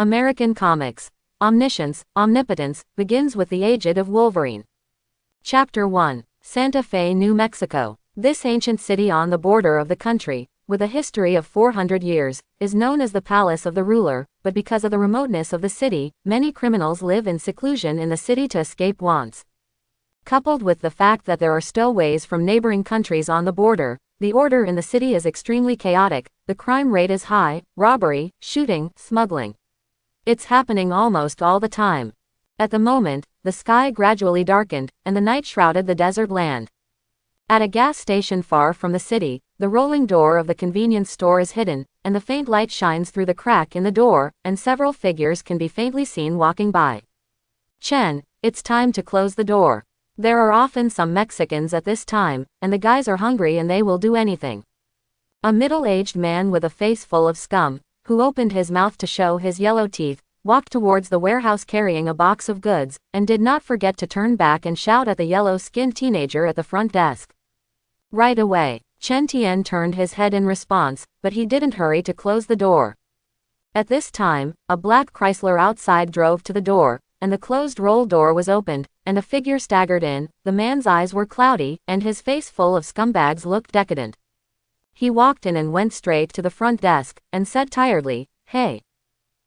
American Comics. Omniscience, Omnipotence, begins with the aged of Wolverine. Chapter 1. Santa Fe, New Mexico. This ancient city on the border of the country, with a history of 400 years, is known as the Palace of the Ruler, but because of the remoteness of the city, many criminals live in seclusion in the city to escape wants. Coupled with the fact that there are stowaways from neighboring countries on the border, the order in the city is extremely chaotic, the crime rate is high, robbery, shooting, smuggling. It's happening almost all the time. At the moment, the sky gradually darkened, and the night shrouded the desert land. At a gas station far from the city, the rolling door of the convenience store is hidden, and the faint light shines through the crack in the door, and several figures can be faintly seen walking by. Chen, it's time to close the door. There are often some Mexicans at this time, and the guys are hungry and they will do anything. A middle-aged man with a face full of scum, who opened his mouth to show his yellow teeth, walked towards the warehouse carrying a box of goods, and did not forget to turn back and shout at the yellow-skinned teenager at the front desk. Right away, Chen Tian turned his head in response, but he didn't hurry to close the door. At this time, a black Chrysler outside drove to the door, and the closed roll door was opened, and a figure staggered in. The man's eyes were cloudy, and his face full of scumbags looked decadent. He walked in and went straight to the front desk, and said tiredly, "Hey,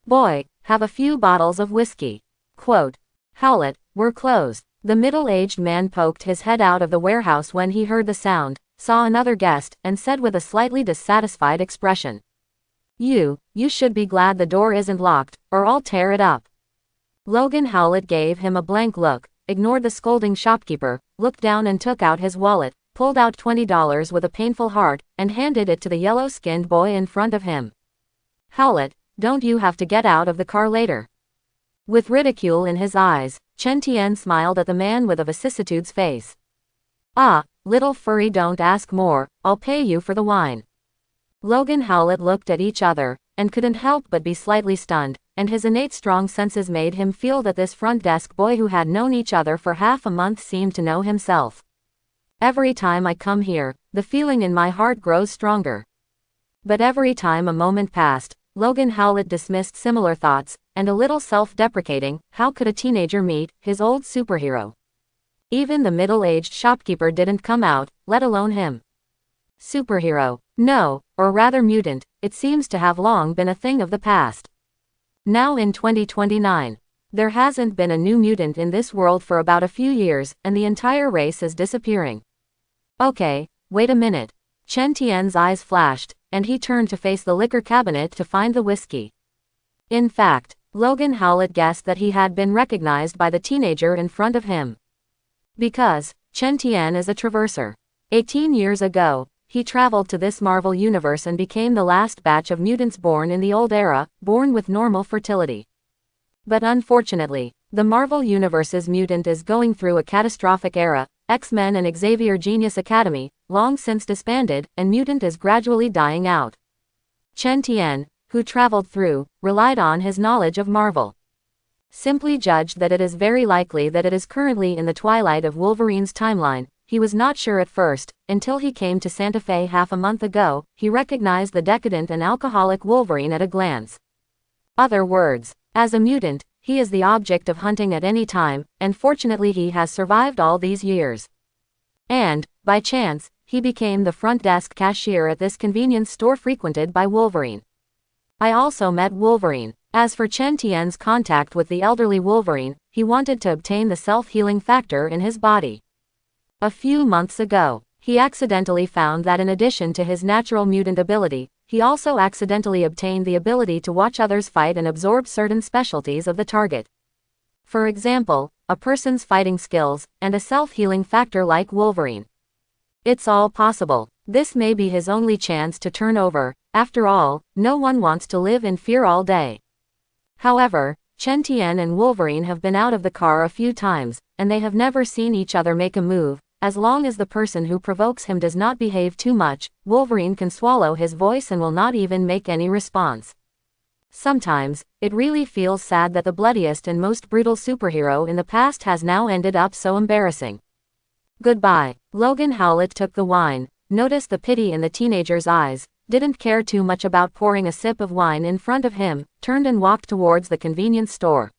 boy, have a few bottles of whiskey." Quote, "Howlett, we're closed." The middle-aged man poked his head out of the warehouse when he heard the sound, saw another guest, and said with a slightly dissatisfied expression, You should be glad the door isn't locked, or I'll tear it up." Logan Howlett gave him a blank look, ignored the scolding shopkeeper, looked down and took out his wallet, pulled out $20 with a painful heart, and handed it to the yellow-skinned boy in front of him. "Howlett, don't you have to get out of the car later?" With ridicule in his eyes, Chen Tian smiled at the man with a vicissitudes face. "Ah, little furry, don't ask more, I'll pay you for the wine." Logan Howlett looked at each other, and couldn't help but be slightly stunned, and his innate strong senses made him feel that this front desk boy who had known each other for half a month seemed to know himself. "Every time I come here, the feeling in my heart grows stronger." But every time a moment passed, Logan Howlett dismissed similar thoughts, and a little self-deprecating, how could a teenager meet his old superhero? Even the middle-aged shopkeeper didn't come out, let alone him. Superhero. No, or rather mutant, it seems to have long been a thing of the past. Now in 2029, there hasn't been a new mutant in this world for about a few years, and the entire race is disappearing. Okay, wait a minute. Chen Tian's eyes flashed, and he turned to face the liquor cabinet to find the whiskey. In fact, Logan Howlett guessed that he had been recognized by the teenager in front of him. Because Chen Tian is a traverser. 18 years ago, he traveled to this Marvel universe and became the last batch of mutants born in the old era, born with normal fertility. But unfortunately, the Marvel universe's mutant is going through a catastrophic era. X-Men and Xavier Genius Academy, long since disbanded, and mutant is gradually dying out. Chen Tian, who traveled through, relied on his knowledge of Marvel. Simply judged that it is very likely that it is currently in the twilight of Wolverine's timeline. He was not sure at first, until he came to Santa Fe half a month ago. He recognized the decadent and alcoholic Wolverine at a glance. Other words, as a mutant, he is the object of hunting at any time, and fortunately he has survived all these years. And, by chance, he became the front desk cashier at this convenience store frequented by Wolverine. I also met Wolverine. As for Chen Tian's contact with the elderly Wolverine, he wanted to obtain the self-healing factor in his body. A few months ago, he accidentally found that in addition to his natural mutant ability, he also accidentally obtained the ability to watch others fight and absorb certain specialties of the target. For example, a person's fighting skills, and a self-healing factor like Wolverine. It's all possible. This may be his only chance to turn over. After all, no one wants to live in fear all day. However, Chen Tian and Wolverine have been out of the car a few times, and they have never seen each other make a move. As long as the person who provokes him does not behave too much, Wolverine can swallow his voice and will not even make any response. Sometimes, it really feels sad that the bloodiest and most brutal superhero in the past has now ended up so embarrassing. Goodbye. Logan Howlett took the wine, noticed the pity in the teenager's eyes, didn't care too much about pouring a sip of wine in front of him, turned and walked towards the convenience store.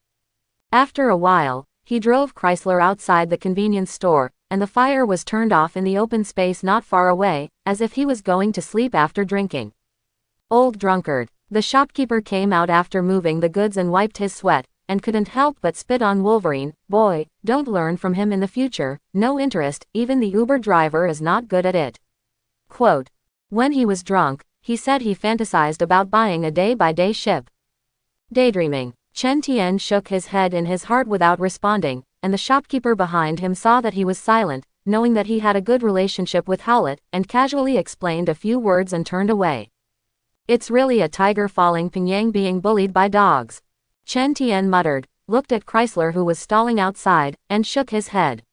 After a while, he drove Chrysler outside the convenience store, and the fire was turned off in the open space not far away, as if he was going to sleep after drinking. Old drunkard. The shopkeeper came out after moving the goods and wiped his sweat, and couldn't help but spit on Wolverine. Boy, don't learn from him in the future, no interest, even the Uber driver is not good at it. Quote. When he was drunk, he said he fantasized about buying a day-by-day ship. Daydreaming. Chen Tian shook his head in his heart without responding, and the shopkeeper behind him saw that he was silent, knowing that he had a good relationship with Howlett, and casually explained a few words and turned away. It's really a tiger falling Pingyang being bullied by dogs. Chen Tian muttered, looked at Chrysler who was stalling outside, and shook his head.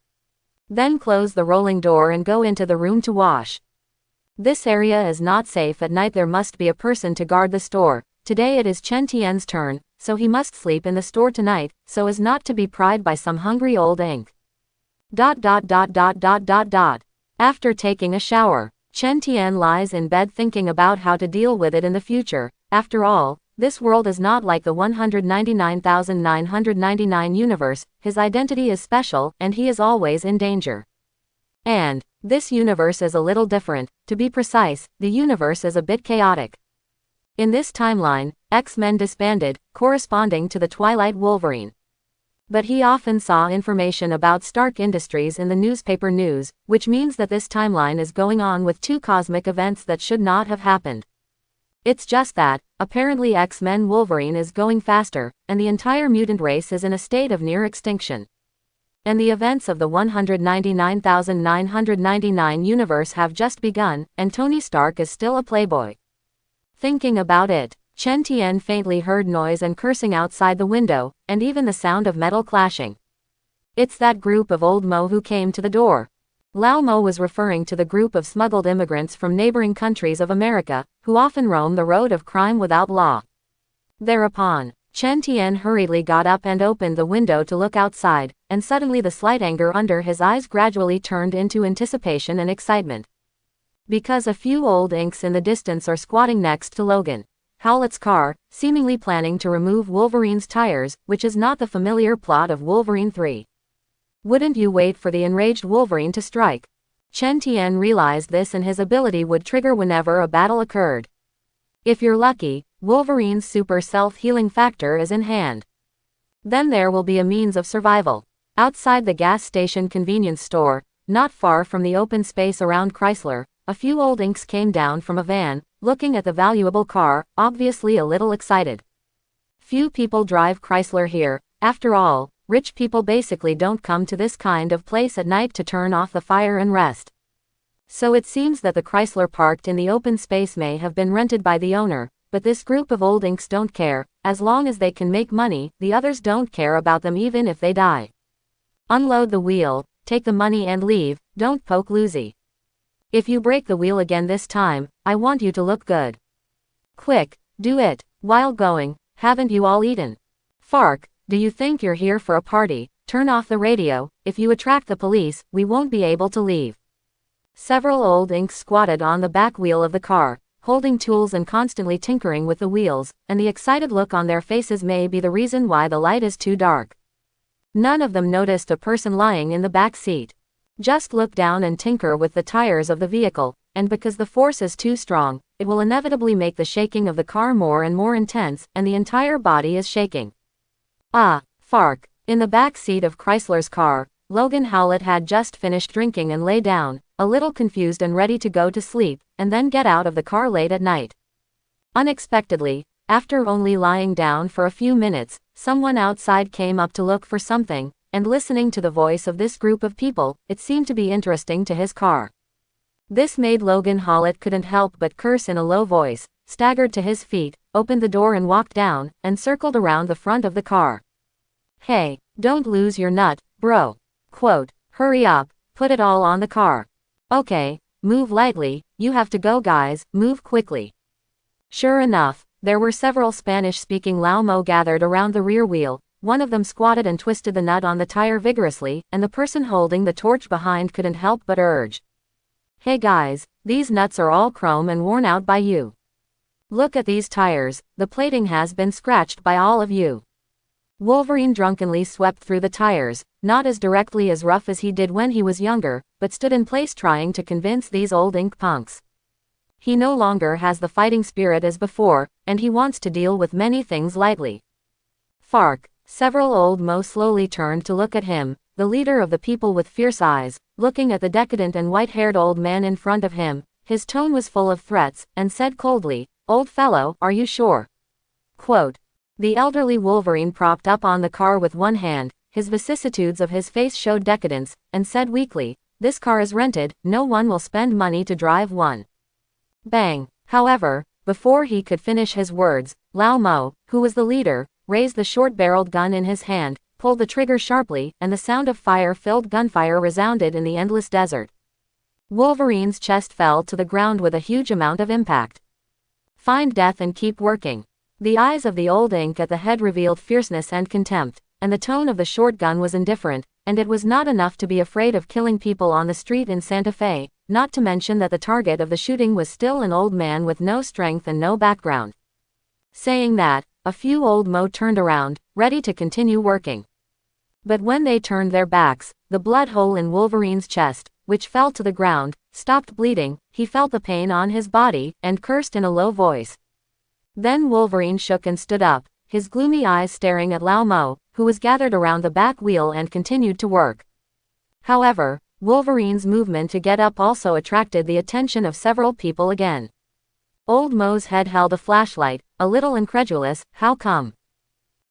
Then close the rolling door and go into the room to wash. This area is not safe at night. There must be a person to guard the store. Today it is Chen Tian's turn, so he must sleep in the store tonight, so as not to be pried by some hungry old ink. After taking a shower, Chen Tian lies in bed thinking about how to deal with it in the future. After all, this world is not like the 199,999 universe, his identity is special, and he is always in danger. And this universe is a little different. To be precise, the universe is a bit chaotic. In this timeline, X-Men disbanded, corresponding to the Twilight Wolverine. But he often saw information about Stark Industries in the newspaper news, which means that this timeline is going on with two cosmic events that should not have happened. It's just that, apparently X-Men Wolverine is going faster, and the entire mutant race is in a state of near extinction. And the events of the 199,999 universe have just begun, and Tony Stark is still a playboy. Thinking about it, Chen Tian faintly heard noise and cursing outside the window, and even the sound of metal clashing. It's that group of old Mo who came to the door. Lao Mo was referring to the group of smuggled immigrants from neighboring countries of America, who often roam the road of crime without law. Thereupon, Chen Tian hurriedly got up and opened the window to look outside, and suddenly the slight anger under his eyes gradually turned into anticipation and excitement. Because a few old inks in the distance are squatting next to Logan Howlett's car, seemingly planning to remove Wolverine's tires, which is not the familiar plot of Wolverine 3. Wouldn't you wait for the enraged Wolverine to strike? Chen Tian realized this, and his ability would trigger whenever a battle occurred. If you're lucky, Wolverine's super self-healing factor is in hand. Then there will be a means of survival. Outside the gas station convenience store, not far from the open space around Chrysler, a few old inks came down from a van, looking at the valuable car, obviously a little excited. Few people drive Chrysler here. After all, rich people basically don't come to this kind of place at night to turn off the fire and rest. So it seems that the Chrysler parked in the open space may have been rented by the owner, but this group of old inks don't care. As long as they can make money, the others don't care about them even if they die. Unload the wheel, take the money and leave, don't poke Lucy. If you break the wheel again this time, I want you to look good. Quick, do it. While going, haven't you all eaten? Fark, do you think you're here for a party? Turn off the radio. If you attract the police, we won't be able to leave. Several old inks squatted on the back wheel of the car, holding tools and constantly tinkering with the wheels, and the excited look on their faces may be the reason why the light is too dark. None of them noticed a person lying in the back seat. Just look down and tinker with the tires of the vehicle, and because the force is too strong, it will inevitably make the shaking of the car more and more intense, and the entire body is shaking. Ah, Fark. In the back seat of Chrysler's car, Logan Howlett had just finished drinking and lay down, a little confused and ready to go to sleep, and then get out of the car late at night. Unexpectedly, after only lying down for a few minutes, someone outside came up to look for something, and listening to the voice of this group of people, it seemed to be interesting to his car. This made Logan Howlett couldn't help but curse in a low voice, staggered to his feet, opened the door and walked down, and circled around the front of the car. Hey, don't lose your nut, bro. Quote, hurry up, put it all on the car. Okay, move lightly, you have to go guys, move quickly. Sure enough, there were several Spanish-speaking Lao Mo gathered around the rear wheel. One of them squatted and twisted the nut on the tire vigorously, and the person holding the torch behind couldn't help but urge. Hey guys, these nuts are all chrome and worn out by you. Look at these tires, the plating has been scratched by all of you. Wolverine drunkenly swept through the tires, not as directly as rough as he did when he was younger, but stood in place trying to convince these old ink punks. He no longer has the fighting spirit as before, and he wants to deal with many things lightly. Fark. Several old Mo slowly turned to look at him, the leader of the people with fierce eyes, looking at the decadent and white-haired old man in front of him. His tone was full of threats, and said coldly, "Old fellow, are you sure?" Quote. The elderly Wolverine propped up on the car with one hand, his vicissitudes of his face showed decadence, and said weakly, "This car is rented, no one will spend money to drive one." Bang! However, before he could finish his words, Lao Mo, who was the leader, raised the short-barreled gun in his hand, pulled the trigger sharply, and the sound of fire-filled gunfire resounded in the endless desert. Wolverine's chest fell to the ground with a huge amount of impact. Find death and keep working. The eyes of the old ink at the head revealed fierceness and contempt, and the tone of the short gun was indifferent, and it was not enough to be afraid of killing people on the street in Santa Fe, not to mention that the target of the shooting was still an old man with no strength and no background. Saying that, a few old Mo turned around, ready to continue working. But when they turned their backs, the blood hole in Wolverine's chest, which fell to the ground, stopped bleeding, he felt the pain on his body, and cursed in a low voice. Then Wolverine shook and stood up, his gloomy eyes staring at Lao Mo, who was gathered around the back wheel and continued to work. However, Wolverine's movement to get up also attracted the attention of several people again. Old Mo's head held a flashlight, a little incredulous. How come?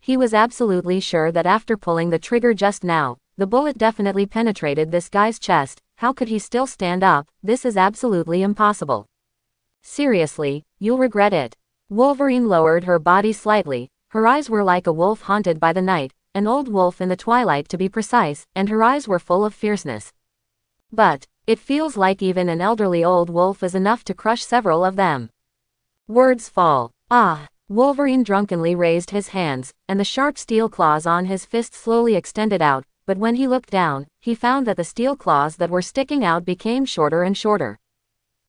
He was absolutely sure that after pulling the trigger just now, the bullet definitely penetrated this guy's chest. How could he still stand up? This is absolutely impossible. Seriously, you'll regret it. Wolverine lowered her body slightly, her eyes were like a wolf haunted by the night, an old wolf in the twilight to be precise, and her eyes were full of fierceness. But, it feels like even an elderly old wolf is enough to crush several of them. Words fall. Ah! Wolverine drunkenly raised his hands, and the sharp steel claws on his fist slowly extended out, but when he looked down, he found that the steel claws that were sticking out became shorter and shorter.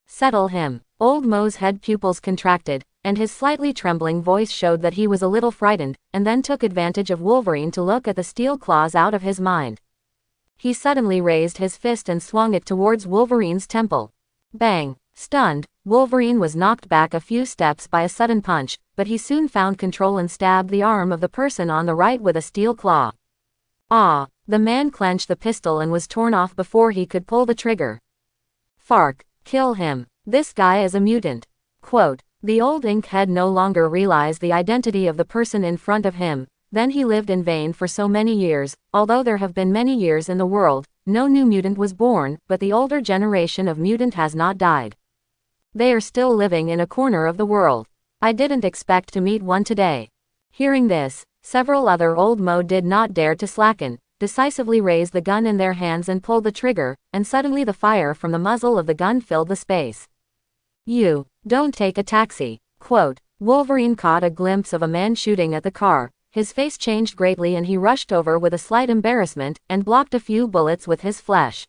Settle him. Old Mo's head pupils contracted, and his slightly trembling voice showed that he was a little frightened, and then took advantage of Wolverine to look at the steel claws out of his mind. He suddenly raised his fist and swung it towards Wolverine's temple. Bang! Stunned, Wolverine was knocked back a few steps by a sudden punch, but he soon found control and stabbed the arm of the person on the right with a steel claw. Ah! The man clenched the pistol and was torn off before he could pull the trigger. Fark! Kill him. This guy is a mutant. Quote. The old ink head no longer realized the identity of the person in front of him. Then he lived in vain for so many years. Although there have been many years in the world, no new mutant was born, but the older generation of mutant has not died. They are still living in a corner of the world. I didn't expect to meet one today. Hearing this, several other old Mo did not dare to slacken, decisively raised the gun in their hands and pulled the trigger, and suddenly the fire from the muzzle of the gun filled the space. You, don't take a taxi. Quote. Wolverine caught a glimpse of a man shooting at the car, his face changed greatly and he rushed over with a slight embarrassment, and blocked a few bullets with his flesh.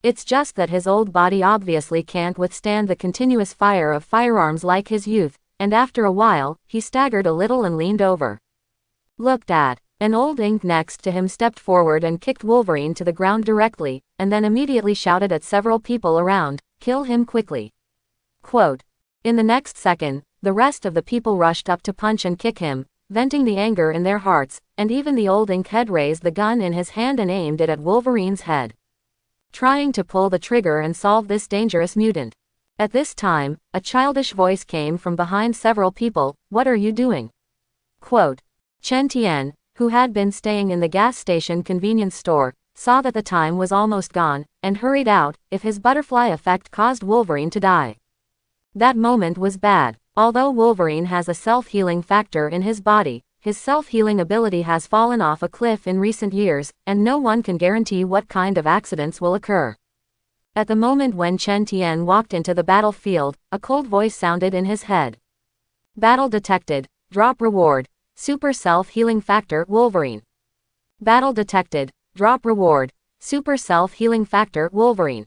It's just that his old body obviously can't withstand the continuous fire of firearms like his youth, and after a while, he staggered a little and leaned over. Looked at. An old ink next to him stepped forward and kicked Wolverine to the ground directly, and then immediately shouted at several people around, "Kill him quickly." Quote. In the next second, the rest of the people rushed up to punch and kick him, venting the anger in their hearts, and even the old ink head raised the gun in his hand and aimed it at Wolverine's head, trying to pull the trigger and solve this dangerous mutant. At this time, a childish voice came from behind several people, "What are you doing?" Quote. Chen Tian, who had been staying in the gas station convenience store, saw that the time was almost gone, and hurried out, if his butterfly effect caused Wolverine to die. That moment was bad. Although Wolverine has a self-healing factor in his body, his self-healing ability has fallen off a cliff in recent years, and no one can guarantee what kind of accidents will occur. At the moment when Chen Tian walked into the battlefield, a cold voice sounded in his head. Battle detected. Drop reward. Super self-healing factor Wolverine. Battle detected. Drop reward. Super self-healing factor Wolverine.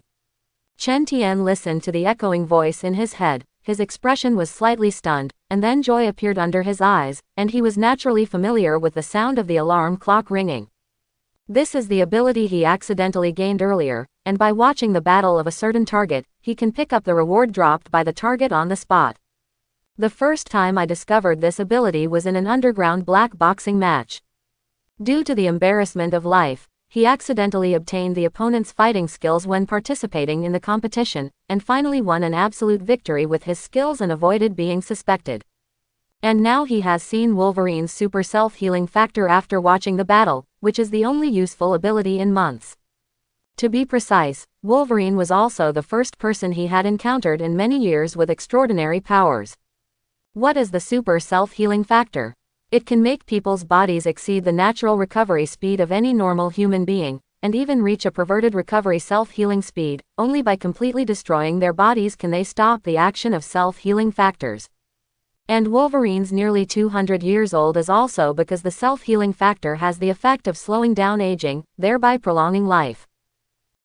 Chen Tian listened to the echoing voice in his head, his expression was slightly stunned, and then joy appeared under his eyes, and he was naturally familiar with the sound of the alarm clock ringing. This is the ability he accidentally gained earlier, and by watching the battle of a certain target, he can pick up the reward dropped by the target on the spot. The first time I discovered this ability was in an underground black boxing match. Due to the embarrassment of life, he accidentally obtained the opponent's fighting skills when participating in the competition, and finally won an absolute victory with his skills and avoided being suspected. And now he has seen Wolverine's super self-healing factor after watching the battle, which is the only useful ability in months. To be precise, Wolverine was also the first person he had encountered in many years with extraordinary powers. What is the super self-healing factor? It can make people's bodies exceed the natural recovery speed of any normal human being, and even reach a perverted recovery self-healing speed. Only by completely destroying their bodies can they stop the action of self-healing factors. And Wolverine's nearly 200 years old is also because the self-healing factor has the effect of slowing down aging, thereby prolonging life.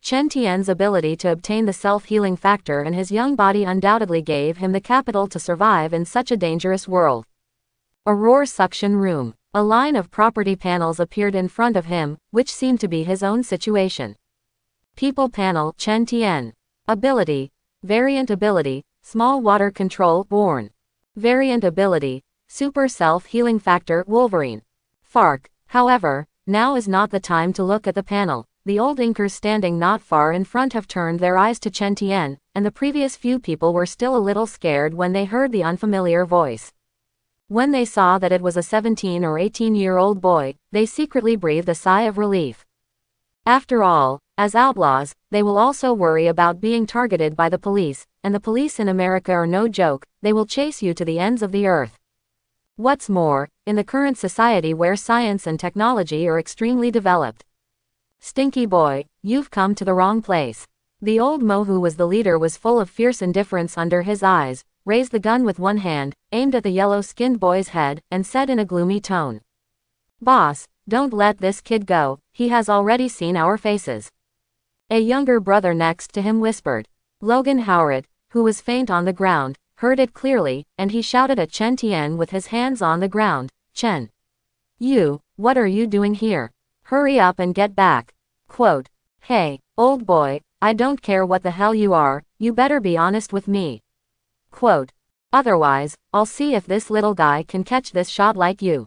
Chen Tian's ability to obtain the self-healing factor in his young body undoubtedly gave him the capital to survive in such a dangerous world. A roar suction room. A line of property panels appeared in front of him, which seemed to be his own situation. People panel Chen Tian. Ability. Variant ability, small water control born. Variant ability, super self-healing factor Wolverine. Fark. However, now is not the time to look at the panel. The old inkers standing not far in front have turned their eyes to Chen Tian, and the previous few people were still a little scared when they heard the unfamiliar voice. When they saw that it was a 17 or 18-year-old boy, they secretly breathed a sigh of relief. After all, as outlaws, they will also worry about being targeted by the police, and the police in America are no joke, they will chase you to the ends of the earth. What's more, in the current society where science and technology are extremely developed. Stinky boy, you've come to the wrong place. The old Mo who was the leader was full of fierce indifference under his eyes, raised the gun with one hand, aimed at the yellow-skinned boy's head, and said in a gloomy tone. Boss, don't let this kid go, he has already seen our faces. A younger brother next to him whispered. Logan Howard, who was faint on the ground, heard it clearly, and he shouted at Chen Tian with his hands on the ground, Chen. You, what are you doing here? Hurry up and get back. Quote, hey, old boy, I don't care what the hell you are, you better be honest with me. Quote, otherwise, I'll see if this little guy can catch this shot like you.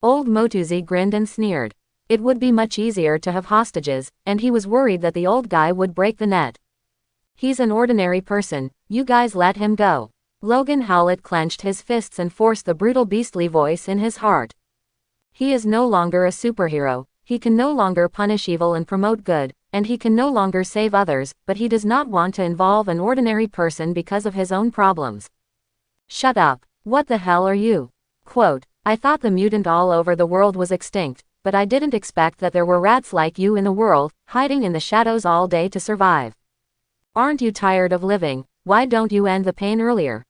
Old Motuzi grinned and sneered. It would be much easier to have hostages, and he was worried that the old guy would break the net. He's an ordinary person, you guys let him go. Logan Howlett clenched his fists and forced the brutal beastly voice in his heart. He is no longer a superhero, he can no longer punish evil and promote good, and he can no longer save others, but he does not want to involve an ordinary person because of his own problems. Shut up, what the hell are you? Quote, I thought the mutant all over the world was extinct, but I didn't expect that there were rats like you in the world, hiding in the shadows all day to survive. Aren't you tired of living? Why don't you end the pain earlier?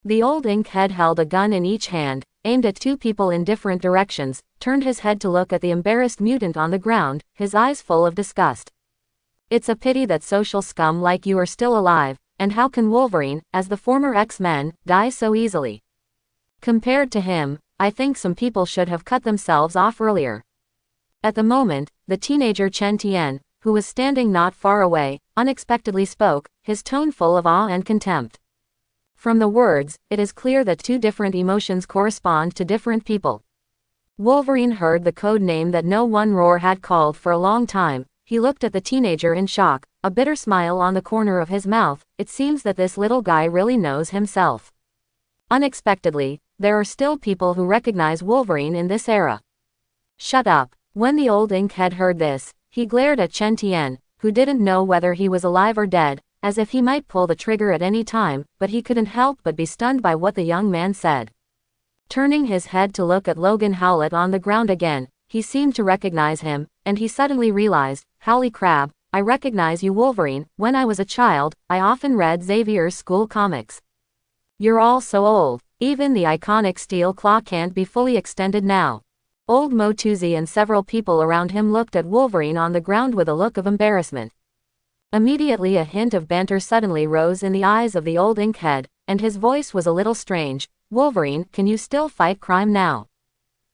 The old inkhead held a gun in each hand, aimed at two people in different directions, turned his head to look at the embarrassed mutant on the ground, his eyes full of disgust. It's a pity that social scum like you are still alive, and how can Wolverine, as the former X-Men, die so easily? Compared to him, I think some people should have cut themselves off earlier. At the moment, the teenager Chen Tian, who was standing not far away, unexpectedly spoke, his tone full of awe and contempt. From the words, it is clear that two different emotions correspond to different people. Wolverine heard the code name that no one roar had called for a long time. He looked at the teenager in shock, a bitter smile on the corner of his mouth. It seems that this little guy really knows himself. Unexpectedly, there are still people who recognize Wolverine in this era. Shut up. When the old inkhead heard this, he glared at Chen Tian, who didn't know whether he was alive or dead, as if he might pull the trigger at any time, but he couldn't help but be stunned by what the young man said. Turning his head to look at Logan Howlett on the ground again, he seemed to recognize him, and he suddenly realized, holy crap, I recognize you Wolverine. When I was a child, I often read Xavier's school comics. You're all so old, even the iconic steel claw can't be fully extended now. Old Motuzi and several people around him looked at Wolverine on the ground with a look of embarrassment. Immediately a hint of banter suddenly rose in the eyes of the old ink head, and his voice was a little strange. Wolverine, can you still fight crime now?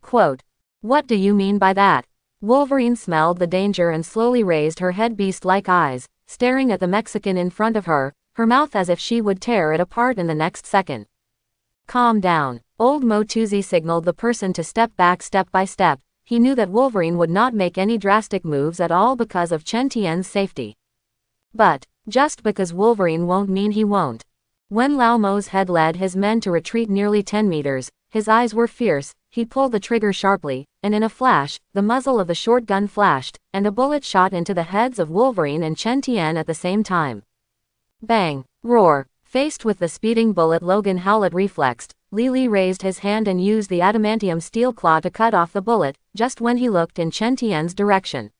Quote. What do you mean by that? Wolverine smelled the danger and slowly raised her head beast-like eyes, staring at the Mexican in front of her, her mouth as if she would tear it apart in the next second. Calm down. Old Motuzi signaled the person to step back step by step. He knew that Wolverine would not make any drastic moves at all because of Chen Tian's safety. But, just because Wolverine won't mean he won't. When Lao Mo's head led his men to retreat nearly 10 meters, his eyes were fierce, he pulled the trigger sharply, and in a flash, the muzzle of the short gun flashed, and a bullet shot into the heads of Wolverine and Chen Tian at the same time. Bang! Roar! Faced with the speeding bullet, Logan Howlett reflexed. Li raised his hand and used the adamantium steel claw to cut off the bullet, just when he looked in Chen Tian's direction.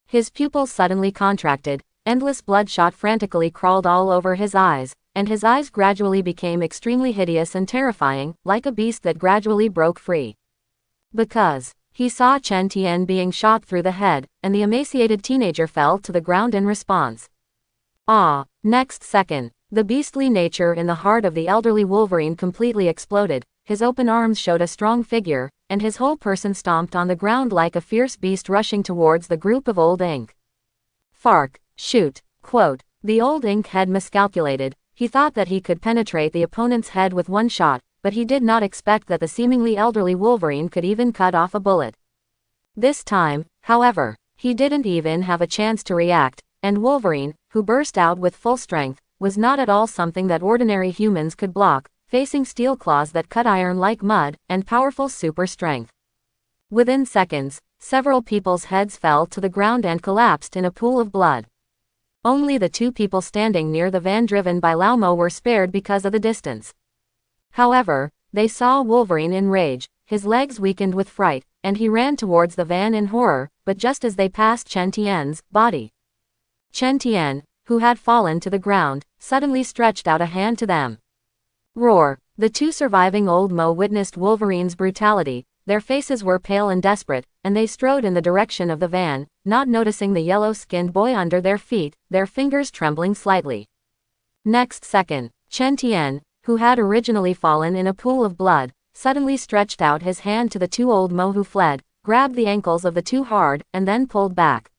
His pupils suddenly contracted, endless bloodshot frantically crawled all over his eyes, and his eyes gradually became extremely hideous and terrifying, like a beast that gradually broke free. Because he saw Chen Tian being shot through the head, and the emaciated teenager fell to the ground in response. Next second, the beastly nature in the heart of the elderly Wolverine completely exploded, his open arms showed a strong figure, and his whole person stomped on the ground like a fierce beast rushing towards the group of old ink. Fark, shoot, quote. The old ink head miscalculated, he thought that he could penetrate the opponent's head with one shot, but he did not expect that the seemingly elderly Wolverine could even cut off a bullet. This time, however, he didn't even have a chance to react, and Wolverine, who burst out with full strength, was not at all something that ordinary humans could block, facing steel claws that cut iron like mud, and powerful super strength. Within seconds, several people's heads fell to the ground and collapsed in a pool of blood. Only the two people standing near the van driven by Lao Mo were spared because of the distance. However, they saw Wolverine in rage, his legs weakened with fright, and he ran towards the van in horror, but just as they passed Chen Tian's body, Chen Tian, who had fallen to the ground, suddenly stretched out a hand to them. Roar! The two surviving old Mo witnessed Wolverine's brutality, their faces were pale and desperate, and they strode in the direction of the van, not noticing the yellow-skinned boy under their feet, their fingers trembling slightly. Next second, Chen Tian, who had originally fallen in a pool of blood, suddenly stretched out his hand to the two old Mo who fled, grabbed the ankles of the two hard, and then pulled back.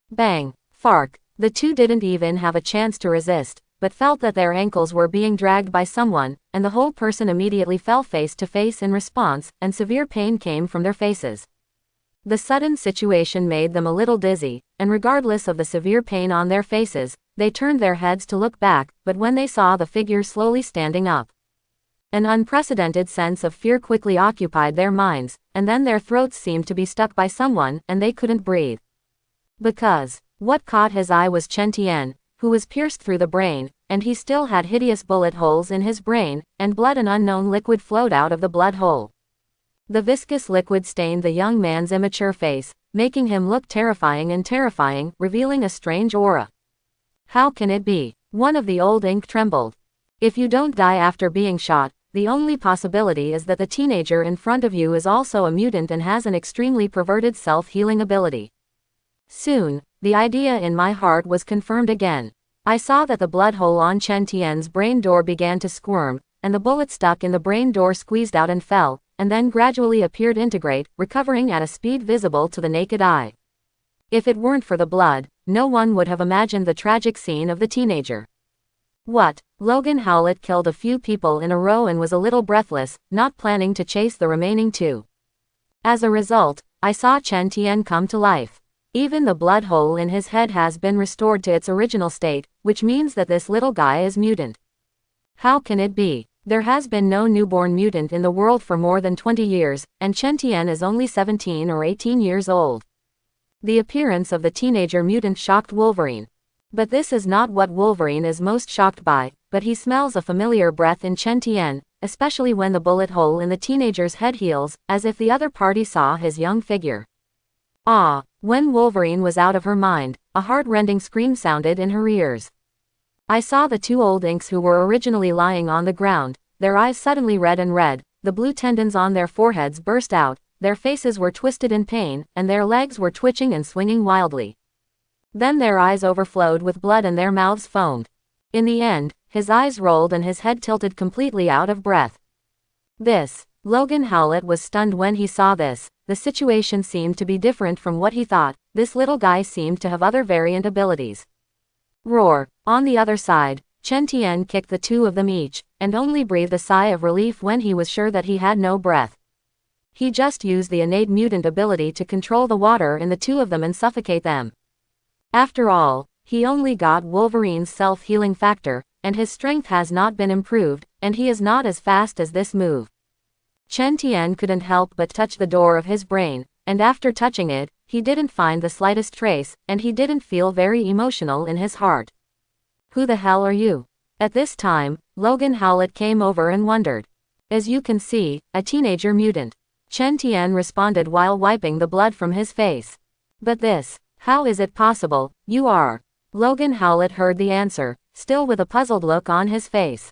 Bang! Fark! The two didn't even have a chance to resist, but felt that their ankles were being dragged by someone, and the whole person immediately fell face to face in response, and severe pain came from their faces. The sudden situation made them a little dizzy, and regardless of the severe pain on their faces, they turned their heads to look back, but when they saw the figure slowly standing up, an unprecedented sense of fear quickly occupied their minds, and then their throats seemed to be stuck by someone, and they couldn't breathe. Because what caught his eye was Chen Tian, who was pierced through the brain, and he still had hideous bullet holes in his brain, and blood and unknown liquid flowed out of the blood hole. The viscous liquid stained the young man's immature face, making him look terrifying and terrifying, revealing a strange aura. How can it be? One of the old ink trembled. If you don't die after being shot, the only possibility is that the teenager in front of you is also a mutant and has an extremely perverted self-healing ability. Soon, the idea in my heart was confirmed again. I saw that the blood hole on Chen Tian's brain door began to squirm, and the bullet stuck in the brain door squeezed out and fell, and then gradually appeared integrate, recovering at a speed visible to the naked eye. If it weren't for the blood, no one would have imagined the tragic scene of the teenager. What? Logan Howlett killed a few people in a row and was a little breathless, not planning to chase the remaining two. As a result, I saw Chen Tian come to life. Even the blood hole in his head has been restored to its original state, which means that this little guy is mutant. How can it be? There has been no newborn mutant in the world for more than 20 years, and Chen Tian is only 17 or 18 years old. The appearance of the teenager mutant shocked Wolverine. But this is not what Wolverine is most shocked by, but he smells a familiar breath in Chen Tian, especially when the bullet hole in the teenager's head heals, as if the other party saw his young figure. When Wolverine was out of her mind, a heart-rending scream sounded in her ears. I saw the two old inks who were originally lying on the ground, their eyes suddenly red, the blue tendons on their foreheads burst out, their faces were twisted in pain, and their legs were twitching and swinging wildly. Then their eyes overflowed with blood and their mouths foamed. In the end, his eyes rolled and his head tilted completely out of breath. Logan Howlett was stunned when he saw this. The situation seemed to be different from what he thought. This little guy seemed to have other variant abilities. Roar. On the other side, Chen Tian kicked the two of them each, and only breathed a sigh of relief when he was sure that he had no breath. He just used the innate mutant ability to control the water in the two of them and suffocate them. After all, he only got Wolverine's self-healing factor, and his strength has not been improved, and he is not as fast as this move. Chen Tian couldn't help but touch the door of his brain, and after touching it, he didn't find the slightest trace, and he didn't feel very emotional in his heart. Who the hell are you? At this time, Logan Howlett came over and wondered. As you can see, a teenager mutant. Chen Tian responded while wiping the blood from his face. But how is it possible? You are. Logan Howlett heard the answer, still with a puzzled look on his face.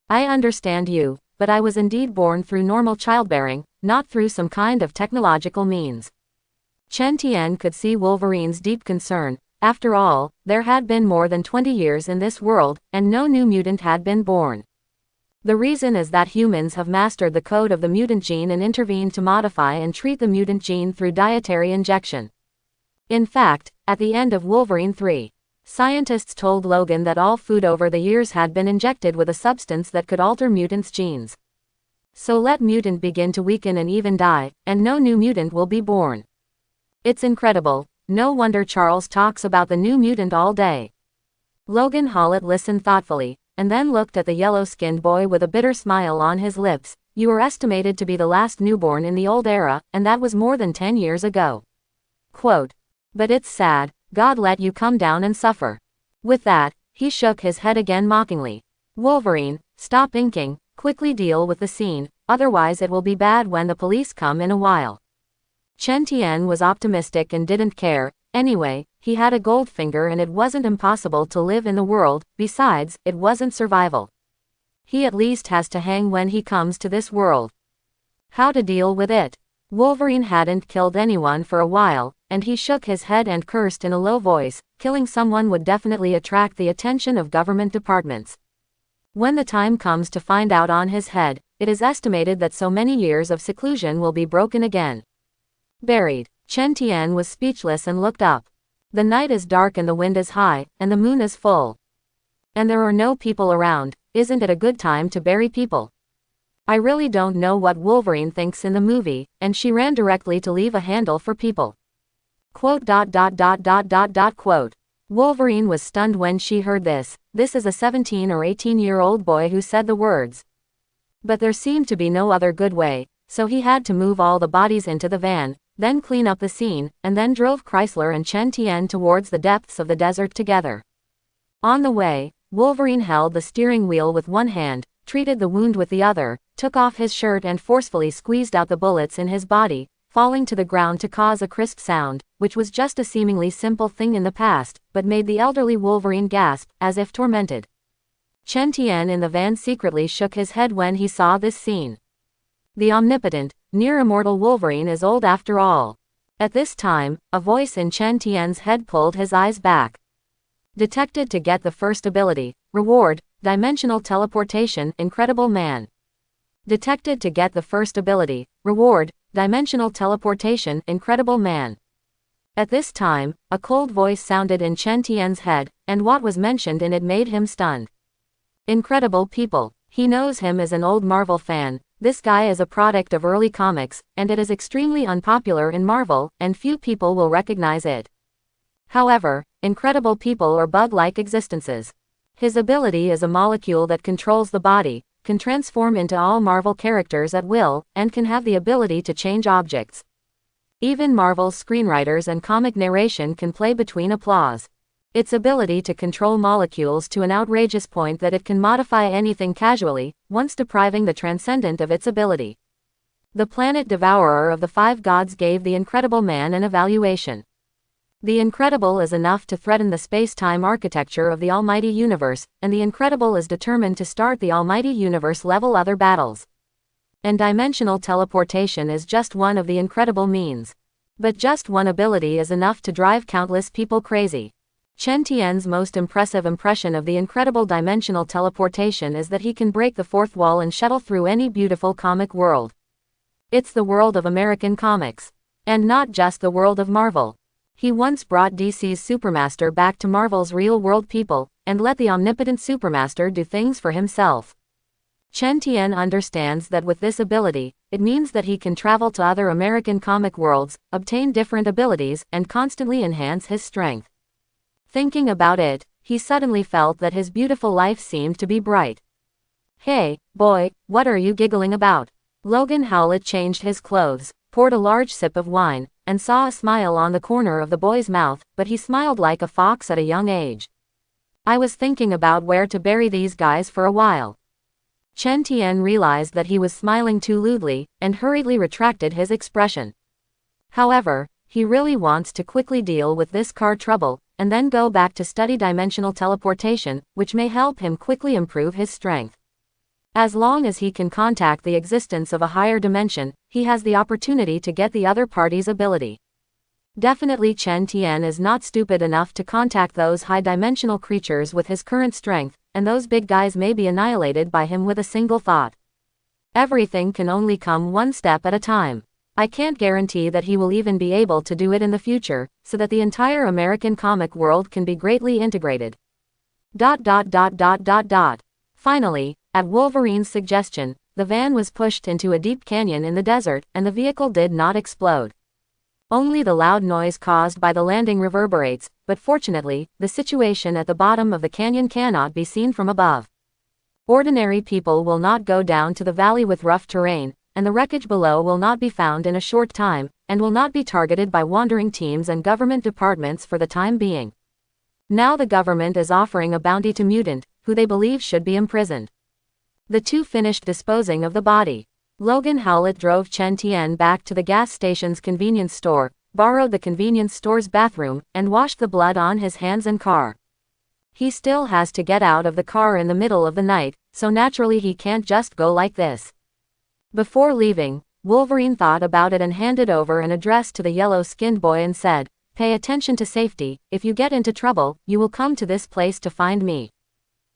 I understand you, but I was indeed born through normal childbearing, not through some kind of technological means. Chen Tian could see Wolverine's deep concern. After all, there had been more than 20 years in this world, and no new mutant had been born. The reason is that humans have mastered the code of the mutant gene and intervened to modify and treat the mutant gene through dietary injection. In fact, at the end of Wolverine 3, scientists told Logan that all food over the years had been injected with a substance that could alter mutants' genes. So let mutant begin to weaken and even die, and no new mutant will be born. It's incredible. No wonder Charles talks about the new mutant all day. Logan Howlett listened thoughtfully, and then looked at the yellow-skinned boy with a bitter smile on his lips. You were estimated to be the last newborn in the old era, and that was more than 10 years ago. Quote. But it's sad, God let you come down and suffer. With that, he shook his head again mockingly. Wolverine, stop inking, quickly deal with the scene, otherwise it will be bad when the police come in a while. Chen Tian was optimistic and didn't care. Anyway, he had a gold finger and it wasn't impossible to live in the world, besides, it wasn't survival. He at least has to hang when he comes to this world. How to deal with it? Wolverine hadn't killed anyone for a while, and he shook his head and cursed in a low voice. Killing someone would definitely attract the attention of government departments. When the time comes to find out on his head, it is estimated that so many years of seclusion will be broken again. Buried. Chen Tian was speechless and looked up. The night is dark and the wind is high, and the moon is full. And there are no people around. Isn't it a good time to bury people? I really don't know what Wolverine thinks in the movie, and she ran directly to leave a handle for people. Quote. Quote. Wolverine was stunned when she heard this. This is a 17 or 18-year-old boy who said the words. But there seemed to be no other good way, so he had to move all the bodies into the van, then clean up the scene, and then drove Chrysler and Chen Tian towards the depths of the desert together. On the way, Wolverine held the steering wheel with one hand, treated the wound with the other, took off his shirt and forcefully squeezed out the bullets in his body, falling to the ground to cause a crisp sound, which was just a seemingly simple thing in the past, but made the elderly Wolverine gasp, as if tormented. Chen Tian in the van secretly shook his head when he saw this scene. The omnipotent, near-immortal Wolverine is old after all. At this time, a voice in Chen Tian's head pulled his eyes back. Detected to get the first ability. Reward, Dimensional Teleportation, Incredible Man. Detected to get the first ability. Reward, Dimensional Teleportation, Incredible Man. At this time, a cold voice sounded in Chen Tian's head, and what was mentioned in it made him stunned. Incredible people. He knows him as an old Marvel fan. This guy is a product of early comics, and it is extremely unpopular in Marvel, and few people will recognize it. However, incredible people are bug-like existences. His ability is a molecule that controls the body, can transform into all Marvel characters at will, and can have the ability to change objects. Even Marvel's screenwriters and comic narration can play between applause. Its ability to control molecules to an outrageous point that it can modify anything casually, once depriving the transcendent of its ability. The planet devourer of the five gods gave the Incredible Man an evaluation. The Incredible is enough to threaten the space-time architecture of the almighty universe, and the Incredible is determined to start the almighty universe-level other battles. And dimensional teleportation is just one of the incredible means. But just one ability is enough to drive countless people crazy. Chen Tian's most impressive impression of the incredible dimensional teleportation is that he can break the fourth wall and shuttle through any beautiful comic world. It's the world of American comics. And not just the world of Marvel. He once brought DC's Supermaster back to Marvel's real-world people, and let the omnipotent Supermaster do things for himself. Chen Tian understands that with this ability, it means that he can travel to other American comic worlds, obtain different abilities, and constantly enhance his strength. Thinking about it, he suddenly felt that his beautiful life seemed to be bright. "Hey, boy, what are you giggling about?" Logan Howlett changed his clothes, poured a large sip of wine, and saw a smile on the corner of the boy's mouth, but he smiled like a fox at a young age. "I was thinking about where to bury these guys for a while." Chen Tian realized that he was smiling too lewdly, and hurriedly retracted his expression. However, he really wants to quickly deal with this car trouble, and then go back to study dimensional teleportation, which may help him quickly improve his strength. As long as he can contact the existence of a higher dimension, he has the opportunity to get the other party's ability. Definitely Chen Tian is not stupid enough to contact those high-dimensional creatures with his current strength, and those big guys may be annihilated by him with a single thought. Everything can only come one step at a time. I can't guarantee that he will even be able to do it in the future, so that the entire American comic world can be greatly integrated. Finally, at Wolverine's suggestion, the van was pushed into a deep canyon in the desert, and the vehicle did not explode. Only the loud noise caused by the landing reverberates, but fortunately, the situation at the bottom of the canyon cannot be seen from above. Ordinary people will not go down to the valley with rough terrain, and the wreckage below will not be found in a short time, and will not be targeted by wandering teams and government departments for the time being. Now the government is offering a bounty to Mutant, who they believe should be imprisoned. The two finished disposing of the body. Logan Howlett drove Chen Tian back to the gas station's convenience store, borrowed the convenience store's bathroom, and washed the blood on his hands and car. He still has to get out of the car in the middle of the night, so naturally he can't just go like this. Before leaving, Wolverine thought about it and handed over an address to the yellow-skinned boy and said, "Pay attention to safety. If you get into trouble, you will come to this place to find me."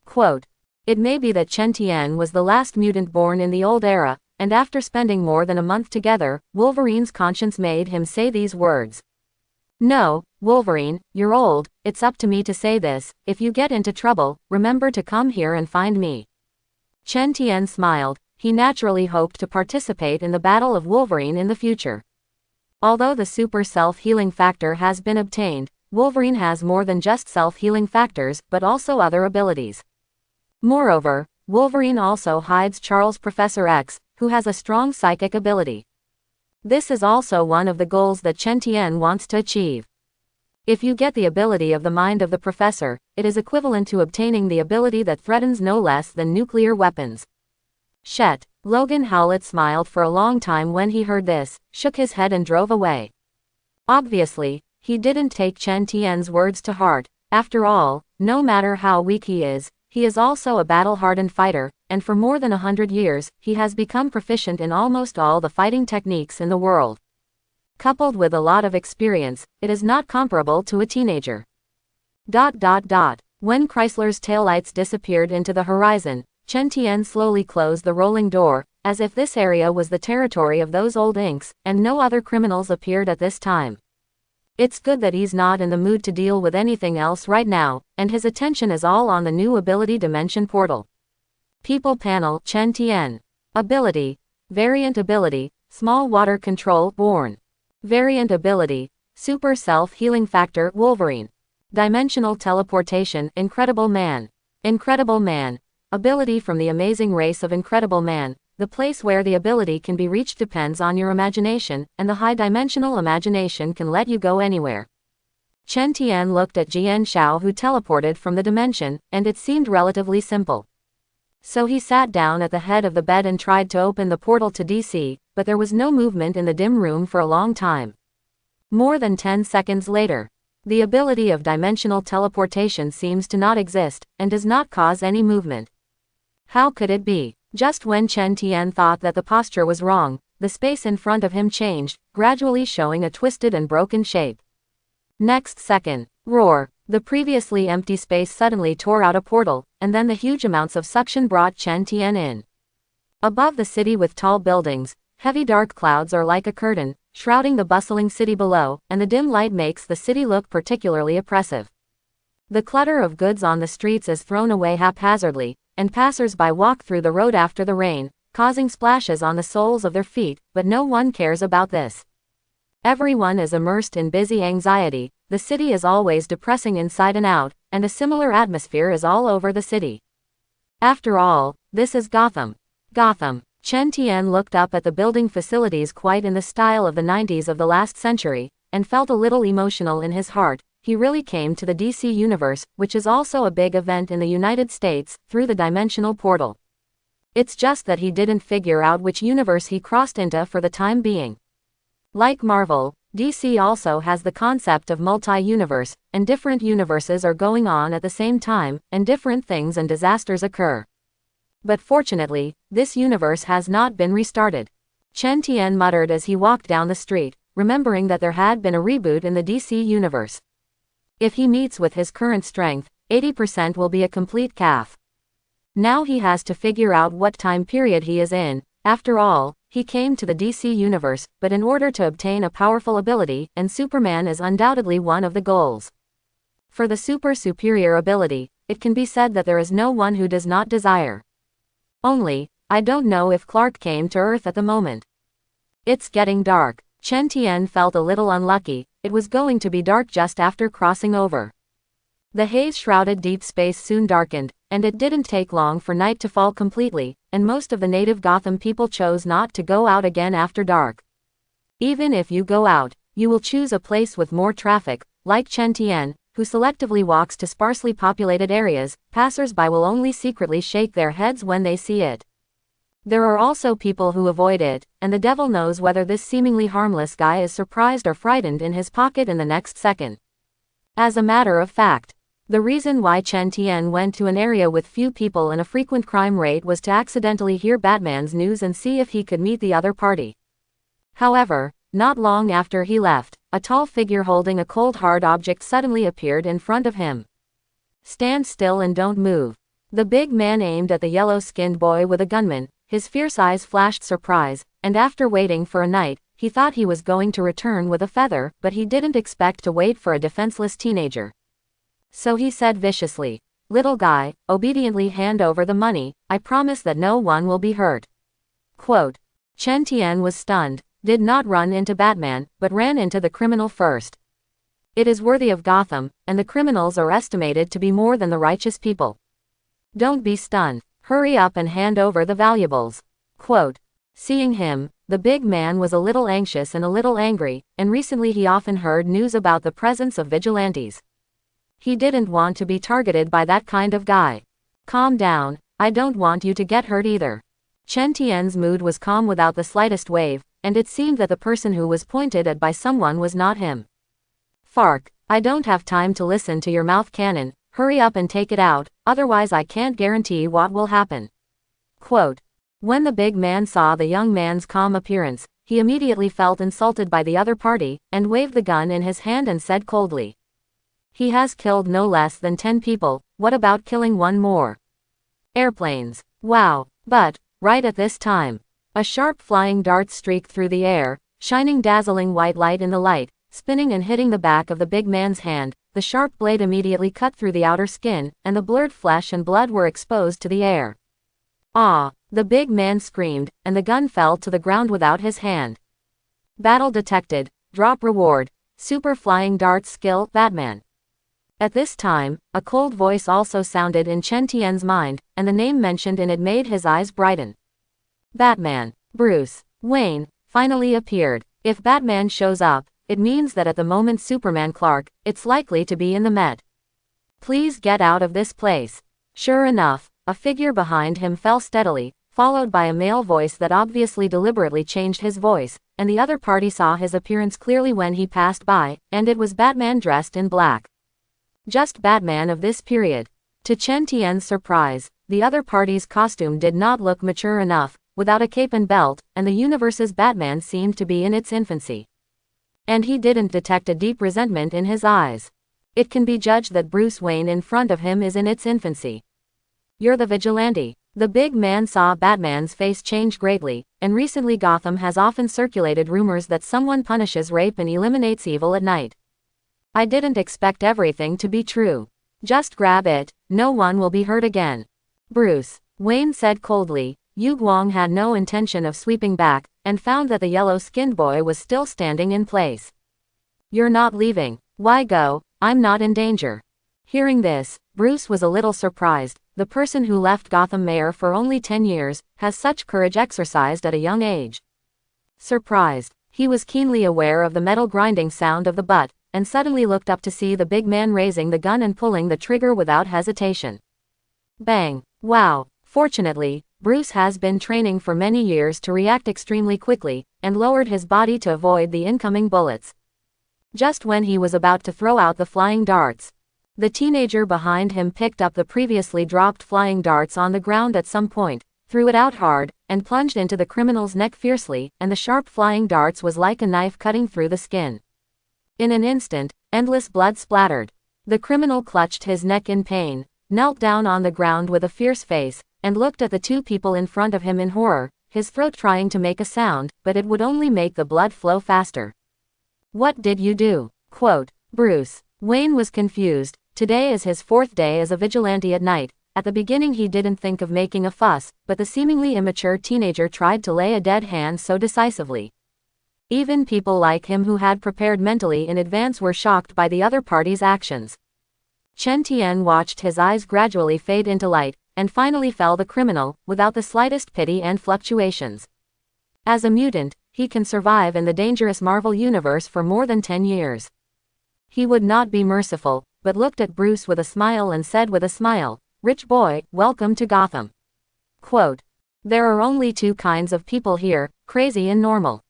Quote, it may be that Chen Tian was the last mutant born in the old era, and after spending more than a month together, Wolverine's conscience made him say these words. "No, Wolverine, you're old, it's up to me to say this, if you get into trouble, remember to come here and find me." Chen Tian smiled. He naturally hoped to participate in the battle of Wolverine in the future. Although the super self-healing factor has been obtained, Wolverine has more than just self-healing factors, but also other abilities. Moreover, Wolverine also hides Charles Professor X, who has a strong psychic ability. This is also one of the goals that Chen Tian wants to achieve. If you get the ability of the mind of the professor, it is equivalent to obtaining the ability that threatens no less than nuclear weapons. Shet. Logan Howlett smiled for a long time when he heard this, shook his head and drove away. Obviously, he didn't take Chen Tian's words to heart. After all, no matter how weak he is also a battle-hardened fighter, and for more than 100 years, he has become proficient in almost all the fighting techniques in the world. Coupled with a lot of experience, it is not comparable to a teenager. When Chrysler's taillights disappeared into the horizon, Chen Tian slowly closed the rolling door, as if this area was the territory of those old inks, and no other criminals appeared at this time. It's good that he's not in the mood to deal with anything else right now, and his attention is all on the new ability dimension portal. People panel, Chen Tian. Ability. Variant ability, small water control, born. Variant ability, super self-healing factor, Wolverine. Dimensional teleportation, Incredible Man. Incredible Man. Ability from the amazing race of Incredible Man. The place where the ability can be reached depends on your imagination, and the high-dimensional imagination can let you go anywhere. Chen Tian looked at Jian Xiao, who teleported from the dimension, and it seemed relatively simple. So he sat down at the head of the bed and tried to open the portal to DC, but there was no movement in the dim room for a long time. More than 10 seconds later, the ability of dimensional teleportation seems to not exist, and does not cause any movement. How could it be? Just when Chen Tian thought that the posture was wrong, the space in front of him changed, gradually showing a twisted and broken shape. Next second, roar, the previously empty space suddenly tore out a portal, and then the huge amounts of suction brought Chen Tian in. Above the city with tall buildings, heavy dark clouds are like a curtain, shrouding the bustling city below, and the dim light makes the city look particularly oppressive. The clutter of goods on the streets is thrown away haphazardly, and passers-by walk through the road after the rain, causing splashes on the soles of their feet, but no one cares about this. Everyone is immersed in busy anxiety, the city is always depressing inside and out, and a similar atmosphere is all over the city. After all, this is Gotham. Gotham. Chen Tian looked up at the building facilities quite in the style of the 90s of the last century, and felt a little emotional in his heart. He really came to the DC universe, which is also a big event in the United States, through the dimensional portal. It's just that he didn't figure out which universe he crossed into for the time being. Like Marvel, DC also has the concept of multi-universe, and different universes are going on at the same time, and different things and disasters occur. But fortunately, this universe has not been restarted. Chen Tian muttered as he walked down the street, remembering that there had been a reboot in the DC universe. If he meets with his current strength, 80% will be a complete calf. Now he has to figure out what time period he is in. After all, he came to the DC universe, but in order to obtain a powerful ability, and Superman is undoubtedly one of the goals. For the superior ability, it can be said that there is no one who does not desire. Only, I don't know if Clark came to Earth at the moment. It's getting dark. Chen Tian felt a little unlucky, it was going to be dark just after crossing over. The haze-shrouded deep space soon darkened, and it didn't take long for night to fall completely, and most of the native Gotham people chose not to go out again after dark. Even if you go out, you will choose a place with more traffic, like Chen Tian, who selectively walks to sparsely populated areas. Passers-by will only secretly shake their heads when they see it. There are also people who avoid it, and the devil knows whether this seemingly harmless guy is surprised or frightened in his pocket in the next second. As a matter of fact, the reason why Chen Tian went to an area with few people and a frequent crime rate was to accidentally hear Batman's news and see if he could meet the other party. However, not long after he left, a tall figure holding a cold hard object suddenly appeared in front of him. "Stand still and don't move." The big man aimed at the yellow-skinned boy with a gunman. His fierce eyes flashed surprise, and after waiting for a night, he thought he was going to return with a feather, but he didn't expect to wait for a defenseless teenager. So he said viciously, "Little guy, obediently hand over the money, I promise that no one will be hurt." Quote. Chen Tian was stunned, did not run into Batman, but ran into the criminal first. It is worthy of Gotham, and the criminals are estimated to be more than the righteous people. Don't be stunned, hurry up and hand over the valuables. Quote. Seeing him, the big man was a little anxious and a little angry, and recently he often heard news about the presence of vigilantes. He didn't want to be targeted by that kind of guy. Calm down, I don't want you to get hurt either. Chen Tian's mood was calm without the slightest wave, and it seemed that the person who was pointed at by someone was not him. Fark, I don't have time to listen to your mouth cannon, hurry up and take it out, otherwise I can't guarantee what will happen. Quote. When the big man saw the young man's calm appearance, he immediately felt insulted by the other party, and waved the gun in his hand and said coldly. He has killed no less than 10 people, what about killing one more? Airplanes. Wow. But, right at this time, a sharp flying dart streaked through the air, shining dazzling white light in the light, spinning and hitting the back of the big man's hand. The sharp blade immediately cut through the outer skin, and the blurred flesh and blood were exposed to the air. Ah! The big man screamed, and the gun fell to the ground without his hand. Battle detected. Drop reward. Super flying darts skill, Batman. At this time, a cold voice also sounded in Chen Tian's mind, and the name mentioned in it made his eyes brighten. Batman. Bruce Wayne finally appeared. If Batman shows up, it means that at the moment Superman Clark, it's likely to be in the Met. Please get out of this place. Sure enough, a figure behind him fell steadily, followed by a male voice that obviously deliberately changed his voice, and the other party saw his appearance clearly when he passed by, and it was Batman dressed in black. Just Batman of this period. To Chen Tian's surprise, the other party's costume did not look mature enough, without a cape and belt, and the universe's Batman seemed to be in its infancy. And he didn't detect a deep resentment in his eyes. It can be judged that Bruce Wayne in front of him is in its infancy. "You're the vigilante." The big man saw Batman's face change greatly, and recently Gotham has often circulated rumors that someone punishes rape and eliminates evil at night. "I didn't expect everything to be true. Just grab it, no one will be hurt again." Bruce Wayne said coldly. Yu Guang had no intention of sweeping back, and found that the yellow-skinned boy was still standing in place. "You're not leaving. Why go? I'm not in danger." Hearing this, Bruce was a little surprised. The person who left Gotham mayor for only 10 years, has such courage exercised at a young age. Surprised, he was keenly aware of the metal grinding sound of the butt, and suddenly looked up to see the big man raising the gun and pulling the trigger without hesitation. Bang! Wow! Fortunately, Bruce has been training for many years to react extremely quickly, and lowered his body to avoid the incoming bullets. Just when he was about to throw out the flying darts, the teenager behind him picked up the previously dropped flying darts on the ground at some point, threw it out hard, and plunged into the criminal's neck fiercely, and the sharp flying darts was like a knife cutting through the skin. In an instant, endless blood splattered. The criminal clutched his neck in pain, knelt down on the ground with a fierce face, and looked at the two people in front of him in horror, his throat trying to make a sound, but it would only make the blood flow faster. "What did you do?" Quote. Bruce Wayne was confused. Today is his 4th day as a vigilante at night. At the beginning he didn't think of making a fuss, but the seemingly immature teenager tried to lay a dead hand so decisively. Even people like him who had prepared mentally in advance were shocked by the other party's actions. Chen Tian watched his eyes gradually fade into light, and finally fell the criminal, without the slightest pity and fluctuations. As a mutant, he can survive in the dangerous Marvel universe for more than 10 years. He would not be merciful, but looked at Bruce with a smile and said with a smile, "Rich boy, welcome to Gotham." Quote. "There are only 2 kinds of people here, crazy and normal."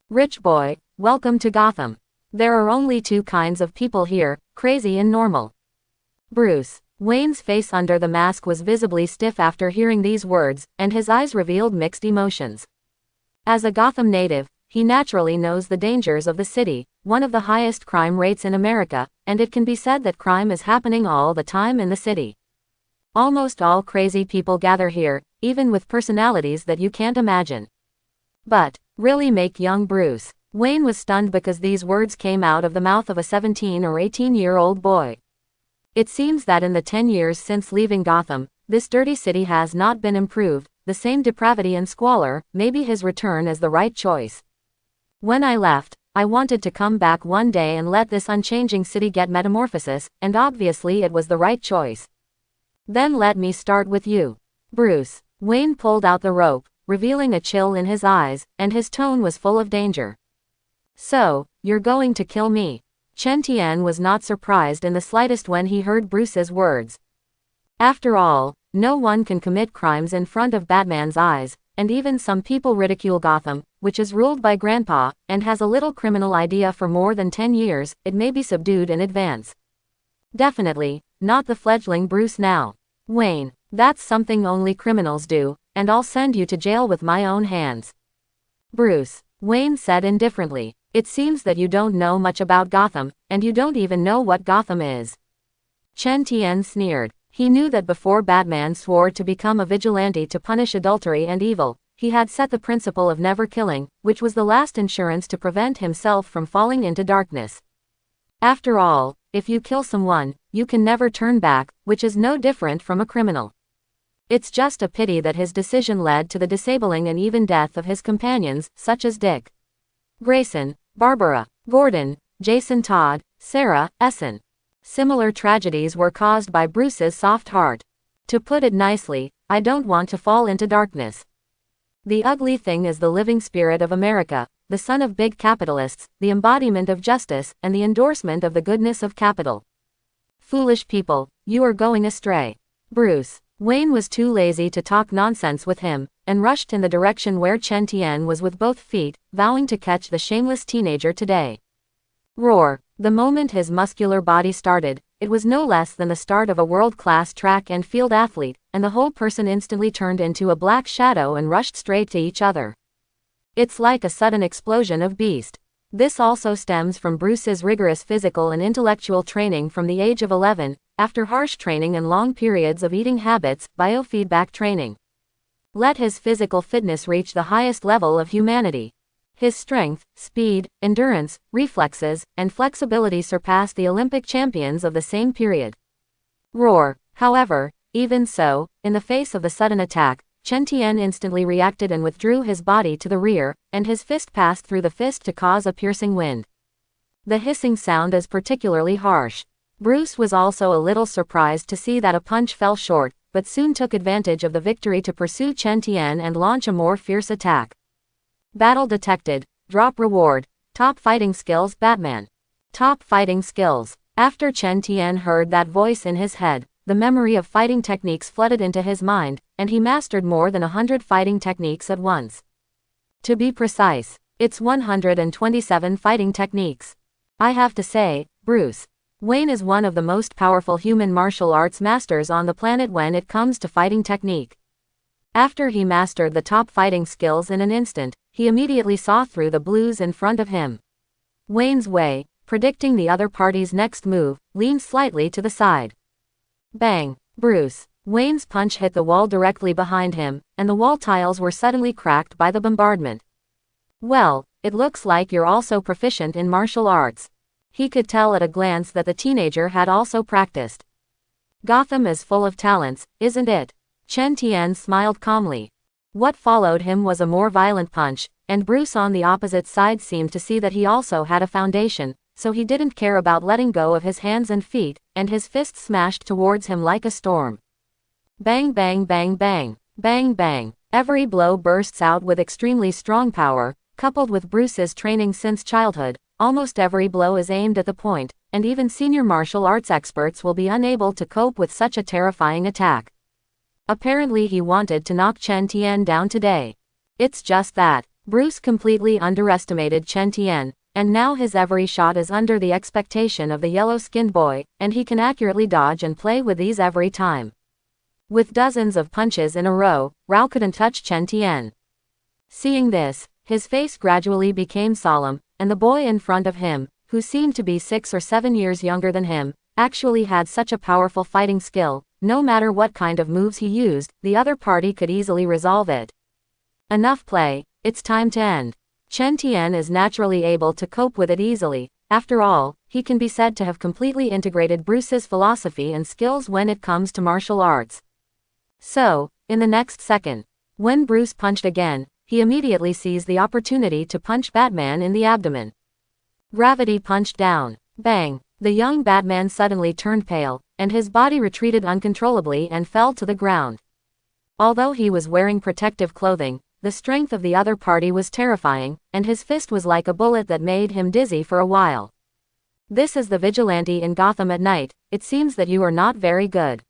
Rich boy, welcome to Gotham. There are only 2 kinds of people here, crazy and normal. Bruce Wayne's face under the mask was visibly stiff after hearing these words, and his eyes revealed mixed emotions. As a Gotham native, he naturally knows the dangers of the city, one of the highest crime rates in America, and it can be said that crime is happening all the time in the city. Almost all crazy people gather here, even with personalities that you can't imagine. But, really make young Bruce Wayne was stunned because these words came out of the mouth of a 17 or 18-year-old boy. It seems that in the 10 years since leaving Gotham, this dirty city has not been improved, the same depravity and squalor. Maybe his return is the right choice. "When I left, I wanted to come back one day and let this unchanging city get metamorphosis, and obviously it was the right choice. Then let me start with you." Bruce Wayne pulled out the rope, revealing a chill in his eyes, and his tone was full of danger. "So, you're going to kill me?" Chen Tian was not surprised in the slightest when he heard Bruce's words. After all, no one can commit crimes in front of Batman's eyes, and even some people ridicule Gotham, which is ruled by Grandpa, and has a little criminal idea for more than 10 years, it may be subdued in advance. Definitely, not the fledgling Bruce now. "Wayne, that's something only criminals do, and I'll send you to jail with my own hands." Bruce Wayne said indifferently. "It seems that you don't know much about Gotham, and you don't even know what Gotham is." Chen Tian sneered. He knew that before Batman swore to become a vigilante to punish adultery and evil, he had set the principle of never killing, which was the last insurance to prevent himself from falling into darkness. After all, if you kill someone, you can never turn back, which is no different from a criminal. It's just a pity that his decision led to the disabling and even death of his companions, such as Dick Grayson, Barbara Gordon, Jason Todd, Sarah Essen. Similar tragedies were caused by Bruce's soft heart. To put it nicely, I don't want to fall into darkness. The ugly thing is the living spirit of America, the son of big capitalists, the embodiment of justice, and the endorsement of the goodness of capital. Foolish people, you are going astray. Bruce Wayne was too lazy to talk nonsense with him, and rushed in the direction where Chen Tian was with both feet, vowing to catch the shameless teenager today. Roar! The moment his muscular body started, it was no less than the start of a world-class track and field athlete, and the whole person instantly turned into a black shadow and rushed straight to each other. It's like a sudden explosion of beast. This also stems from Bruce's rigorous physical and intellectual training from the age of 11, after harsh training and long periods of eating habits, biofeedback training. Let his physical fitness reach the highest level of humanity. His strength, speed, endurance, reflexes, and flexibility surpassed the Olympic champions of the same period. Roar. However, even so, in the face of the sudden attack, Chen Tian instantly reacted and withdrew his body to the rear, and his fist passed through the fist to cause a piercing wind. The hissing sound is particularly harsh. Bruce was also a little surprised to see that a punch fell short, but soon took advantage of the victory to pursue Chen Tian and launch a more fierce attack. Battle detected. Drop reward. Top fighting skills Batman. Top fighting skills. After Chen Tian heard that voice in his head, the memory of fighting techniques flooded into his mind, and he mastered more than 100 fighting techniques at once. To be precise, it's 127 fighting techniques. I have to say, Bruce Wayne is one of the most powerful human martial arts masters on the planet when it comes to fighting technique. After he mastered the top fighting skills in an instant, he immediately saw through the blues in front of him. Wayne's way, predicting the other party's next move, leaned slightly to the side. Bang! Bruce Wayne's punch hit the wall directly behind him, and the wall tiles were suddenly cracked by the bombardment. Well, it looks like you're also proficient in martial arts. He could tell at a glance that the teenager had also practiced. Gotham is full of talents, isn't it? Chen Tian smiled calmly. What followed him was a more violent punch, and Bruce on the opposite side seemed to see that he also had a foundation, so he didn't care about letting go of his hands and feet, and his fists smashed towards him like a storm. Bang bang bang bang, bang bang. Every blow bursts out with extremely strong power, coupled with Bruce's training since childhood. Almost every blow is aimed at the point, and even senior martial arts experts will be unable to cope with such a terrifying attack. Apparently he wanted to knock Chen Tian down today. It's just that, Bruce completely underestimated Chen Tian, and now his every shot is under the expectation of the yellow-skinned boy, and he can accurately dodge and play with these every time. With dozens of punches in a row, Rao couldn't touch Chen Tian. Seeing this, his face gradually became solemn, and the boy in front of him, who seemed to be 6 or 7 years younger than him, actually had such a powerful fighting skill. No matter what kind of moves he used, the other party could easily resolve it. Enough play, it's time to end. Chen Tian is naturally able to cope with it easily. After all, he can be said to have completely integrated Bruce's philosophy and skills when it comes to martial arts. So, in the next second, when Bruce punched again, he immediately seized the opportunity to punch Batman in the abdomen. Gravity punched down. Bang! The young Batman suddenly turned pale, and his body retreated uncontrollably and fell to the ground. Although he was wearing protective clothing, the strength of the other party was terrifying, and his fist was like a bullet that made him dizzy for a while. This is the vigilante in Gotham at night. It seems that you are not very good.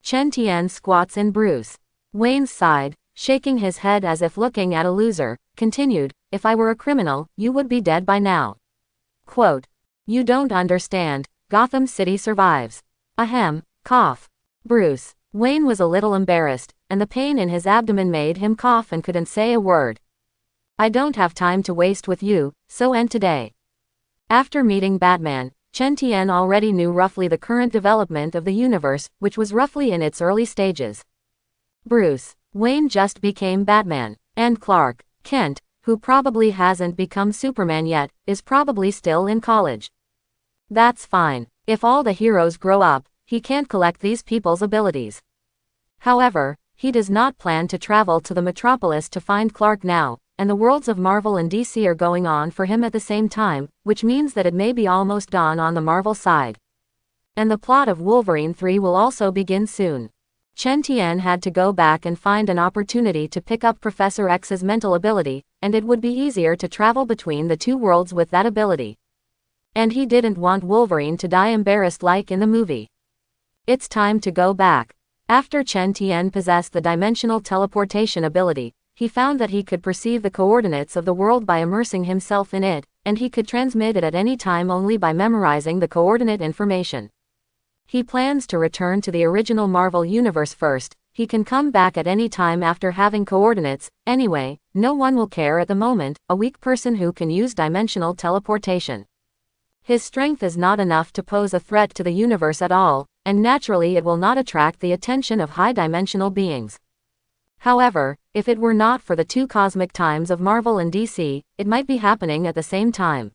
Chen Tian squats in Bruce Wayne's side, shaking his head as if looking at a loser, continued, if I were a criminal, you would be dead by now. Quote, you don't understand, Gotham City survives. Ahem, cough. Bruce Wayne was a little embarrassed, and the pain in his abdomen made him cough and couldn't say a word. I don't have time to waste with you, so end today. After meeting Batman, Chen Tian already knew roughly the current development of the universe, which was roughly in its early stages. Bruce Wayne just became Batman, and Clark Kent, who probably hasn't become Superman yet, is probably still in college. That's fine. If all the heroes grow up, he can't collect these people's abilities. However, he does not plan to travel to the metropolis to find Clark now, and the worlds of Marvel and DC are going on for him at the same time, which means that it may be almost dawn on the Marvel side. And the plot of Wolverine 3 will also begin soon. Chen Tian had to go back and find an opportunity to pick up Professor X's mental ability, and it would be easier to travel between the two worlds with that ability. And he didn't want Wolverine to die embarrassed like in the movie. It's time to go back. After Chen Tian possessed the dimensional teleportation ability, he found that he could perceive the coordinates of the world by immersing himself in it, and he could transmit it at any time only by memorizing the coordinate information. He plans to return to the original Marvel Universe first. He can come back at any time after having coordinates. Anyway, no one will care at the moment, a weak person who can use dimensional teleportation. His strength is not enough to pose a threat to the universe at all, and naturally it will not attract the attention of high-dimensional beings. However, if it were not for the two cosmic times of Marvel and DC, it might be happening at the same time.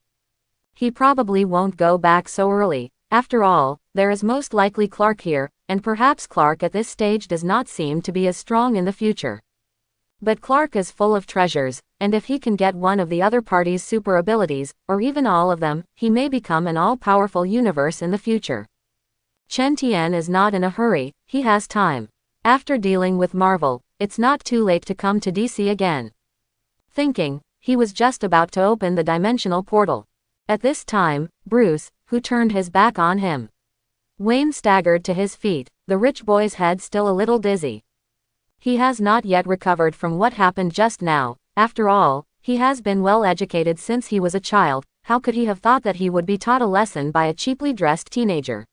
He probably won't go back so early. After all, there is most likely Clark here, and perhaps Clark at this stage does not seem to be as strong in the future. But Clark is full of treasures, and if he can get one of the other party's super abilities, or even all of them, he may become an all-powerful universe in the future. Chen Tian is not in a hurry, he has time. After dealing with Marvel, it's not too late to come to DC again. Thinking, he was just about to open the dimensional portal. At this time, Bruce, who turned his back on him. Wayne staggered to his feet, the rich boy's head still a little dizzy. He has not yet recovered from what happened just now. After all, he has been well educated since he was a child. How could he have thought that he would be taught a lesson by a cheaply dressed teenager?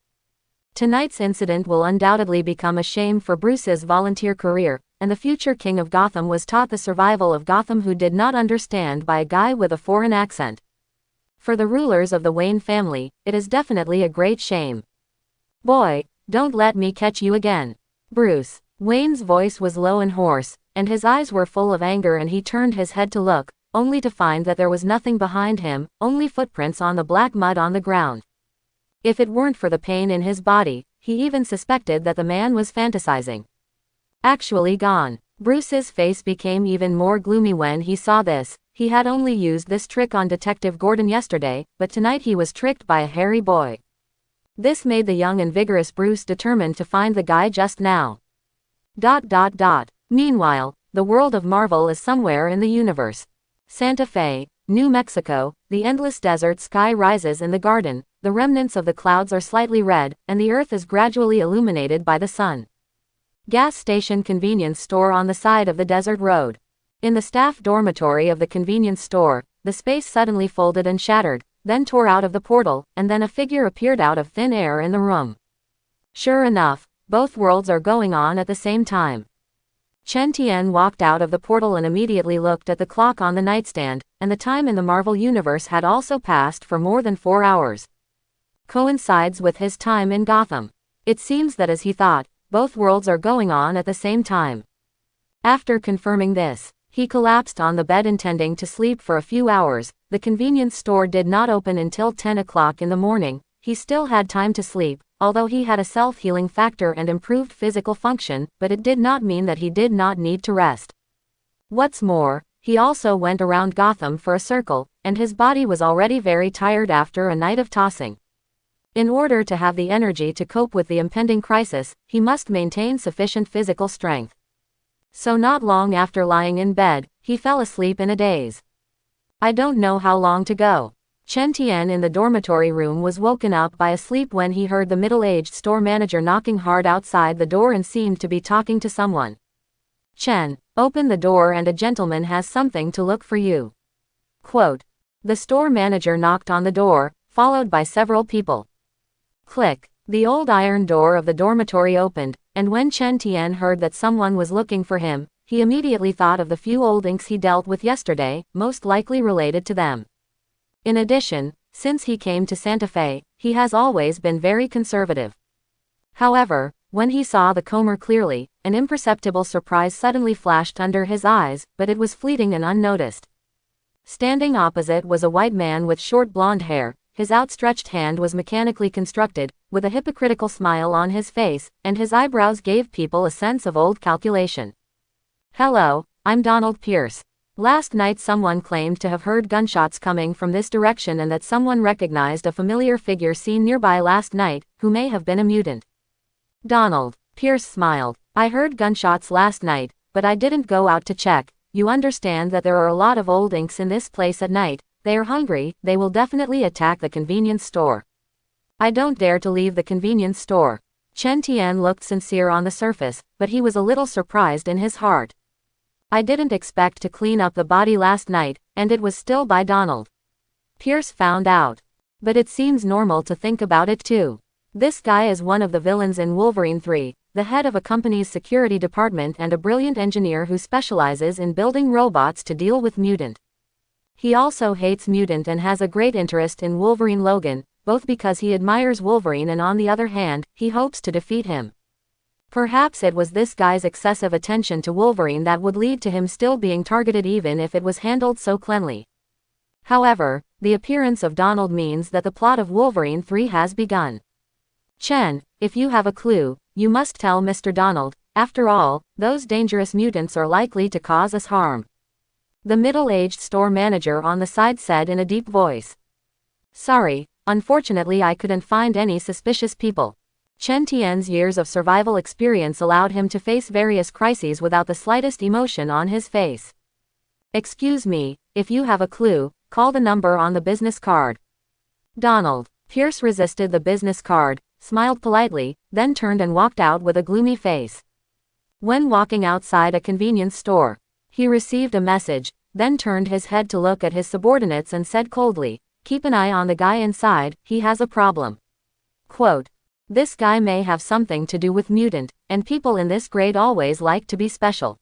Tonight's incident will undoubtedly become a shame for Bruce's volunteer career, and the future king of Gotham was taught the survival of Gotham who did not understand by a guy with a foreign accent. For the rulers of the Wayne family, it is definitely a great shame. Boy, don't let me catch you again. Bruce. Wayne's voice was low and hoarse, and his eyes were full of anger, and he turned his head to look, only to find that there was nothing behind him, only footprints on the black mud on the ground. If it weren't for the pain in his body, he even suspected that the man was fantasizing. Actually gone. Bruce's face became even more gloomy when he saw this. He had only used this trick on Detective Gordon yesterday, but tonight he was tricked by a hairy boy. This made the young and vigorous Bruce determined to find the guy just now. Meanwhile, the world of Marvel is somewhere in the universe. Santa Fe, New Mexico, the endless desert sky rises in the garden, the remnants of the clouds are slightly red, and the earth is gradually illuminated by the sun. Gas station convenience store on the side of the desert road. In the staff dormitory of the convenience store, the space suddenly folded and shattered, then tore out of the portal, and then a figure appeared out of thin air in the room. Sure enough, both worlds are going on at the same time. Chen Tian walked out of the portal and immediately looked at the clock on the nightstand, and the time in the Marvel Universe had also passed for more than 4 hours. Coincides with his time in Gotham. It seems that as he thought, both worlds are going on at the same time. After confirming this, he collapsed on the bed intending to sleep for a few hours. The convenience store did not open until 10 o'clock in the morning. He still had time to sleep, although he had a self-healing factor and improved physical function, but it did not mean that he did not need to rest. What's more, he also went around Gotham for a circle, and his body was already very tired after a night of tossing. In order to have the energy to cope with the impending crisis, he must maintain sufficient physical strength. So not long after lying in bed, he fell asleep in a daze. I don't know how long to go. Chen Tian in the dormitory room was woken up by a sleep when he heard the middle-aged store manager knocking hard outside the door and seemed to be talking to someone. Chen, open the door and a gentleman has something to look for you. Quote. The store manager knocked on the door, followed by several people. Click. The old iron door of the dormitory opened, and when Chen Tian heard that someone was looking for him, he immediately thought of the few old inks he dealt with yesterday, most likely related to them. In addition, since he came to Santa Fe, he has always been very conservative. However, when he saw the comber clearly, an imperceptible surprise suddenly flashed under his eyes, but it was fleeting and unnoticed. Standing opposite was a white man with short blonde hair. His outstretched hand was mechanically constructed, with a hypocritical smile on his face, and his eyebrows gave people a sense of old calculation. Hello, I'm Donald Pierce. Last night someone claimed to have heard gunshots coming from this direction and that someone recognized a familiar figure seen nearby last night, who may have been a mutant. Donald. Pierce smiled. I heard gunshots last night, but I didn't go out to check. You understand that there are a lot of old inks in this place at night. They are hungry, they will definitely attack the convenience store. I don't dare to leave the convenience store. Chen Tian looked sincere on the surface, but he was a little surprised in his heart. I didn't expect to clean up the body last night, and it was still by Donald. Pierce found out. But it seems normal to think about it too. This guy is one of the villains in Wolverine 3, the head of a company's security department and a brilliant engineer who specializes in building robots to deal with mutant. He also hates mutant and has a great interest in Wolverine Logan, both because he admires Wolverine and on the other hand, he hopes to defeat him. Perhaps it was this guy's excessive attention to Wolverine that would lead to him still being targeted even if it was handled so cleanly. However, the appearance of Donald means that the plot of Wolverine 3 has begun. Chen, if you have a clue, you must tell Mr. Donald. After all, those dangerous mutants are likely to cause us harm. The middle-aged store manager on the side said in a deep voice. Sorry, unfortunately I couldn't find any suspicious people. Chen Tian's years of survival experience allowed him to face various crises without the slightest emotion on his face. Excuse me, if you have a clue, call the number on the business card. Donald. Pierce resisted the business card, smiled politely, then turned and walked out with a gloomy face. When walking outside a convenience store, he received a message, then turned his head to look at his subordinates and said coldly, "Keep an eye on the guy inside, he has a problem." Quote. This guy may have something to do with mutant, and people in this grade always like to be special.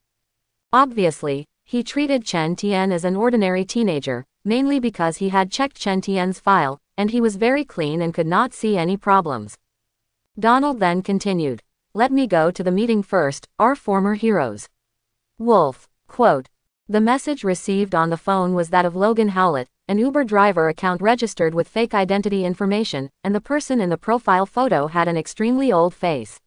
Obviously, he treated Chen Tian as an ordinary teenager, mainly because he had checked Chen Tian's file, and he was very clean and could not see any problems. Donald then continued. Let me go to the meeting first, our former heroes. Wolf. Quote. The message received on the phone was that of Logan Howlett, an Uber driver account registered with fake identity information, and the person in the profile photo had an extremely old face.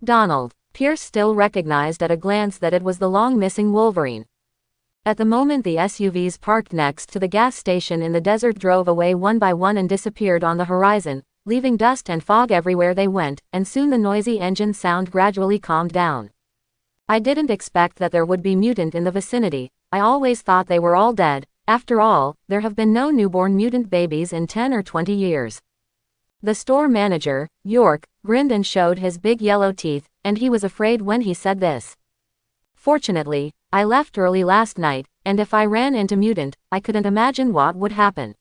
Donald. Pierce still recognized at a glance that it was the long-missing Wolverine. At the moment the SUVs parked next to the gas station in the desert drove away one by one and disappeared on the horizon, leaving dust and fog everywhere they went, and soon the noisy engine sound gradually calmed down. I didn't expect that there would be mutant in the vicinity, I always thought they were all dead. After all, there have been no newborn mutant babies in 10 or 20 years. The store manager, York, grinned and showed his big yellow teeth, and he was afraid when he said this. Fortunately, I left early last night, and if I ran into mutant, I couldn't imagine what would happen.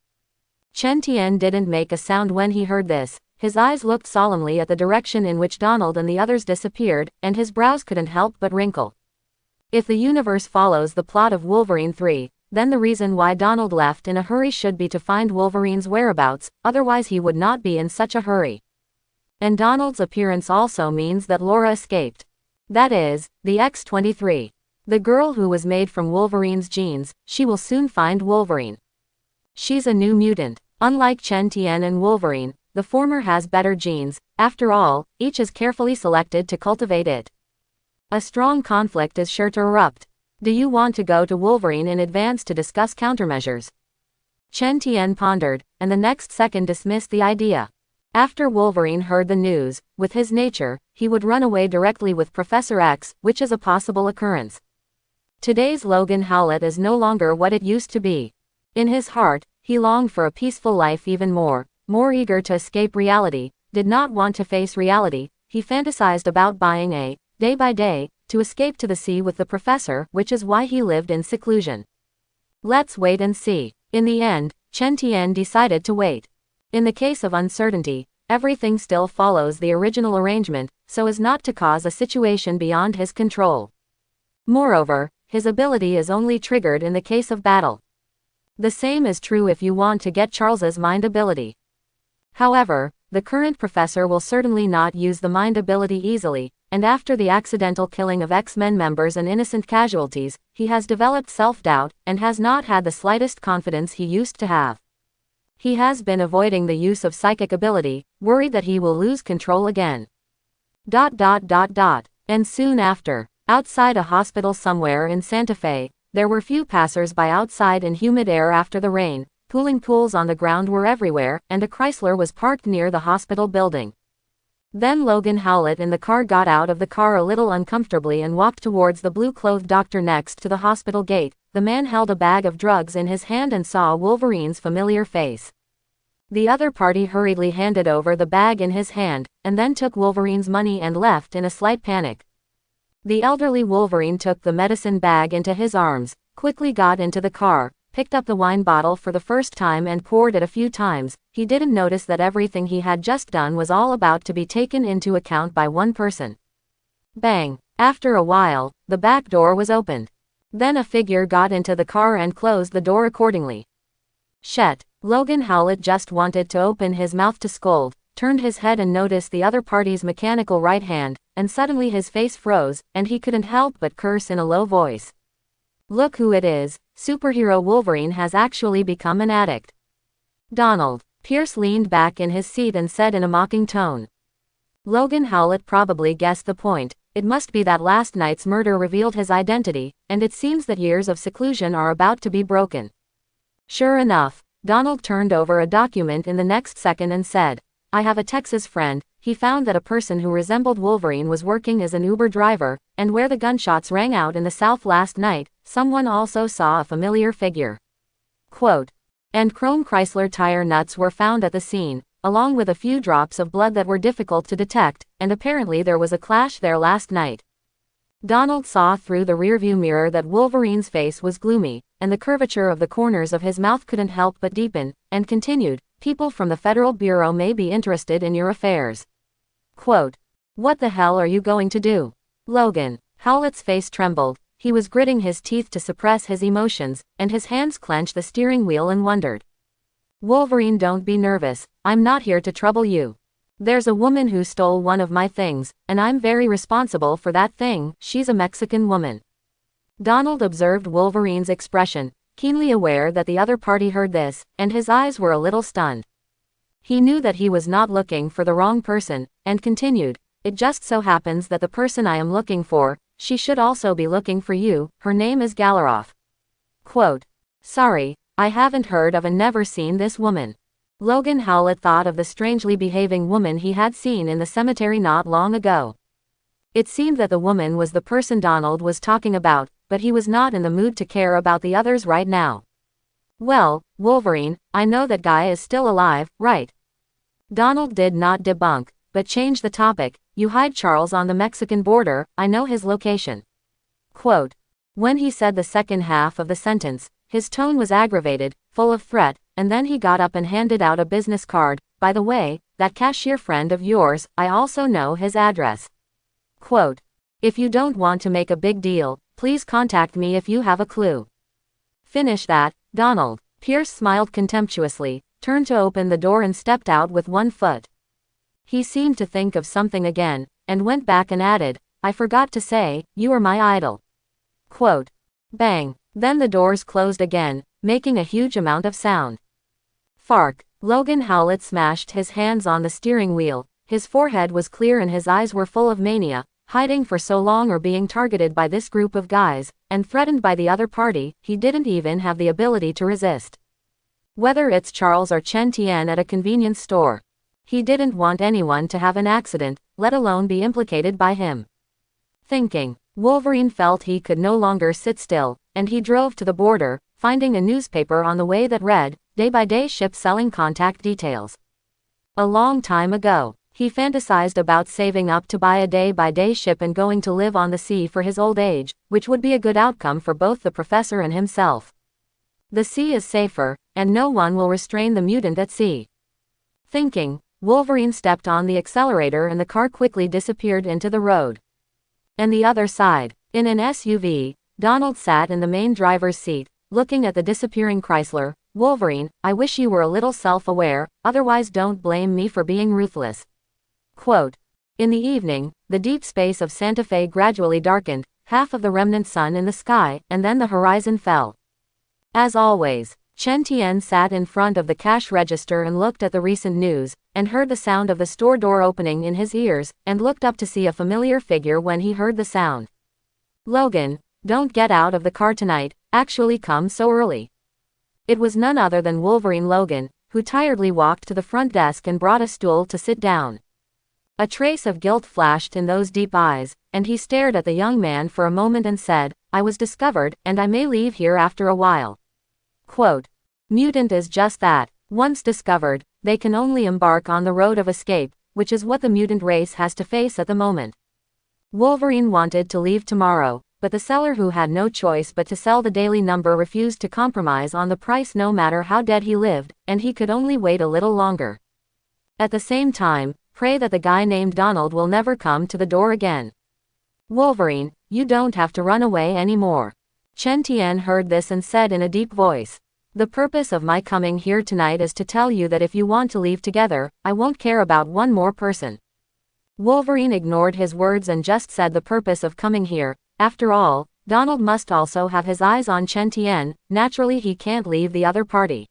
Chen Tian didn't make a sound when he heard this, his eyes looked solemnly at the direction in which Donald and the others disappeared, and his brows couldn't help but wrinkle. If the universe follows the plot of Wolverine 3, then the reason why Donald left in a hurry should be to find Wolverine's whereabouts, otherwise he would not be in such a hurry. And Donald's appearance also means that Laura escaped. That is, the X-23. The girl who was made from Wolverine's genes, she will soon find Wolverine. She's a new mutant. Unlike Chen Tian and Wolverine, the former has better genes, after all, each is carefully selected to cultivate it. A strong conflict is sure to erupt. Do you want to go to Wolverine in advance to discuss countermeasures? Chen Tian pondered, and the next second dismissed the idea. After Wolverine heard the news, with his nature, he would run away directly with Professor X, which is a possible occurrence. Today's Logan Howlett is no longer what it used to be. In his heart, he longed for a peaceful life even more eager to escape reality, did not want to face reality, he fantasized about buying a, day by day, to escape to the sea with the professor, which is why he lived in seclusion. Let's wait and see. In the end, Chen Tian decided to wait. In the case of uncertainty, everything still follows the original arrangement, so as not to cause a situation beyond his control. Moreover, his ability is only triggered in the case of battle. The same is true if you want to get Charles's mind ability. However, the current professor will certainly not use the mind ability easily, and after the accidental killing of X-Men members and innocent casualties, he has developed self-doubt, and has not had the slightest confidence he used to have. He has been avoiding the use of psychic ability, worried that he will lose control again. And soon after, outside a hospital somewhere in Santa Fe, there were few passers-by outside in humid air after the rain, cooling pools on the ground were everywhere, and a Chrysler was parked near the hospital building. Then Logan Howlett in the car got out of the car a little uncomfortably and walked towards the blue-clothed doctor next to the hospital gate. The man held a bag of drugs in his hand and saw Wolverine's familiar face. The other party hurriedly handed over the bag in his hand, and then took Wolverine's money and left in a slight panic. The elderly Wolverine took the medicine bag into his arms, quickly got into the car, picked up the wine bottle for the first time and poured it a few times. He didn't notice that everything he had just done was all about to be taken into account by one person. Bang! After a while, the back door was opened. Then a figure got into the car and closed the door accordingly. Shit! Logan Howlett just wanted to open his mouth to scold, turned his head and noticed the other party's mechanical right hand, and suddenly his face froze, and he couldn't help but curse in a low voice. Look who it is, superhero Wolverine has actually become an addict. Donald. Pierce leaned back in his seat and said in a mocking tone. Logan Howlett probably guessed the point. It must be that last night's murder revealed his identity, and it seems that years of seclusion are about to be broken. Sure enough, Donald turned over a document in the next second and said, I have a Texas friend. He found that a person who resembled Wolverine was working as an Uber driver, and where the gunshots rang out in the South last night, someone also saw a familiar figure. Quote. And chrome Chrysler tire nuts were found at the scene, along with a few drops of blood that were difficult to detect, and apparently there was a clash there last night. Donald saw through the rearview mirror that Wolverine's face was gloomy, and the curvature of the corners of his mouth couldn't help but deepen, and continued, people from the Federal Bureau may be interested in your affairs. Quote. What the hell are you going to do? Logan. Howlett's face trembled. He was gritting his teeth to suppress his emotions, and his hands clenched the steering wheel and wondered. Wolverine, don't be nervous, I'm not here to trouble you. There's a woman who stole one of my things, and I'm very responsible for that thing. She's a Mexican woman. Donald observed Wolverine's expression, keenly aware that the other party heard this, and his eyes were a little stunned. He knew that he was not looking for the wrong person, and continued, it just so happens that the person I am looking for, she should also be looking for you. Her name is Galaroff. Quote. Sorry, I haven't heard of and never seen this woman. Logan Howlett thought of the strangely behaving woman he had seen in the cemetery not long ago. It seemed that the woman was the person Donald was talking about, but he was not in the mood to care about the others right now. Well, Wolverine, I know that guy is still alive, right? Donald did not debunk, but changed the topic. You hide Charles on the Mexican border, I know his location. Quote. When he said the second half of the sentence, his tone was aggravated, full of threat, and then he got up and handed out a business card. By the way, that cashier friend of yours, I also know his address. Quote. If you don't want to make a big deal, please contact me if you have a clue. Finish that, Donald. Pierce smiled contemptuously, turned to open the door and stepped out with one foot. He seemed to think of something again, and went back and added, I forgot to say, you are my idol. Quote. Bang. Then the doors closed again, making a huge amount of sound. Fark. Logan Howlett smashed his hands on the steering wheel. His forehead was clear and his eyes were full of mania. Hiding for so long or being targeted by this group of guys, and threatened by the other party, he didn't even have the ability to resist. Whether it's Charles or Chen Tian at a convenience store. He didn't want anyone to have an accident, let alone be implicated by him. Thinking, Wolverine felt he could no longer sit still, and he drove to the border, finding a newspaper on the way that read, day-by-day ship selling contact details. A long time ago, he fantasized about saving up to buy a day-by-day ship and going to live on the sea for his old age, which would be a good outcome for both the professor and himself. The sea is safer, and no one will restrain the mutant at sea. Thinking, Wolverine stepped on the accelerator and the car quickly disappeared into the road. And the other side, in an SUV, Donald sat in the main driver's seat, looking at the disappearing Chrysler. Wolverine, I wish you were a little self-aware, otherwise don't blame me for being ruthless. Quote. In the evening, the deep space of Santa Fe gradually darkened, half of the remnant sun in the sky, and then the horizon fell. As always, Chen Tian sat in front of the cash register and looked at the recent news, and heard the sound of the store door opening in his ears, and looked up to see a familiar figure when he heard the sound. Logan, don't get out of the car tonight, actually come so early. It was none other than Wolverine Logan, who tiredly walked to the front desk and brought a stool to sit down. A trace of guilt flashed in those deep eyes, and he stared at the young man for a moment and said, I was discovered, and I may leave here after a while. Quote. Mutant is just that. Once discovered, they can only embark on the road of escape, which is what the mutant race has to face at the moment. Wolverine wanted to leave tomorrow, but the seller, who had no choice but to sell the daily number, refused to compromise on the price no matter how dead he lived, and he could only wait a little longer. At the same time, pray that the guy named Donald will never come to the door again. Wolverine, you don't have to run away anymore. Chen Tian heard this and said in a deep voice, "The purpose of my coming here tonight is to tell you that if you want to leave together, I won't care about one more person." Wolverine ignored his words and just said the purpose of coming here. After all, Donald must also have his eyes on Chen Tian, naturally he can't leave the other party.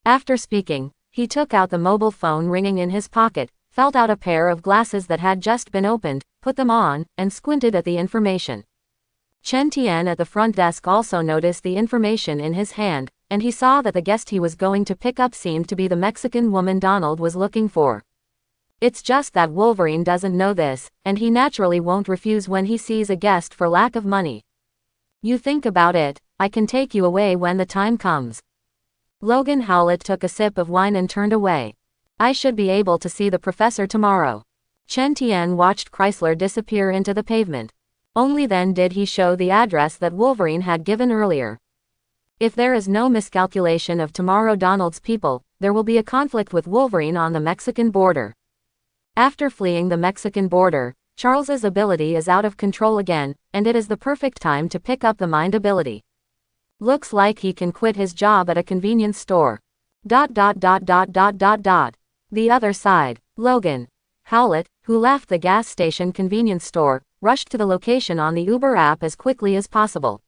After speaking, he took out the mobile phone ringing in his pocket, felt out a pair of glasses that had just been opened, put them on, and squinted at the information. Chen Tian at the front desk also noticed the information in his hand, and he saw that the guest he was going to pick up seemed to be the Mexican woman Donald was looking for. It's just that Wolverine doesn't know this, and he naturally won't refuse when he sees a guest for lack of money. You think about it, I can take you away when the time comes. Logan Howlett took a sip of wine and turned away. I should be able to see the professor tomorrow. Chen Tian watched Chrysler disappear into the pavement. Only then did he show the address that Wolverine had given earlier. If there is no miscalculation of tomorrow Donald's people, there will be a conflict with Wolverine on the Mexican border. After fleeing the Mexican border, Charles's ability is out of control again, and it is the perfect time to pick up the mind ability. Looks like he can quit his job at a convenience store. The other side, Logan Howlett, who left the gas station convenience store, rushed to the location on the Uber app as quickly as possible.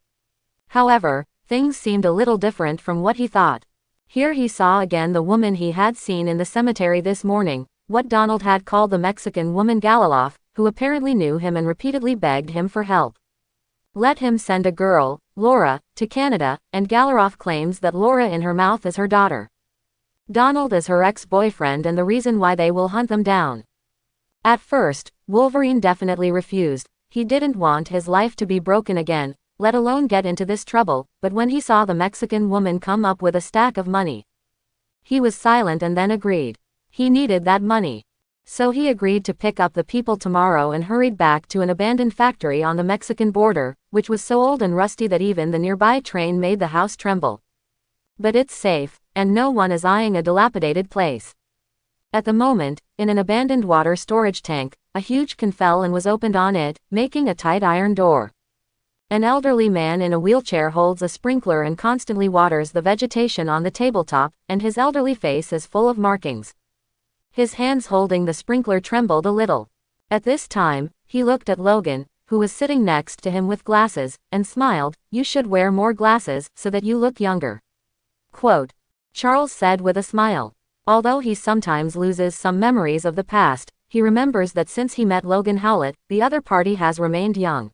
However, things seemed a little different from what he thought. Here he saw again the woman he had seen in the cemetery this morning, what Donald had called the Mexican woman Galiloff, who apparently knew him and repeatedly begged him for help. Let him send a girl, Laura, to Canada, and Galiloff claims that Laura in her mouth is her daughter. Donald is her ex-boyfriend and the reason why they will hunt them down. At first, Wolverine definitely refused. He didn't want his life to be broken again, let alone get into this trouble, but when he saw the Mexican woman come up with a stack of money, he was silent and then agreed. He needed that money. So he agreed to pick up the people tomorrow and hurried back to an abandoned factory on the Mexican border, which was so old and rusty that even the nearby train made the house tremble. But it's safe, and no one is eyeing a dilapidated place. At the moment, in an abandoned water storage tank, a huge can fell and was opened on it, making a tight iron door. An elderly man in a wheelchair holds a sprinkler and constantly waters the vegetation on the tabletop, and his elderly face is full of markings. His hands holding the sprinkler trembled a little. At this time, he looked at Logan, who was sitting next to him with glasses, and smiled. You should wear more glasses, so that you look younger. Quote. Charles said with a smile. Although he sometimes loses some memories of the past, he remembers that since he met Logan Howlett, the other party has remained young.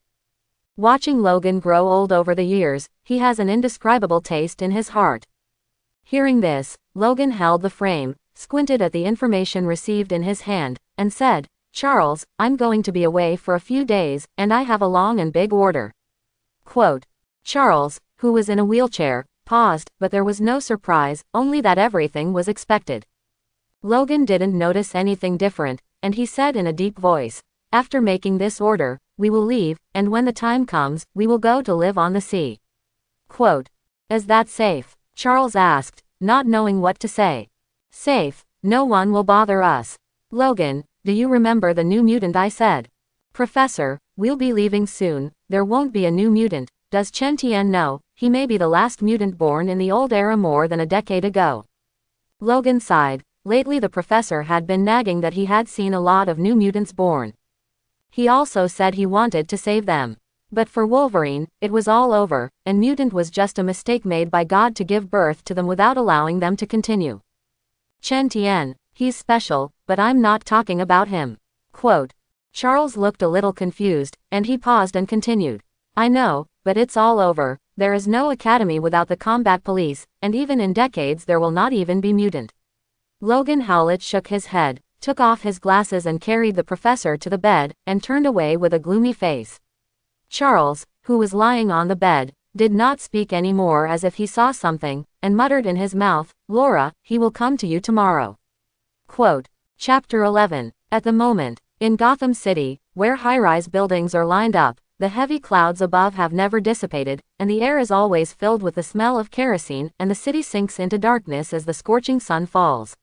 Watching Logan grow old over the years, he has an indescribable taste in his heart. Hearing this, Logan held the frame, squinted at the information received in his hand, and said, Charles, I'm going to be away for a few days, and I have a long and big order. Quote. Charles, who was in a wheelchair, paused, but there was no surprise, only that everything was expected. Logan didn't notice anything different, and he said in a deep voice, after making this order, we will leave, and when the time comes, we will go to live on the sea. Quote. Is that safe? Charles asked, not knowing what to say. Safe, no one will bother us. Logan, do you remember the new mutant I said? Professor, we'll be leaving soon, there won't be a new mutant. Does Chen Tian know? He may be the last mutant born in the old era more than a decade ago. Logan sighed. Lately the professor had been nagging that he had seen a lot of new mutants born. He also said he wanted to save them. But for Wolverine, it was all over, and mutant was just a mistake made by God to give birth to them without allowing them to continue. Chen Tian, he's special, but I'm not talking about him. Quote. Charles looked a little confused, and he paused and continued. I know, but it's all over. There is no academy without the combat police, and even in decades there will not even be mutant. Logan Howlett shook his head, took off his glasses and carried the professor to the bed, and turned away with a gloomy face. Charles, who was lying on the bed, did not speak any more as if he saw something, and muttered in his mouth, Laura, he will come to you tomorrow. Quote. Chapter 11. At the moment, in Gotham City, where high-rise buildings are lined up, the heavy clouds above have never dissipated, and the air is always filled with the smell of kerosene, and the city sinks into darkness as the scorching sun falls.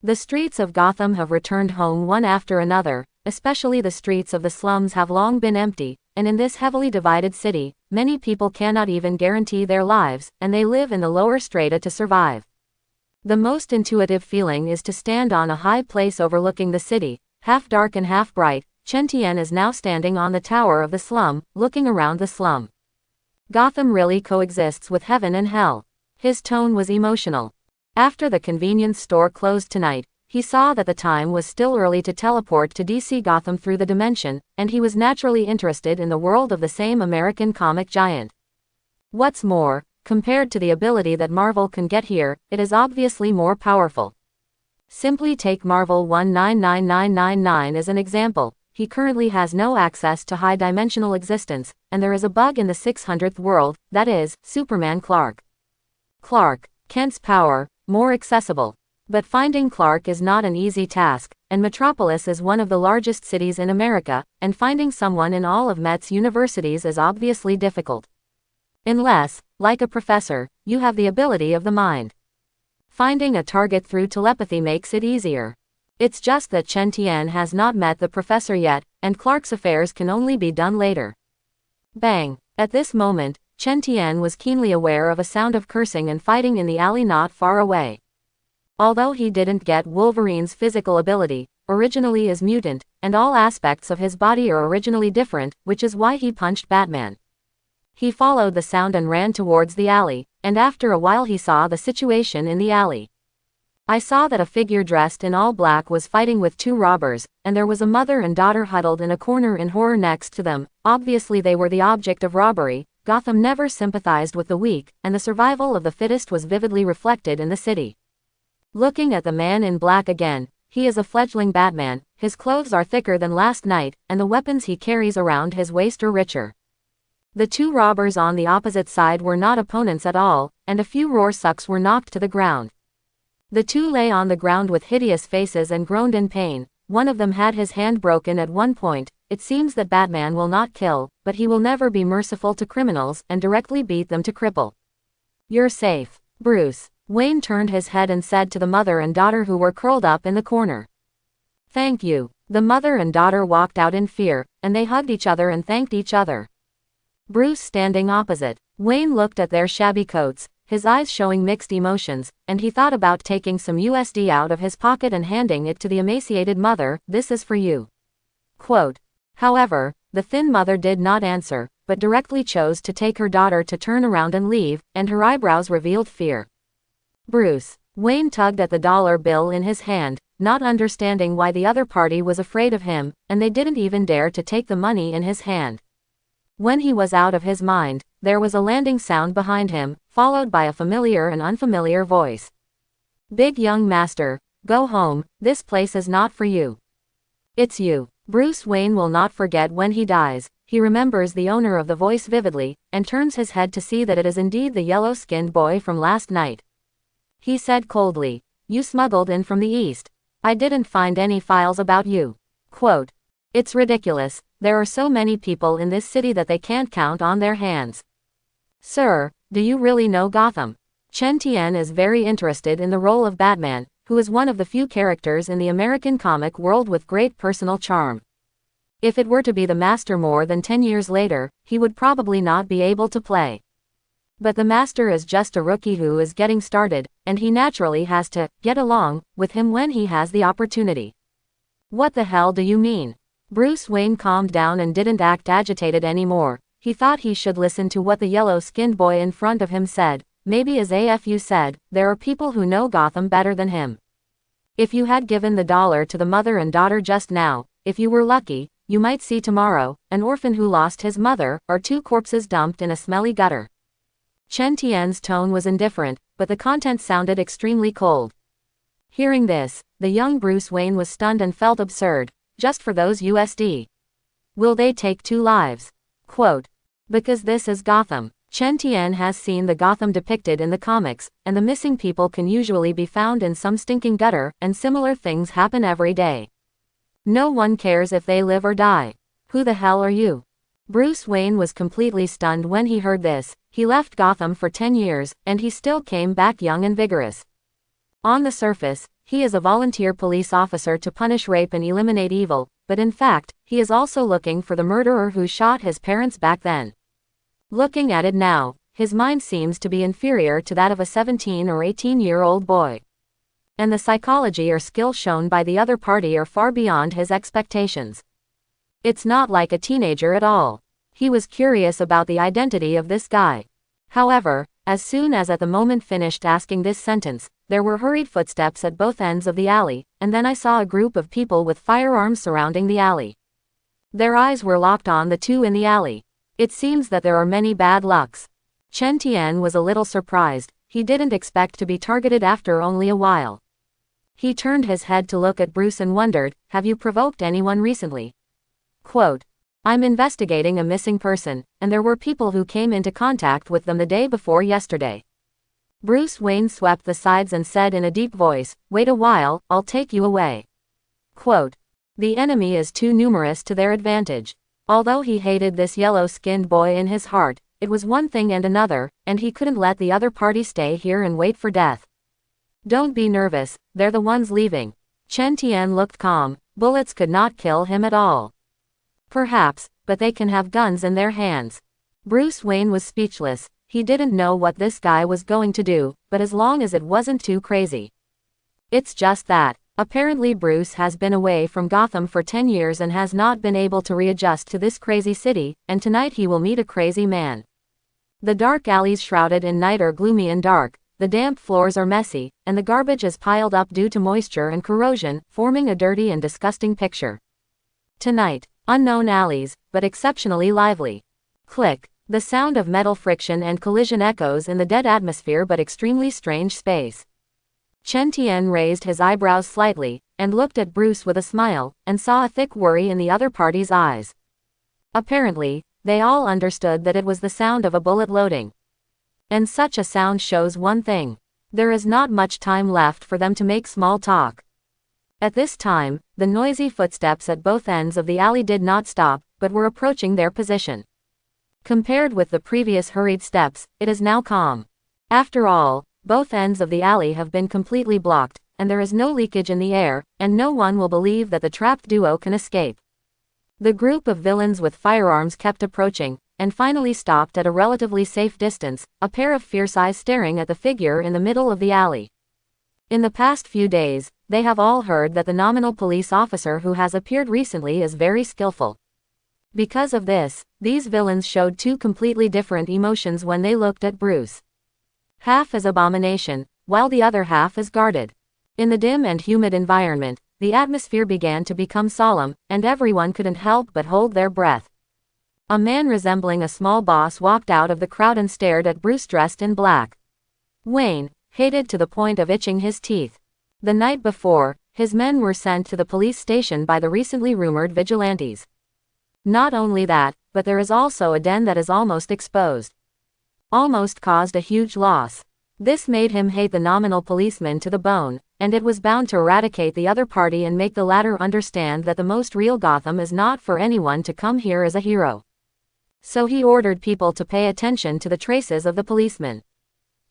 The streets of Gotham have returned home one after another, especially the streets of the slums have long been empty, and in this heavily divided city, many people cannot even guarantee their lives, and they live in the lower strata to survive. The most intuitive feeling is to stand on a high place overlooking the city, half dark and half bright. Chen Tian is now standing on the tower of the slum, looking around the slum. Gotham really coexists with heaven and hell. His tone was emotional. After the convenience store closed tonight, he saw that the time was still early to teleport to DC Gotham through the dimension, and he was naturally interested in the world of the same American comic giant. What's more, compared to the ability that Marvel can get here, it is obviously more powerful. Simply take Marvel 199999 as an example. He currently has no access to high-dimensional existence, and there is a bug in the 600th world, that is, Superman Clark. Kent's power, more accessible. But finding Clark is not an easy task, and Metropolis is one of the largest cities in America, and finding someone in all of Met's universities is obviously difficult. Unless, like a professor, you have the ability of the mind. Finding a target through telepathy makes it easier. It's just that Chen Tian has not met the professor yet, and Clark's affairs can only be done later. Bang! At this moment, Chen Tian was keenly aware of a sound of cursing and fighting in the alley not far away. Although he didn't get Wolverine's physical ability, originally as mutant, and all aspects of his body are originally different, which is why he punched Batman. He followed the sound and ran towards the alley, and after a while he saw the situation in the alley. I saw that a figure dressed in all black was fighting with two robbers, and there was a mother and daughter huddled in a corner in horror next to them. Obviously they were the object of robbery. Gotham never sympathized with the weak, and the survival of the fittest was vividly reflected in the city. Looking at the man in black again, he is a fledgling Batman, his clothes are thicker than last night, and the weapons he carries around his waist are richer. The two robbers on the opposite side were not opponents at all, and a few Rorschachs were knocked to the ground. The two lay on the ground with hideous faces and groaned in pain. One of them had his hand broken at one point. It seems that Batman will not kill, but he will never be merciful to criminals and directly beat them to cripple. You're safe, Bruce. Wayne turned his head and said to the mother and daughter who were curled up in the corner. Thank you. The mother and daughter walked out in fear, and they hugged each other and thanked each other. Bruce standing opposite. Wayne looked at their shabby coats, his eyes showing mixed emotions, and he thought about taking some USD out of his pocket and handing it to the emaciated mother. This is for you. Quote. However, the thin mother did not answer, but directly chose to take her daughter to turn around and leave, and her eyebrows revealed fear. Bruce. Wayne tugged at the dollar bill in his hand, not understanding why the other party was afraid of him, and they didn't even dare to take the money in his hand. When he was out of his mind, there was a landing sound behind him, followed by a familiar and unfamiliar voice. Big young master, go home, this place is not for you. It's you. Bruce Wayne will not forget when he dies. He remembers the owner of the voice vividly, and turns his head to see that it is indeed the yellow-skinned boy from last night. He said coldly, you smuggled in from the east. I didn't find any files about you. Quote. It's ridiculous, there are so many people in this city that they can't count on their hands. Sir, do you really know Gotham? Chen Tian is very interested in the role of Batman, who is one of the few characters in the American comic world with great personal charm. If it were to be the Master more than 10 years later, he would probably not be able to play. But the Master is just a rookie who is getting started, and he naturally has to get along with him when he has the opportunity. What the hell do you mean? Bruce Wayne calmed down and didn't act agitated anymore. He thought he should listen to what the yellow-skinned boy in front of him said. Maybe as AFU said, there are people who know Gotham better than him. If you had given the dollar to the mother and daughter just now, if you were lucky, you might see tomorrow an orphan who lost his mother, or two corpses dumped in a smelly gutter. Chen Tian's tone was indifferent, but the content sounded extremely cold. Hearing this, the young Bruce Wayne was stunned and felt absurd. Just for those USD. Will they take 2 lives? Quote. Because this is Gotham. Chen Tian has seen the Gotham depicted in the comics, and the missing people can usually be found in some stinking gutter, and similar things happen every day. No one cares if they live or die. Who the hell are you? Bruce Wayne was completely stunned when he heard this. He left Gotham for 10 years, and he still came back young and vigorous. On the surface, he is a volunteer police officer to punish rape and eliminate evil, but in fact, he is also looking for the murderer who shot his parents back then. Looking at it now, his mind seems to be inferior to that of a 17 or 18-year-old boy. And the psychology or skill shown by the other party are far beyond his expectations. It's not like a teenager at all. He was curious about the identity of this guy. However, as soon as at the moment finished asking this sentence, there were hurried footsteps at both ends of the alley, and then I saw a group of people with firearms surrounding the alley. Their eyes were locked on the two in the alley. It seems that there are many bad lucks. Chen Tian was a little surprised. He didn't expect to be targeted after only a while. He turned his head to look at Bruce and wondered, "Have you provoked anyone recently?" Quote, "I'm investigating a missing person, and there were people who came into contact with them the day before yesterday." Bruce Wayne swept the sides and said in a deep voice, "Wait a while, I'll take you away." Quote, "The enemy is too numerous to their advantage." Although he hated this yellow-skinned boy in his heart, it was one thing and another, and he couldn't let the other party stay here and wait for death. "Don't be nervous, they're the ones leaving." Chen Tian looked calm. Bullets could not kill him at all. Perhaps, but they can have guns in their hands. Bruce Wayne was speechless. He didn't know what this guy was going to do, but as long as it wasn't too crazy. It's just that, apparently Bruce has been away from Gotham for 10 years and has not been able to readjust to this crazy city, and tonight he will meet a crazy man. The dark alleys shrouded in night are gloomy and dark, the damp floors are messy, and the garbage is piled up due to moisture and corrosion, forming a dirty and disgusting picture. Tonight, unknown alleys, but exceptionally lively. Click. The sound of metal friction and collision echoes in the dead atmosphere but extremely strange space. Chen Tian raised his eyebrows slightly, and looked at Bruce with a smile, and saw a thick worry in the other party's eyes. Apparently, they all understood that it was the sound of a bullet loading. And such a sound shows one thing. There is not much time left for them to make small talk. At this time, the noisy footsteps at both ends of the alley did not stop, but were approaching their position. Compared with the previous hurried steps, it is now calm. After all, both ends of the alley have been completely blocked, and there is no leakage in the air, and no one will believe that the trapped duo can escape. The group of villains with firearms kept approaching, and finally stopped at a relatively safe distance, a pair of fierce eyes staring at the figure in the middle of the alley. In the past few days, they have all heard that the nominal police officer who has appeared recently is very skillful. Because of this, these villains showed two completely different emotions when they looked at Bruce. Half is abomination, while the other half is guarded. In the dim and humid environment, the atmosphere began to become solemn, and everyone couldn't help but hold their breath. A man resembling a small boss walked out of the crowd and stared at Bruce dressed in black. Wayne hated to the point of itching his teeth. The night before, his men were sent to the police station by the recently rumored vigilantes. Not only that, but there is also a den that is almost exposed. Almost caused a huge loss. This made him hate the nominal policeman to the bone, and it was bound to eradicate the other party and make the latter understand that the most real Gotham is not for anyone to come here as a hero. So he ordered people to pay attention to the traces of the policeman.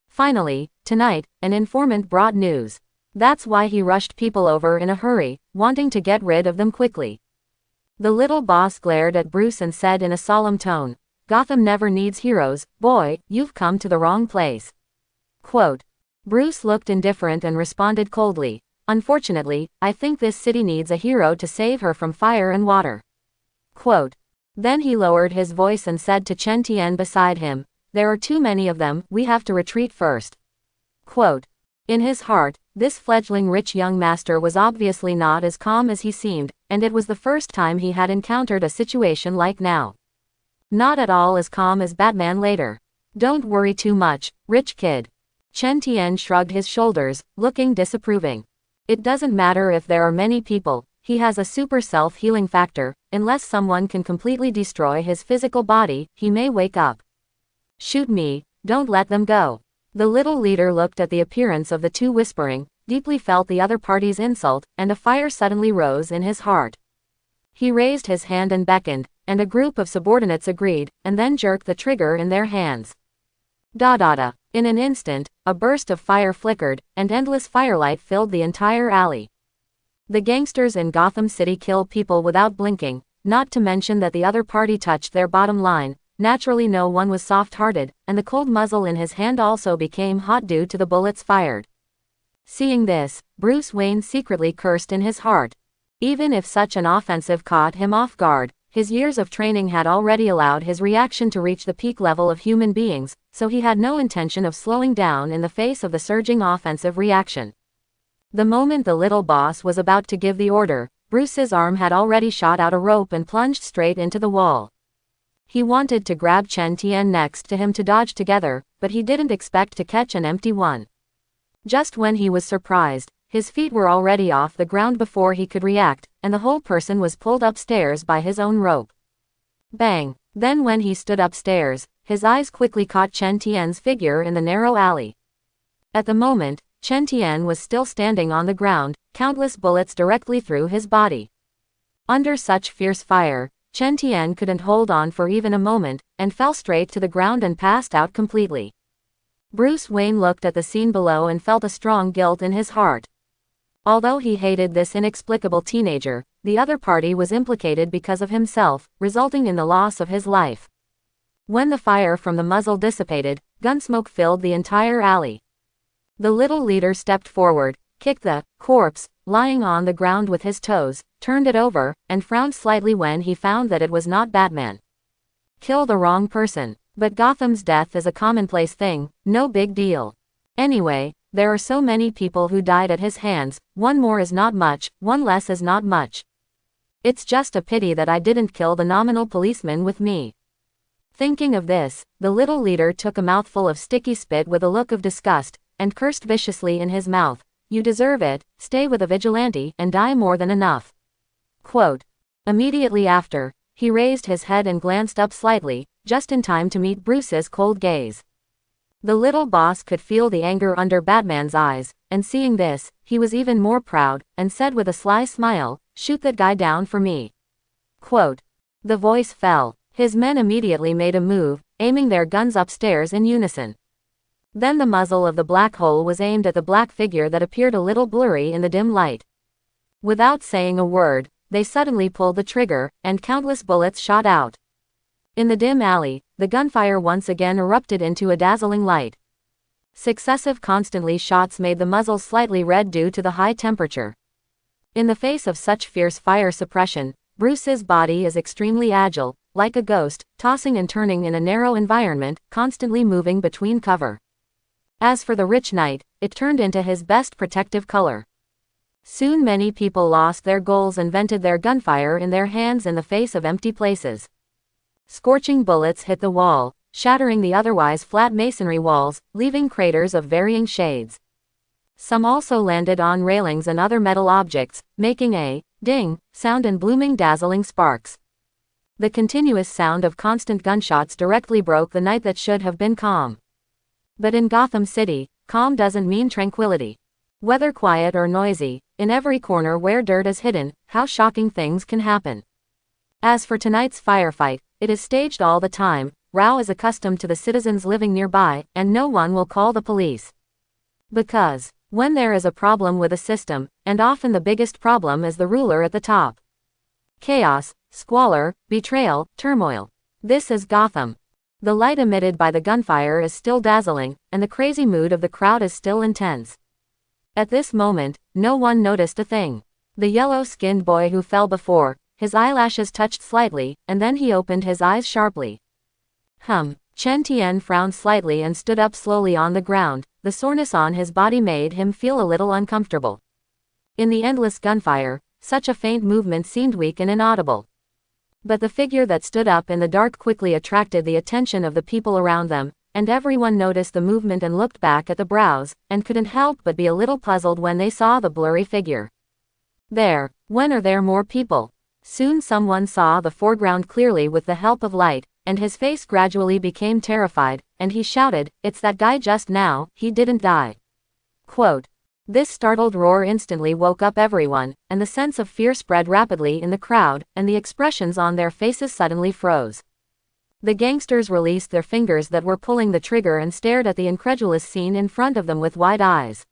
Finally, tonight, an informant brought news. That's why he rushed people over in a hurry, wanting to get rid of them quickly. The little boss glared at Bruce and said in a solemn tone, "Gotham never needs heroes, boy, you've come to the wrong place." Quote. Bruce looked indifferent and responded coldly, "Unfortunately, I think this city needs a hero to save her from fire and water." Quote. Then he lowered his voice and said to Chen Tian beside him, "There are too many of them, we have to retreat first." Quote. In his heart, this fledgling rich young master was obviously not as calm as he seemed, and it was the first time he had encountered a situation like now. Not at all as calm as Batman later. "Don't worry too much, rich kid." Chen Tian shrugged his shoulders, looking disapproving. "It doesn't matter if there are many people, he has a super self-healing factor, unless someone can completely destroy his physical body, he may wake up." "Shoot me, don't let them go." The little leader looked at the appearance of the two whispering, deeply felt the other party's insult, and a fire suddenly rose in his heart. He raised his hand and beckoned, and a group of subordinates agreed, and then jerked the trigger in their hands. Da. In an instant, a burst of fire flickered, and endless firelight filled the entire alley. The gangsters in Gotham City kill people without blinking, not to mention that the other party touched their bottom line. Naturally no one was soft-hearted, and the cold muzzle in his hand also became hot due to the bullets fired. Seeing this, Bruce Wayne secretly cursed in his heart. Even if such an offensive caught him off guard, his years of training had already allowed his reaction to reach the peak level of human beings, so he had no intention of slowing down in the face of the surging offensive reaction. The moment the little boss was about to give the order, Bruce's arm had already shot out a rope and plunged straight into the wall. He wanted to grab Chen Tian next to him to dodge together, but he didn't expect to catch an empty one. Just when he was surprised, his feet were already off the ground before he could react, and the whole person was pulled upstairs by his own rope. Bang! Then when he stood upstairs, his eyes quickly caught Chen Tian's figure in the narrow alley. At the moment, Chen Tian was still standing on the ground, countless bullets directly through his body. Under such fierce fire, Chen Tian couldn't hold on for even a moment, and fell straight to the ground and passed out completely. Bruce Wayne looked at the scene below and felt a strong guilt in his heart. Although he hated this inexplicable teenager, the other party was implicated because of himself, resulting in the loss of his life. When the fire from the muzzle dissipated, gunsmoke filled the entire alley. The little leader stepped forward, kicked the corpse lying on the ground with his toes, turned it over, and frowned slightly when he found that it was not Batman. Kill the wrong person. But Gotham's death is a commonplace thing, no big deal. Anyway, there are so many people who died at his hands, one more is not much, one less is not much. It's just a pity that I didn't kill the nominal policeman with me. Thinking of this, the little leader took a mouthful of sticky spit with a look of disgust, and cursed viciously in his mouth. You deserve it, stay with a vigilante, and die more than enough. Quote. Immediately after, he raised his head and glanced up slightly, just in time to meet Bruce's cold gaze. The little boss could feel the anger under Batman's eyes, and seeing this, he was even more proud, and said with a sly smile, shoot that guy down for me. Quote. The voice fell. His men immediately made a move, aiming their guns upstairs in unison. Then the muzzle of the black hole was aimed at the black figure that appeared a little blurry in the dim light. Without saying a word, they suddenly pulled the trigger, and countless bullets shot out. In the dim alley, the gunfire once again erupted into a dazzling light. Successive constantly shots made the muzzle slightly red due to the high temperature. In the face of such fierce fire suppression, Bruce's body is extremely agile, like a ghost, tossing and turning in a narrow environment, constantly moving between cover. As for the rich knight, it turned into his best protective color. Soon many people lost their goals and vented their gunfire in their hands in the face of empty places. Scorching bullets hit the wall, shattering the otherwise flat masonry walls, leaving craters of varying shades. Some also landed on railings and other metal objects, making a ding sound and blooming dazzling sparks. The continuous sound of constant gunshots directly broke the night that should have been calm. But in Gotham City, calm doesn't mean tranquility. Whether quiet or noisy, in every corner where dirt is hidden, how shocking things can happen. As for tonight's firefight, it is staged all the time. Rao is accustomed to the citizens living nearby, and no one will call the police. Because, when there is a problem with a system, and often the biggest problem is the ruler at the top. Chaos, squalor, betrayal, turmoil. This is Gotham. The light emitted by the gunfire is still dazzling, and the crazy mood of the crowd is still intense. At this moment, no one noticed a thing. The yellow-skinned boy who fell before, his eyelashes touched slightly, and then he opened his eyes sharply. Chen Tian frowned slightly and stood up slowly on the ground. The soreness on his body made him feel a little uncomfortable. In the endless gunfire, such a faint movement seemed weak and inaudible. But the figure that stood up in the dark quickly attracted the attention of the people around them, and everyone noticed the movement and looked back at the brows, and couldn't help but be a little puzzled when they saw the blurry figure. When are there more people? Soon someone saw the foreground clearly with the help of light, and his face gradually became terrified, and he shouted, "It's that guy just now, he didn't die." Quote. This startled roar instantly woke up everyone, and the sense of fear spread rapidly in the crowd, and the expressions on their faces suddenly froze. The gangsters released their fingers that were pulling the trigger and stared at the incredulous scene in front of them with wide eyes.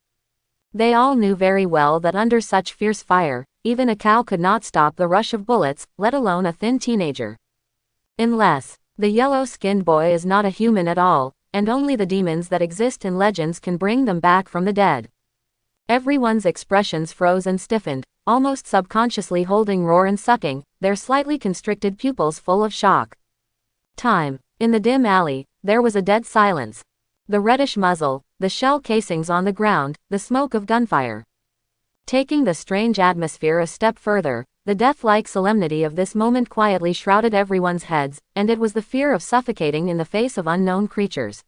They all knew very well that under such fierce fire, even a cow could not stop the rush of bullets, let alone a thin teenager. Unless the yellow-skinned boy is not a human at all, and only the demons that exist in legends can bring them back from the dead. Everyone's expressions froze and stiffened, almost subconsciously holding roar and sucking, their slightly constricted pupils full of shock. Time. In the dim alley, there was a dead silence. The reddish muzzle, the shell casings on the ground, the smoke of gunfire. Taking the strange atmosphere a step further, the death-like solemnity of this moment quietly shrouded everyone's heads, and it was the fear of suffocating in the face of unknown creatures.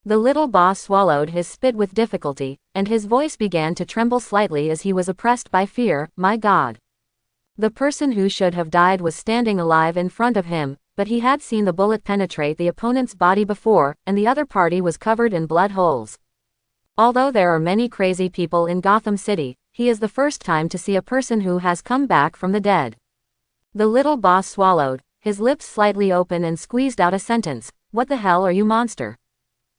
The little boss swallowed his spit with difficulty, and his voice began to tremble slightly as he was oppressed by fear. My God. The person who should have died was standing alive in front of him, but he had seen the bullet penetrate the opponent's body before, and the other party was covered in blood holes. Although there are many crazy people in Gotham City, he is the first time to see a person who has come back from the dead. The little boss swallowed, his lips slightly open, and squeezed out a sentence. What the hell are you, monster?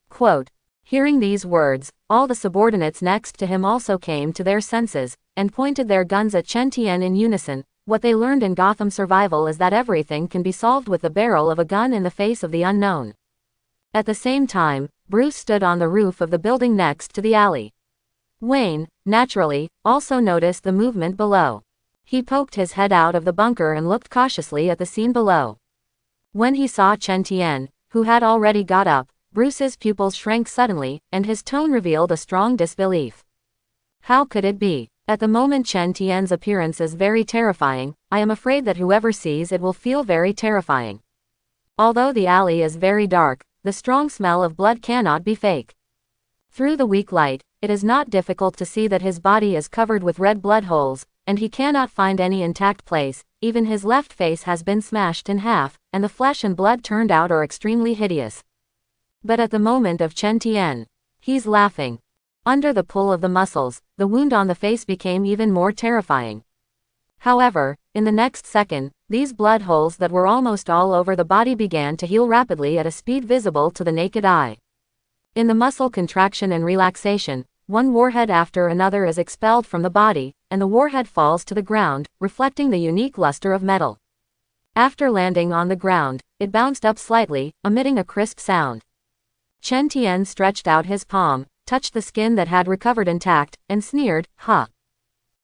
Quote. Hearing these words, all the subordinates next to him also came to their senses, and pointed their guns at Chen Tian in unison. What they learned in Gotham survival is that everything can be solved with the barrel of a gun in the face of the unknown. At the same time, Bruce stood on the roof of the building next to the alley. Wayne, naturally, also noticed the movement below. He poked his head out of the bunker and looked cautiously at the scene below. When he saw Chen Tian, who had already got up, Bruce's pupils shrank suddenly, and his tone revealed a strong disbelief. How could it be? At the moment Chen Tian's appearance is very terrifying. I am afraid that whoever sees it will feel very terrifying. Although the alley is very dark, the strong smell of blood cannot be fake. Through the weak light, it is not difficult to see that his body is covered with red blood holes, and he cannot find any intact place. Even his left face has been smashed in half, and the flesh and blood turned out are extremely hideous. But at the moment of Chen Tian, he's laughing. Under the pull of the muscles, the wound on the face became even more terrifying. However, in the next second, these blood holes that were almost all over the body began to heal rapidly at a speed visible to the naked eye. In the muscle contraction and relaxation, one warhead after another is expelled from the body, and the warhead falls to the ground, reflecting the unique luster of metal. After landing on the ground, it bounced up slightly, emitting a crisp sound. Chen Tian stretched out his palm, touched the skin that had recovered intact, and sneered, "Huh.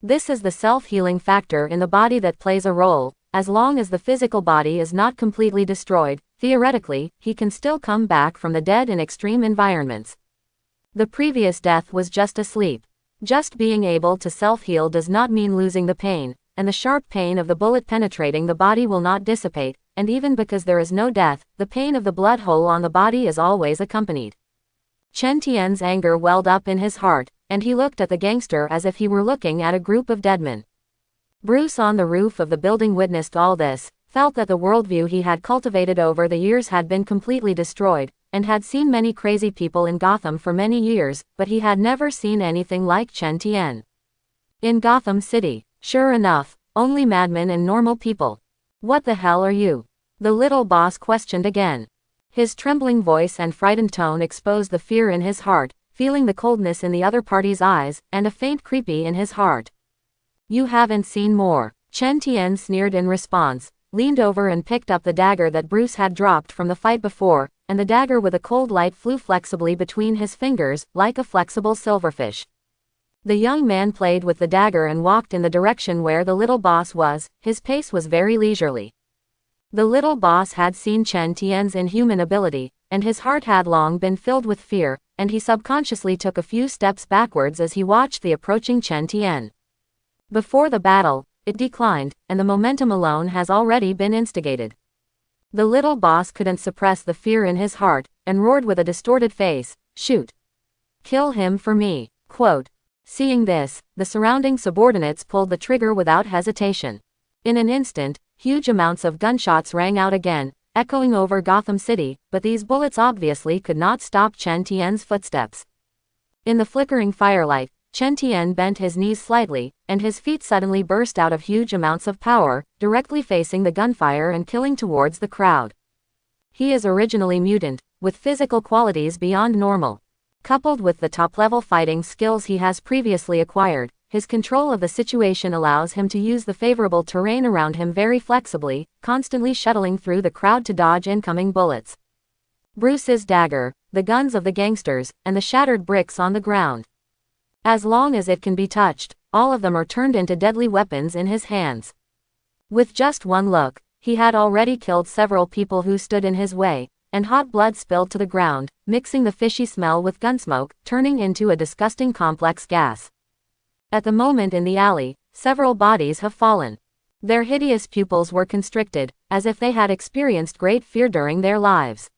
This is the self-healing factor in the body that plays a role. As long as the physical body is not completely destroyed, theoretically, he can still come back from the dead in extreme environments. The previous death was just a sleep. Just being able to self-heal does not mean losing the pain, and the sharp pain of the bullet penetrating the body will not dissipate, and even because there is no death, the pain of the blood hole on the body is always accompanied." Chen Tian's anger welled up in his heart, and he looked at the gangster as if he were looking at a group of dead men. Bruce on the roof of the building witnessed all this, felt that the worldview he had cultivated over the years had been completely destroyed, and had seen many crazy people in Gotham for many years, but he had never seen anything like Chen Tian. In Gotham City, sure enough, only madmen and normal people. What the hell are you? The little boss questioned again. His trembling voice and frightened tone exposed the fear in his heart, feeling the coldness in the other party's eyes, and a faint creepy in his heart. You haven't seen more. Chen Tian sneered in response, leaned over and picked up the dagger that Bruce had dropped from the fight before, and the dagger with a cold light flew flexibly between his fingers, like a flexible silverfish. The young man played with the dagger and walked in the direction where the little boss was. His pace was very leisurely. The little boss had seen Chen Tian's inhuman ability, and his heart had long been filled with fear, and he subconsciously took a few steps backwards as he watched the approaching Chen Tian. Before the battle, it declined, and the momentum alone has already been instigated. The little boss couldn't suppress the fear in his heart, and roared with a distorted face, "Shoot! Kill him for me!" Quote. Seeing this, the surrounding subordinates pulled the trigger without hesitation. In an instant, huge amounts of gunshots rang out again, echoing over Gotham City, but these bullets obviously could not stop Chen Tian's footsteps. In the flickering firelight, Chen Tian bent his knees slightly, and his feet suddenly burst out of huge amounts of power, directly facing the gunfire and killing towards the crowd. He is originally mutant, with physical qualities beyond normal. Coupled with the top-level fighting skills he has previously acquired, his control of the situation allows him to use the favorable terrain around him very flexibly, constantly shuttling through the crowd to dodge incoming bullets. Bruce's dagger, the guns of the gangsters, and the shattered bricks on the ground. As long as it can be touched, all of them are turned into deadly weapons in his hands. With just one look, he had already killed several people who stood in his way, and hot blood spilled to the ground, mixing the fishy smell with gunsmoke, turning into a disgusting complex gas. At the moment in the alley, several bodies have fallen. Their hideous pupils were constricted, as if they had experienced great fear during their lives.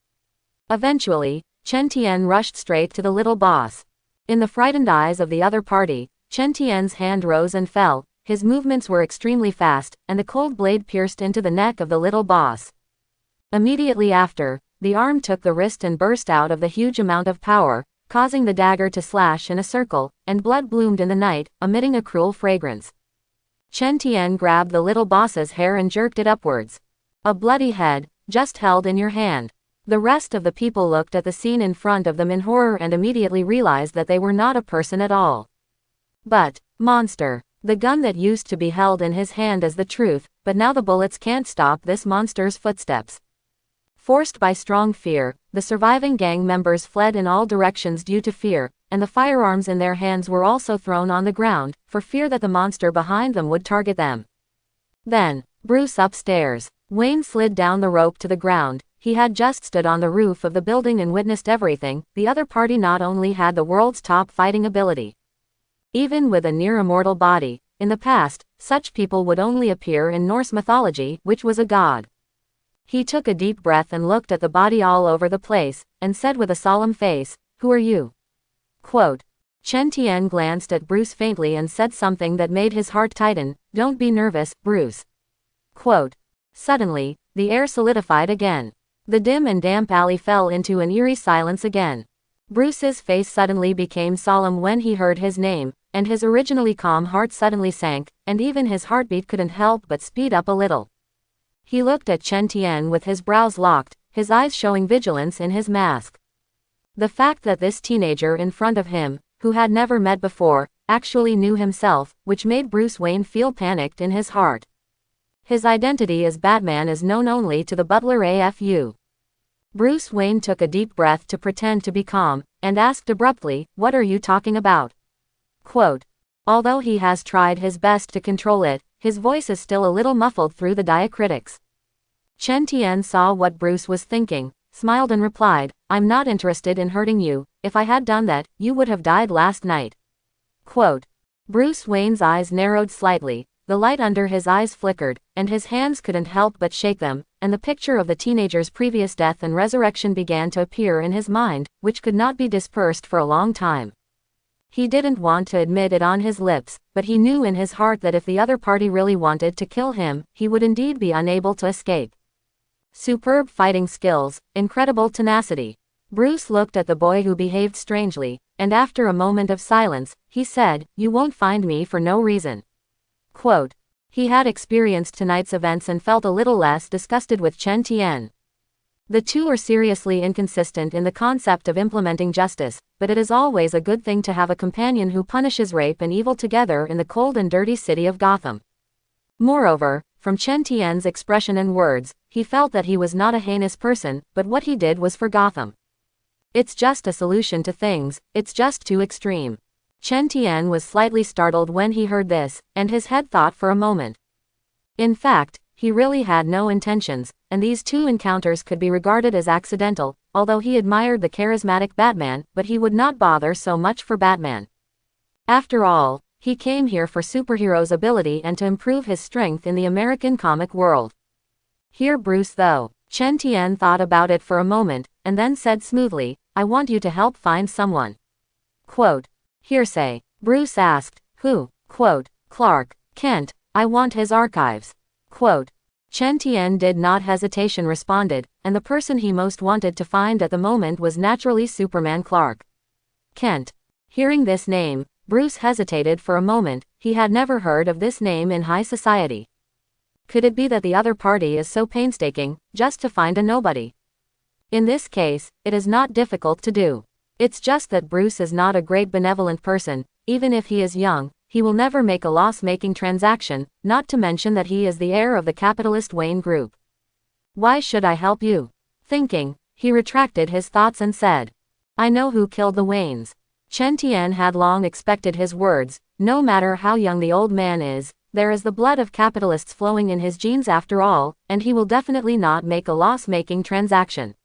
Eventually, Chen Tian rushed straight to the little boss. In the frightened eyes of the other party, Chen Tian's hand rose and fell, his movements were extremely fast, and the cold blade pierced into the neck of the little boss. Immediately after, the arm took the wrist and burst out of the huge amount of power, causing the dagger to slash in a circle, and blood bloomed in the night, emitting a cruel fragrance. Chen Tian grabbed the little boss's hair and jerked it upwards. A bloody head, just held in your hand. The rest of the people looked at the scene in front of them in horror and immediately realized that they were not a person at all, but monster. The gun that used to be held in his hand is the truth, but now the bullets can't stop this monster's footsteps. Forced by strong fear, the surviving gang members fled in all directions due to fear, and the firearms in their hands were also thrown on the ground, for fear that the monster behind them would target them. Then, Bruce upstairs. Wayne slid down the rope to the ground. He had just stood on the roof of the building and witnessed everything. The other party not only had the world's top fighting ability, even with a near-immortal body. In the past, such people would only appear in Norse mythology, which was a god. He took a deep breath and looked at the body all over the place, and said with a solemn face, "Who are you?" Quote. Chen Tian glanced at Bruce faintly and said something that made his heart tighten, "Don't be nervous, Bruce." Quote. Suddenly, the air solidified again. The dim and damp alley fell into an eerie silence again. Bruce's face suddenly became solemn when he heard his name, and his originally calm heart suddenly sank, and even his heartbeat couldn't help but speed up a little. He looked at Chen Tian with his brows locked, his eyes showing vigilance in his mask. The fact that this teenager in front of him, who had never met before, actually knew himself, which made Bruce Wayne feel panicked in his heart. His identity as Batman is known only to the butler AFU. Bruce Wayne took a deep breath to pretend to be calm, and asked abruptly, "What are you talking about?" Quote. Although he has tried his best to control it, his voice is still a little muffled through the diacritics. Chen Tian saw what Bruce was thinking, smiled and replied, "I'm not interested in hurting you. If I had done that, you would have died last night." Quote. Bruce Wayne's eyes narrowed slightly, the light under his eyes flickered, and his hands couldn't help but shake them, and the picture of the teenager's previous death and resurrection began to appear in his mind, which could not be dispersed for a long time. He didn't want to admit it on his lips, but he knew in his heart that if the other party really wanted to kill him, he would indeed be unable to escape. Superb fighting skills, incredible tenacity. Bruce looked at the boy who behaved strangely, and after a moment of silence, he said, "You won't find me for no reason." Quote. He had experienced tonight's events and felt a little less disgusted with Chen Tian. The two are seriously inconsistent in the concept of implementing justice, but it is always a good thing to have a companion who punishes rape and evil together in the cold and dirty city of Gotham. Moreover, from Chen Tian's expression and words, he felt that he was not a heinous person, but what he did was for Gotham. It's just a solution to things, it's just too extreme. Chen Tian was slightly startled when he heard this, and his head thought for a moment. In fact, he really had no intentions, and these two encounters could be regarded as accidental, although he admired the charismatic Batman, but he would not bother so much for Batman. After all, he came here for superheroes' ability and to improve his strength in the American comic world. Here Bruce though. Chen Tian thought about it for a moment, and then said smoothly, "I want you to help find someone." Quote. Hearsay. Bruce asked, "Who?" Quote. "Clark Kent. I want his archives." Quote. Chen Tian did not hesitation responded, and the person he most wanted to find at the moment was naturally Superman Clark Kent. Hearing this name, Bruce hesitated for a moment. He had never heard of this name in high society. Could it be that the other party is so painstaking, just to find a nobody? In this case, it is not difficult to do. It's just that Bruce is not a great benevolent person. Even if he is young, he will never make a loss-making transaction, not to mention that he is the heir of the capitalist Wayne Group. Why should I help you? Thinking, he retracted his thoughts and said, I know who killed the Waynes. Chen Tian had long expected his words. No matter how young the old man is, there is the blood of capitalists flowing in his genes after all, and he will definitely not make a loss-making transaction.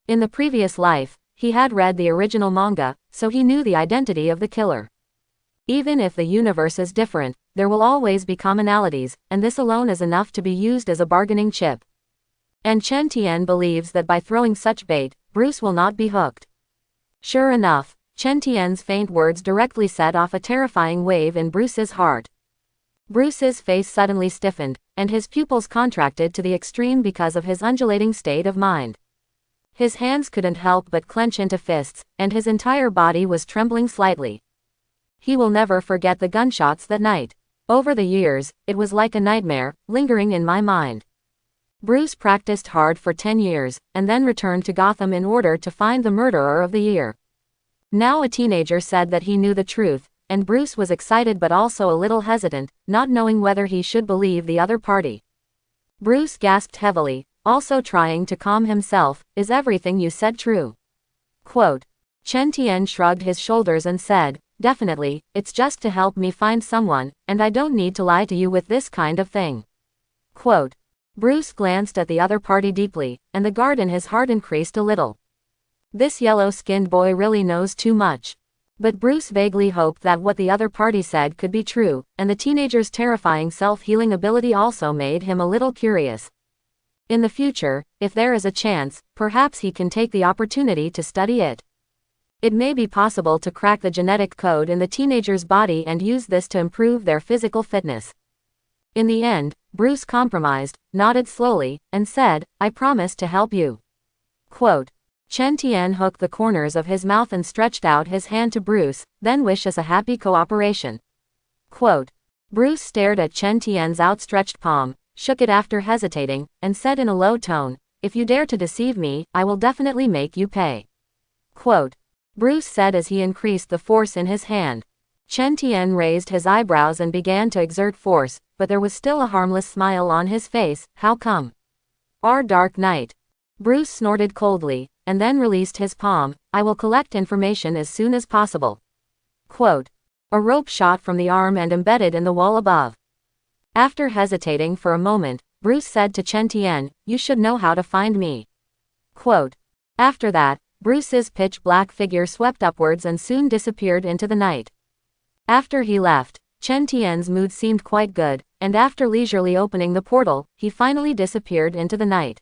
In the previous life, he had read the original manga, so he knew the identity of the killer. Even if the universe is different, there will always be commonalities, and this alone is enough to be used as a bargaining chip. And Chen Tian believes that by throwing such bait, Bruce will not be hooked. Sure enough, Chen Tian's faint words directly set off a terrifying wave in Bruce's heart. Bruce's face suddenly stiffened, and his pupils contracted to the extreme because of his undulating state of mind. His hands couldn't help but clench into fists, and his entire body was trembling slightly. He will never forget the gunshots that night. Over the years, it was like a nightmare, lingering in my mind. Bruce practiced hard for 10 years, and then returned to Gotham in order to find the murderer of the year. Now a teenager said that he knew the truth, and Bruce was excited but also a little hesitant, not knowing whether he should believe the other party. Bruce gasped heavily, also trying to calm himself. Is everything you said true? Quote. Chen Tian shrugged his shoulders and said, definitely, it's just to help me find someone, and I don't need to lie to you with this kind of thing. Quote. Bruce glanced at the other party deeply, and the guard in his heart increased a little. This yellow-skinned boy really knows too much. But Bruce vaguely hoped that what the other party said could be true, and the teenager's terrifying self-healing ability also made him a little curious. In the future, if there is a chance, perhaps he can take the opportunity to study it. It may be possible to crack the genetic code in the teenager's body and use this to improve their physical fitness. In the end, Bruce compromised, nodded slowly, and said, I promise to help you. Quote. Chen Tian hooked the corners of his mouth and stretched out his hand to Bruce, then wish us a happy cooperation. Quote. Bruce stared at Chen Tian's outstretched palm, shook it after hesitating, and said in a low tone, if you dare to deceive me, I will definitely make you pay. Quote. Bruce said as he increased the force in his hand. Chen Tian raised his eyebrows and began to exert force, but there was still a harmless smile on his face. How come? Our dark night. Bruce snorted coldly, and then released his palm. I will collect information as soon as possible. Quote. A rope shot from the arm and embedded in the wall above. After hesitating for a moment, Bruce said to Chen Tian, you should know how to find me. Quote. After that, Bruce's pitch-black figure swept upwards and soon disappeared into the night. After he left, Chen Tian's mood seemed quite good, and after leisurely opening the portal, he finally disappeared into the night.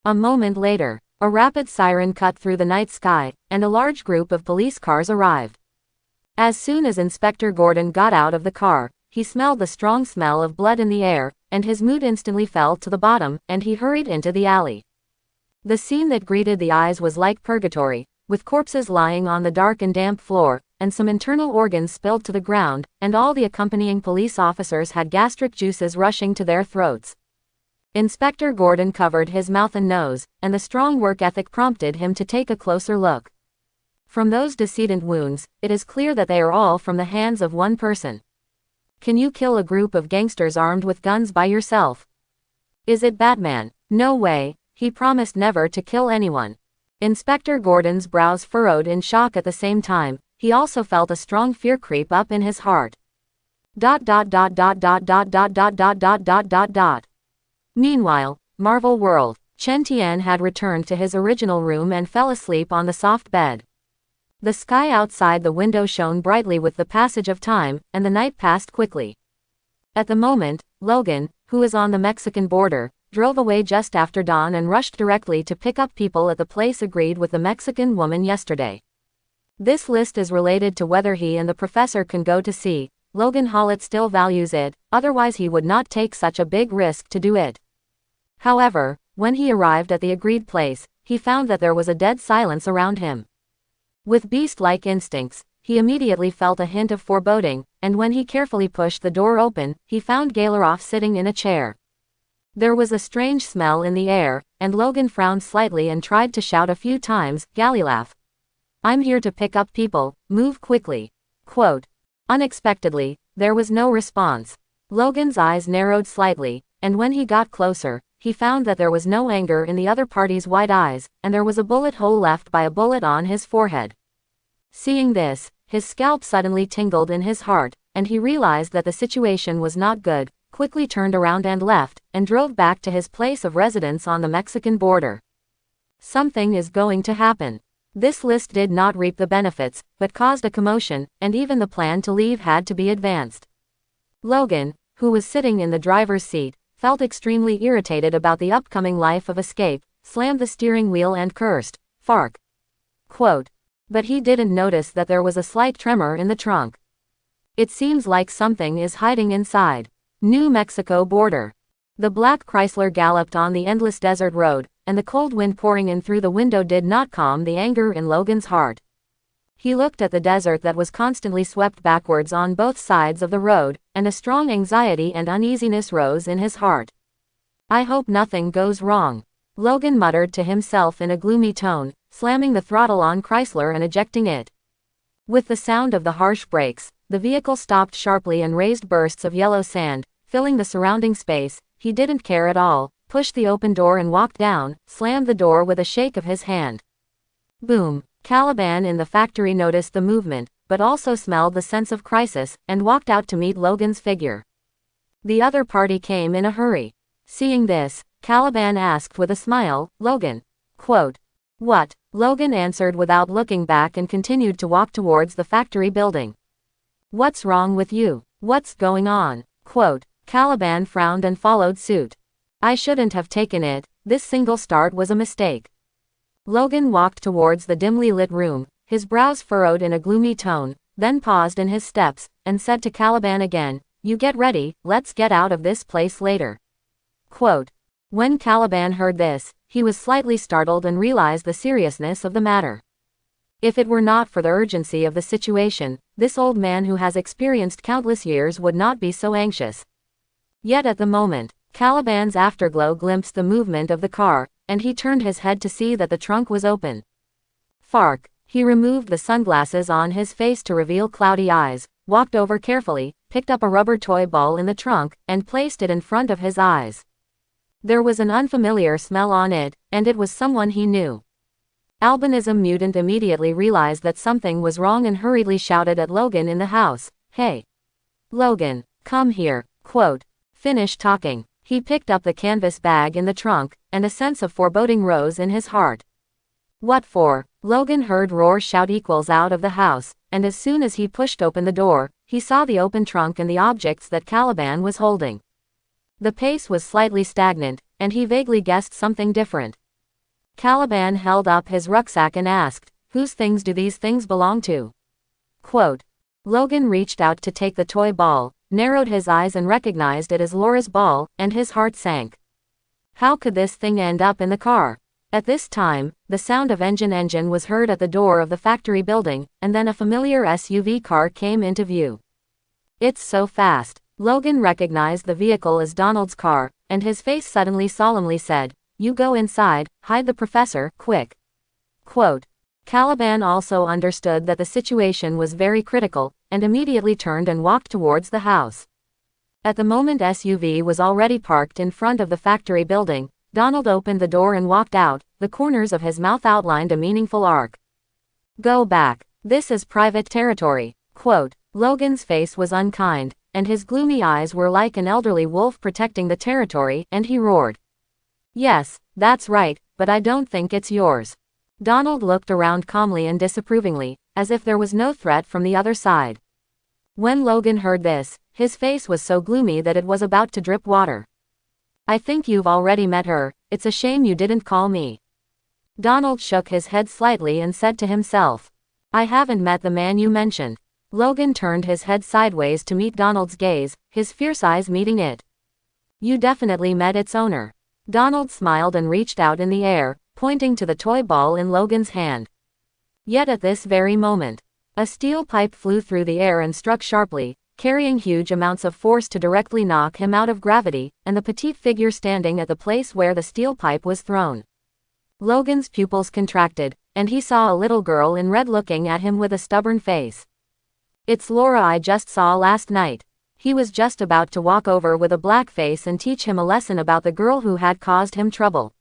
A moment later, a rapid siren cut through the night sky, and a large group of police cars arrived. As soon as Inspector Gordon got out of the car, he smelled the strong smell of blood in the air, and his mood instantly fell to the bottom, and he hurried into the alley. The scene that greeted the eyes was like purgatory, with corpses lying on the dark and damp floor, and some internal organs spilled to the ground, and all the accompanying police officers had gastric juices rushing to their throats. Inspector Gordon covered his mouth and nose, and the strong work ethic prompted him to take a closer look. From those decedent wounds, it is clear that they are all from the hands of one person. Can you kill a group of gangsters armed with guns by yourself? Is it Batman? No way, he promised never to kill anyone. Inspector Gordon's brows furrowed in shock at the same time. He also felt a strong fear creep up in his heart. Meanwhile, Marvel World. Chen Tian had returned to his original room and fell asleep on the soft bed. The sky outside the window shone brightly with the passage of time, and the night passed quickly. At the moment, Logan, who is on the Mexican border, drove away just after dawn and rushed directly to pick up people at the place agreed with the Mexican woman yesterday. This list is related to whether he and the professor can go to sea. Logan Hallett still values it, otherwise he would not take such a big risk to do it. However, when he arrived at the agreed place, he found that there was a dead silence around him. With beast-like instincts, he immediately felt a hint of foreboding, and when he carefully pushed the door open, he found Galeroff sitting in a chair. There was a strange smell in the air, and Logan frowned slightly and tried to shout a few times, "Galilaf. I'm here to pick up people, move quickly." Quote. Unexpectedly, there was no response. Logan's eyes narrowed slightly, and when he got closer, he found that there was no anger in the other party's wide eyes, and there was a bullet hole left by a bullet on his forehead. Seeing this, his scalp suddenly tingled in his heart, and he realized that the situation was not good, quickly turned around and left, and drove back to his place of residence on the Mexican border. Something is going to happen. This list did not reap the benefits, but caused a commotion, and even the plan to leave had to be advanced. Logan, who was sitting in the driver's seat, felt extremely irritated about the upcoming life of escape, slammed the steering wheel and cursed, "Fark." Quote. But he didn't notice that there was a slight tremor in the trunk. It seems like something is hiding inside. New Mexico border. The black Chrysler galloped on the endless desert road, and the cold wind pouring in through the window did not calm the anger in Logan's heart. He looked at the desert that was constantly swept backwards on both sides of the road, and a strong anxiety and uneasiness rose in his heart. "I hope nothing goes wrong," Logan muttered to himself in a gloomy tone, slamming the throttle on Chrysler and ejecting it. With the sound of the harsh brakes, the vehicle stopped sharply and raised bursts of yellow sand, filling the surrounding space. He didn't care at all, pushed the open door and walked down, slammed the door with a shake of his hand. Boom. Caliban in the factory noticed the movement, but also smelled the sense of crisis, and walked out to meet Logan's figure. The other party came in a hurry. Seeing this, Caliban asked with a smile, "Logan." Quote. "What?" Logan answered without looking back and continued to walk towards the factory building. "What's wrong with you? What's going on?" Quote. Caliban frowned and followed suit. "I shouldn't have taken it, this single start was a mistake." Logan walked towards the dimly lit room, his brows furrowed in a gloomy tone, then paused in his steps, and said to Caliban again, "You get ready, let's get out of this place later." Quote. When Caliban heard this, he was slightly startled and realized the seriousness of the matter. If it were not for the urgency of the situation, this old man who has experienced countless years would not be so anxious. Yet at the moment, Caliban's afterglow glimpsed the movement of the car, and he turned his head to see that the trunk was open. Fark. He removed the sunglasses on his face to reveal cloudy eyes, walked over carefully, picked up a rubber toy ball in the trunk, and placed it in front of his eyes. There was an unfamiliar smell on it, and it was someone he knew. Albinism Mutant immediately realized that something was wrong and hurriedly shouted at Logan in the house, "Hey! Logan, come here." Quote. Finish talking. He picked up the canvas bag in the trunk, and a sense of foreboding rose in his heart. "What for?" Logan heard roar shout equals out of the house, and as soon as he pushed open the door, he saw the open trunk and the objects that Caliban was holding. The pace was slightly stagnant, and he vaguely guessed something different. Caliban held up his rucksack and asked, "Whose things do these things belong to?" Quote. Logan reached out to take the toy ball, narrowed his eyes and recognized it as Laura's ball, and his heart sank. How could this thing end up in the car? At this time, the sound of engine was heard at the door of the factory building, and then a familiar SUV car came into view. "It's so fast." Logan recognized the vehicle as Donald's car, and his face suddenly solemnly said, "You go inside, hide the professor, quick." Quote. Caliban also understood that the situation was very critical, and immediately turned and walked towards the house. At the moment SUV was already parked in front of the factory building, Donald opened the door and walked out, the corners of his mouth outlined a meaningful arc. "Go back. This is private territory." Quote. Logan's face was unkind, and his gloomy eyes were like an elderly wolf protecting the territory, and he roared. "Yes, that's right, but I don't think it's yours." Donald looked around calmly and disapprovingly, as if there was no threat from the other side. When Logan heard this, his face was so gloomy that it was about to drip water. "I think you've already met her, it's a shame you didn't call me." Donald shook his head slightly and said to himself, "I haven't met the man you mentioned." Logan turned his head sideways to meet Donald's gaze, his fierce eyes meeting it. "You definitely met its owner." Donald smiled and reached out in the air, pointing to the toy ball in Logan's hand. Yet at this very moment, A steel pipe flew through the air and struck sharply, carrying huge amounts of force to directly knock him out of gravity, and the petite figure standing at the place where the steel pipe was thrown. Logan's pupils contracted, and he saw a little girl in red looking at him with a stubborn face. "It's Laura I just saw last night." He was just about to walk over with a black face and teach him a lesson about the girl who had caused him trouble.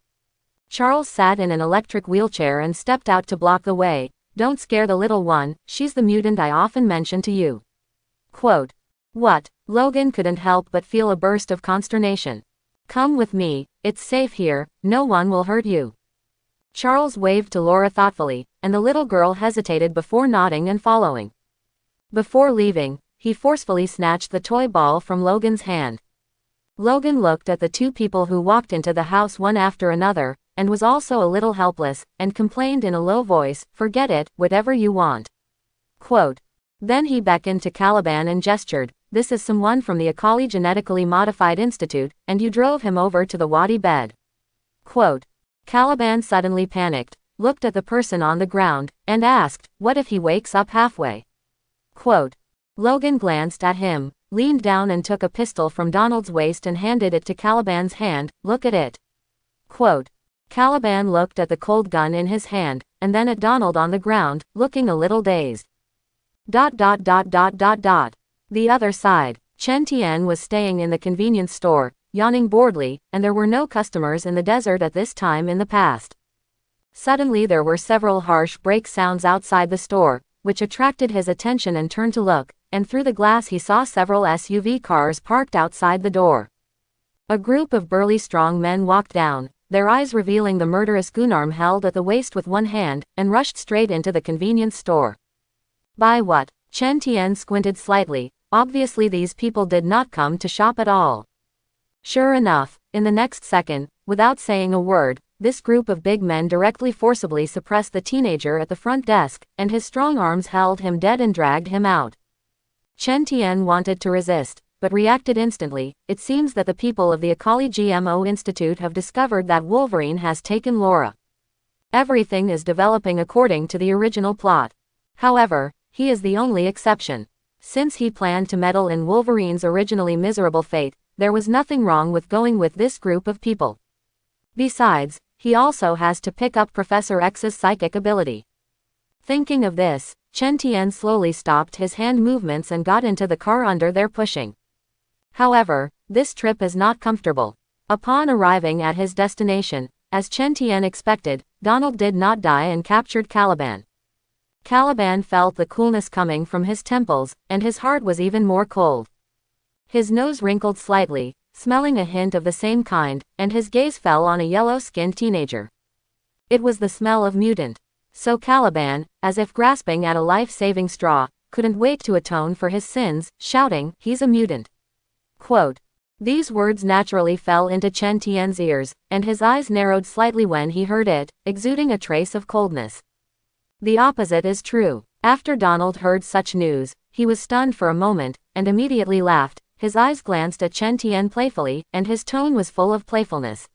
Charles sat in an electric wheelchair and stepped out to block the way. "Don't scare the little one, she's the mutant I often mention to you." Quote. What? Logan couldn't help but feel a burst of consternation. "Come with me, it's safe here, no one will hurt you." Charles waved to Laura thoughtfully, and the little girl hesitated before nodding and following. Before leaving, he forcefully snatched the toy ball from Logan's hand. Logan looked at the two people who walked into the house one after another, and was also a little helpless, and complained in a low voice, "Forget it, whatever you want." Quote. Then he beckoned to Caliban and gestured, "This is someone from the Akali Genetically Modified Institute, and you drove him over to the Wadi bed." Quote. Caliban suddenly panicked, looked at the person on the ground, and asked, "What if he wakes up halfway?" Quote. Logan glanced at him, leaned down and took a pistol from Donald's waist and handed it to Caliban's hand. "Look at it." Quote. Caliban looked at the cold gun in his hand, and then at Donald on the ground, looking a little dazed. The other side. Chen Tian was staying in the convenience store, yawning boredly, and there were no customers in the desert at this time in the past. Suddenly there were several harsh brake sounds outside the store, which attracted his attention and turned to look, and through the glass he saw several SUV cars parked outside the door. A group of burly strong men walked down, their eyes revealing the murderous goonarm held at the waist with one hand, and rushed straight into the convenience store. Buy what? Chen Tian squinted slightly. Obviously these people did not come to shop at all. Sure enough, in the next second, without saying a word, this group of big men directly forcibly suppressed the teenager at the front desk, and his strong arms held him dead and dragged him out. Chen Tian wanted to resist, but reacted instantly. It seems that the people of the Akali GMO Institute have discovered that Wolverine has taken Laura. Everything is developing according to the original plot. However, he is the only exception. Since he planned to meddle in Wolverine's originally miserable fate, there was nothing wrong with going with this group of people. Besides, he also has to pick up Professor X's psychic ability. Thinking of this, Chen Tian slowly stopped his hand movements and got into the car under their pushing. However, this trip is not comfortable. Upon arriving at his destination, as Chen Tian expected, Donald did not die and captured Caliban. Caliban felt the coolness coming from his temples, and his heart was even more cold. His nose wrinkled slightly, smelling a hint of the same kind, and his gaze fell on a yellow-skinned teenager. It was the smell of mutant. So Caliban, as if grasping at a life-saving straw, couldn't wait to atone for his sins, shouting, "He's a mutant." Quote. These words naturally fell into Chen Tian's ears, and his eyes narrowed slightly when he heard it, exuding a trace of coldness. The opposite is true. After Donald heard such news, he was stunned for a moment, and immediately laughed. His eyes glanced at Chen Tian playfully, and his tone was full of playfulness.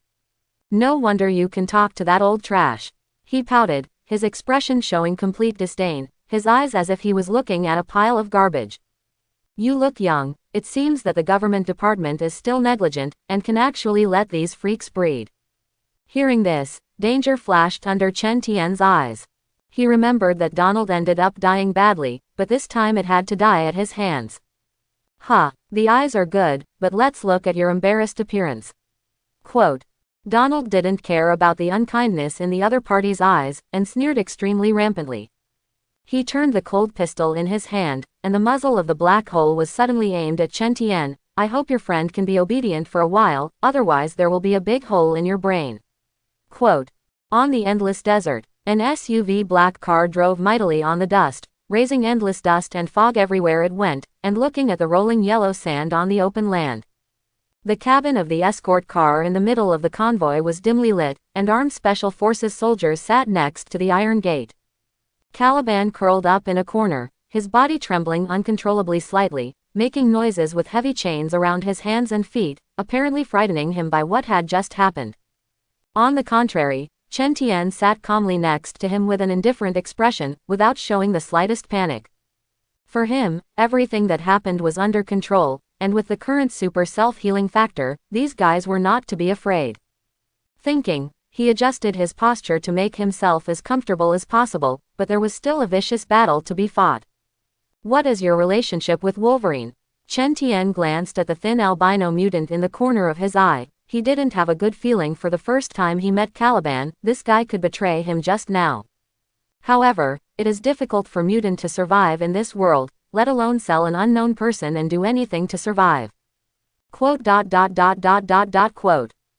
"No wonder you can talk to that old trash." He pouted, his expression showing complete disdain, his eyes as if he was looking at a pile of garbage. "You look young. It seems that the government department is still negligent, and can actually let these freaks breed." Hearing this, danger flashed under Chen Tian's eyes. He remembered that Donald ended up dying badly, but this time it had to die at his hands. The eyes are good, but let's look at your embarrassed appearance." Quote. Donald didn't care about the unkindness in the other party's eyes, and sneered extremely rampantly. He turned the cold pistol in his hand, and the muzzle of the black hole was suddenly aimed at Chen Tian. "I hope your friend can be obedient for a while, otherwise there will be a big hole in your brain." Quote. On the endless desert, an SUV black car drove mightily on the dust, raising endless dust and fog everywhere it went, and looking at the rolling yellow sand on the open land. The cabin of the escort car in the middle of the convoy was dimly lit, and armed special forces soldiers sat next to the iron gate. Caliban curled up in a corner, his body trembling uncontrollably slightly, making noises with heavy chains around his hands and feet, apparently frightening him by what had just happened. On the contrary, Chen Tian sat calmly next to him with an indifferent expression, without showing the slightest panic. For him, everything that happened was under control, and with the current super self-healing factor, these guys were not to be afraid. Thinking, he adjusted his posture to make himself as comfortable as possible, but there was still a vicious battle to be fought. What is your relationship with Wolverine? Chen Tian glanced at the thin albino mutant in the corner of his eye. He didn't have a good feeling for the first time he met Caliban. This guy could betray him just now. However, it is difficult for mutant to survive in this world, let alone sell an unknown person and do anything to survive. Quote.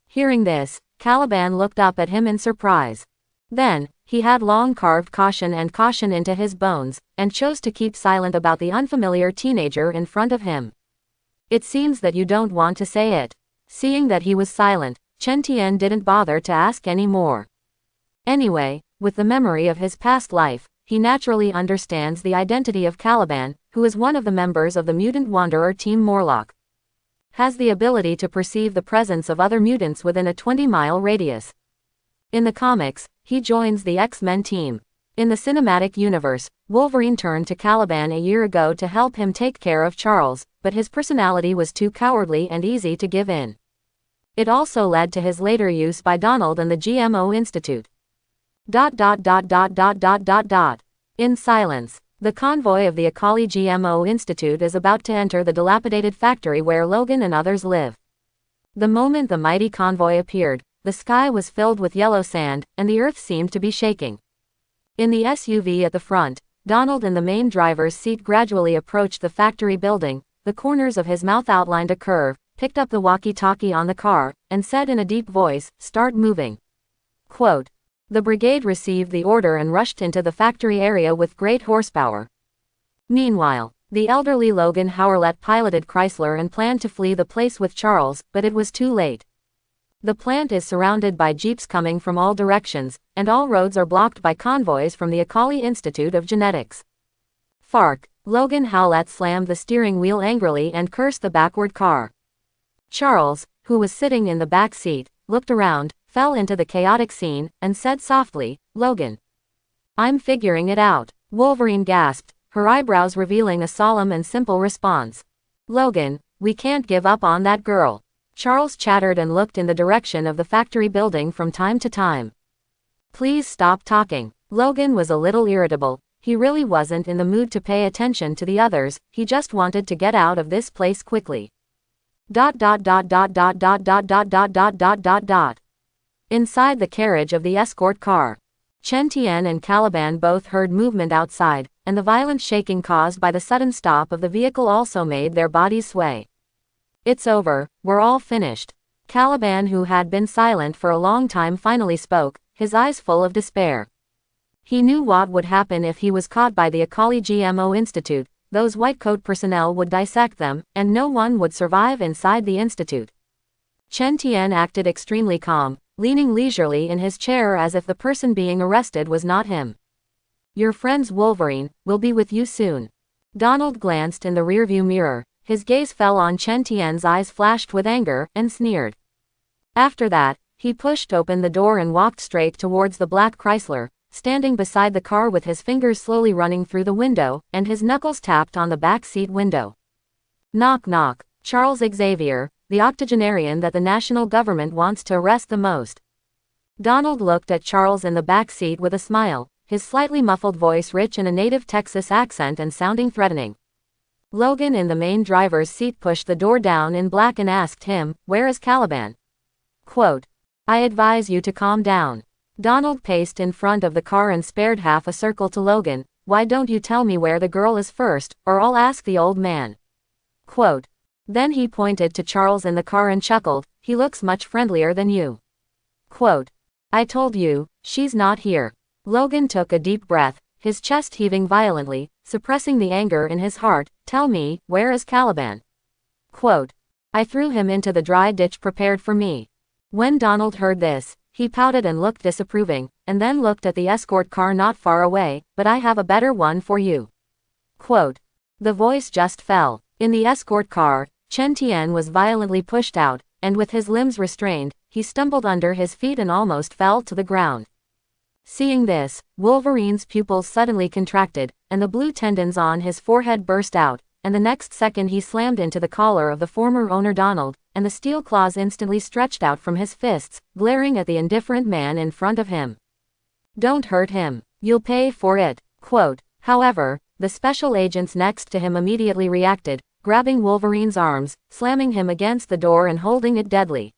Hearing this, Caliban looked up at him in surprise. Then, he had long carved caution into his bones, and chose to keep silent about the unfamiliar teenager in front of him. It seems that you don't want to say it. Seeing that he was silent, Chen Tian didn't bother to ask any more. Anyway, with the memory of his past life, he naturally understands the identity of Caliban, who is one of the members of the Mutant Wanderer Team Morlock. Has the ability to perceive the presence of other mutants within a 20-mile radius. In the comics, he joins the X-Men team. In the cinematic universe, Wolverine turned to Caliban a year ago to help him take care of Charles, but his personality was too cowardly and easy to give in. It also led to his later use by Donald and the GMO Institute. In silence, the convoy of the Akali GMO Institute is about to enter the dilapidated factory where Logan and others live. The moment the mighty convoy appeared, the sky was filled with yellow sand, and the earth seemed to be shaking. In the SUV at the front, Donald in the main driver's seat gradually approached the factory building. The corners of his mouth outlined a curve, picked up the walkie-talkie on the car, and said in a deep voice, "Start moving." Quote. The brigade received the order and rushed into the factory area with great horsepower. Meanwhile, the elderly Logan Howlett piloted Chrysler and planned to flee the place with Charles, but it was too late. The plant is surrounded by jeeps coming from all directions, and all roads are blocked by convoys from the Akali Institute of Genetics. Fark, Logan Howlett slammed the steering wheel angrily and cursed the backward car. Charles, who was sitting in the back seat, looked around, fell into the chaotic scene, and said softly, "Logan. I'm figuring it out." Wolverine gasped, her eyebrows revealing a solemn and simple response. "Logan, we can't give up on that girl." Charles chattered and looked in the direction of the factory building from time to time. "Please stop talking." Logan was a little irritable. He really wasn't in the mood to pay attention to the others, he just wanted to get out of this place quickly. Inside the carriage of the escort car, Chen Tian and Caliban both heard movement outside, and the violent shaking caused by the sudden stop of the vehicle also made their bodies sway. "It's over, we're all finished." Caliban, who had been silent for a long time, finally spoke, his eyes full of despair. He knew what would happen if he was caught by the Akali GMO Institute. Those white-coat personnel would dissect them, and no one would survive inside the institute. Chen Tian acted extremely calm, leaning leisurely in his chair as if the person being arrested was not him. "Your friend's Wolverine will be with you soon." Donald glanced in the rearview mirror. His gaze fell on Chen Tian's eyes flashed with anger, and sneered. After that, he pushed open the door and walked straight towards the black Chrysler, standing beside the car with his fingers slowly running through the window, and his knuckles tapped on the back seat window. Knock knock. Charles Xavier, the octogenarian that the national government wants to arrest the most. Donald looked at Charles in the back seat with a smile, his slightly muffled voice rich in a native Texas accent and sounding threatening. Logan in the main driver's seat pushed the door down in black and asked him, "Where is Caliban?" Quote. "I advise you to calm down." Donald paced in front of the car and spared half a circle to Logan. "Why don't you tell me where the girl is first, or I'll ask the old man." Quote. Then he pointed to Charles in the car and chuckled, "He looks much friendlier than you." Quote. "I told you, she's not here." Logan took a deep breath, his chest heaving violently, suppressing the anger in his heart. "Tell me, where is Caliban?" Quote. "I threw him into the dry ditch prepared for me." When Donald heard this, he pouted and looked disapproving, and then looked at the escort car not far away. "But I have a better one for you." Quote. The voice just fell. In the escort car, Chen Tian was violently pushed out, and with his limbs restrained, he stumbled under his feet and almost fell to the ground. Seeing this, Wolverine's pupils suddenly contracted, and the blue tendons on his forehead burst out, and the next second he slammed into the collar of the former owner Donald, and the steel claws instantly stretched out from his fists, glaring at the indifferent man in front of him. "Don't hurt him. You'll pay for it." Quote. However, the special agents next to him immediately reacted, grabbing Wolverine's arms, slamming him against the door and holding it deadly.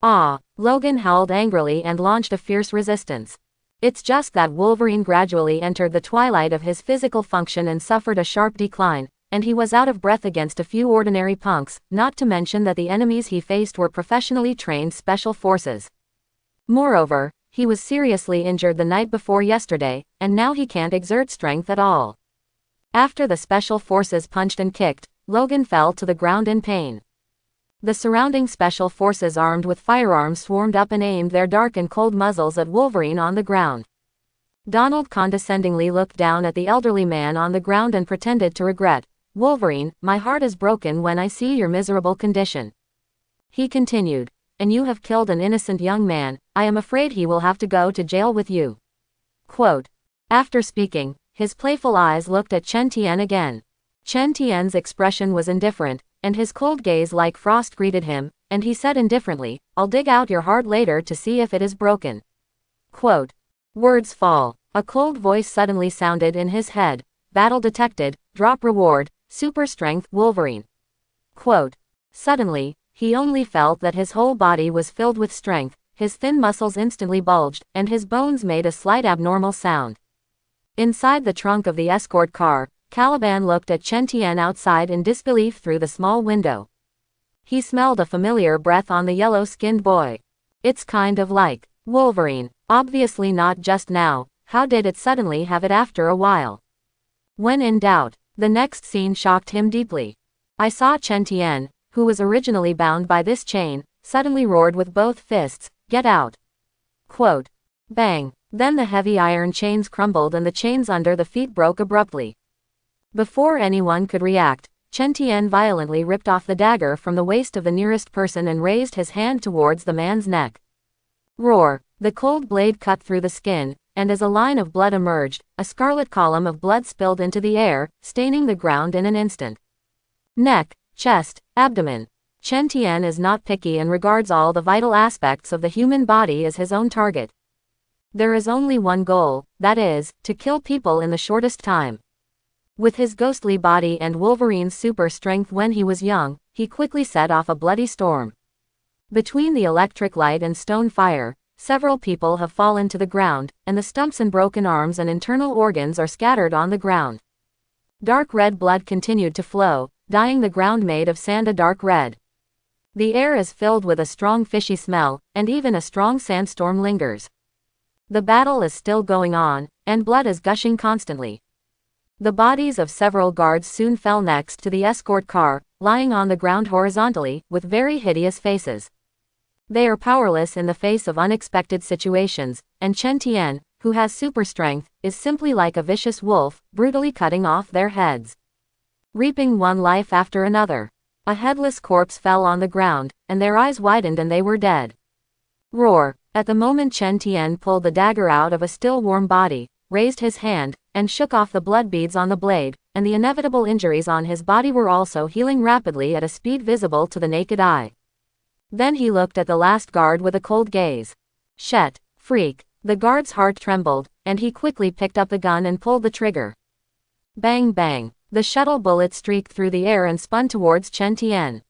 "Ah!" Logan howled angrily and launched a fierce resistance. It's just that Wolverine gradually entered the twilight of his physical function and suffered a sharp decline, and he was out of breath against a few ordinary punks, not to mention that the enemies he faced were professionally trained special forces. Moreover, he was seriously injured the night before yesterday, and now he can't exert strength at all. After the special forces punched and kicked, Logan fell to the ground in pain. The surrounding special forces armed with firearms swarmed up and aimed their dark and cold muzzles at Wolverine on the ground. Donald condescendingly looked down at the elderly man on the ground and pretended to regret. "Wolverine, my heart is broken when I see your miserable condition." He continued, "And you have killed an innocent young man. I am afraid he will have to go to jail with you." Quote. After speaking, his playful eyes looked at Chen Tian again. Chen Tian's expression was indifferent, and his cold gaze like frost greeted him, and he said indifferently, "I'll dig out your heart later to see if it is broken." Quote. Words fall. A cold voice suddenly sounded in his head. "Battle detected, drop reward, super strength Wolverine." Quote. Suddenly, he only felt that his whole body was filled with strength, his thin muscles instantly bulged, and his bones made a slight abnormal sound. Inside the trunk of the escort car, Caliban looked at Chen Tian outside in disbelief through the small window. He smelled a familiar breath on the yellow-skinned boy. It's kind of like Wolverine. Obviously not just now. How did it suddenly have it after a while? When in doubt, the next scene shocked him deeply. I saw Chen Tian, who was originally bound by this chain, suddenly roared with both fists, "Get out!" Quote. Bang! Then the heavy iron chains crumbled and the chains under the feet broke abruptly. Before anyone could react, Chen Tian violently ripped off the dagger from the waist of the nearest person and raised his hand towards the man's neck. Roar! The cold blade cut through the skin, and as a line of blood emerged, a scarlet column of blood spilled into the air, staining the ground in an instant. Neck, chest, abdomen. Chen Tian is not picky and regards all the vital aspects of the human body as his own target. There is only one goal, that is, to kill people in the shortest time. With his ghostly body and Wolverine's super strength when he was young, he quickly set off a bloody storm. Between the electric light and stone fire, several people have fallen to the ground, and the stumps and broken arms and internal organs are scattered on the ground. Dark red blood continued to flow, dyeing the ground made of sand a dark red. The air is filled with a strong fishy smell, and even a strong sandstorm lingers. The battle is still going on, and blood is gushing constantly. The bodies of several guards soon fell next to the escort car, lying on the ground horizontally, with very hideous faces. They are powerless in the face of unexpected situations, and Chen Tian, who has super strength, is simply like a vicious wolf, brutally cutting off their heads. Reaping one life after another. A headless corpse fell on the ground, and their eyes widened and they were dead. Roar! At the moment Chen Tian pulled the dagger out of a still warm body, raised his hand, and shook off the blood beads on the blade, and the inevitable injuries on his body were also healing rapidly at a speed visible to the naked eye. Then he looked at the last guard with a cold gaze. Shet, freak. The guard's heart trembled, and he quickly picked up the gun and pulled the trigger. Bang bang. The shuttle bullet streaked through the air and spun towards Chen Tian.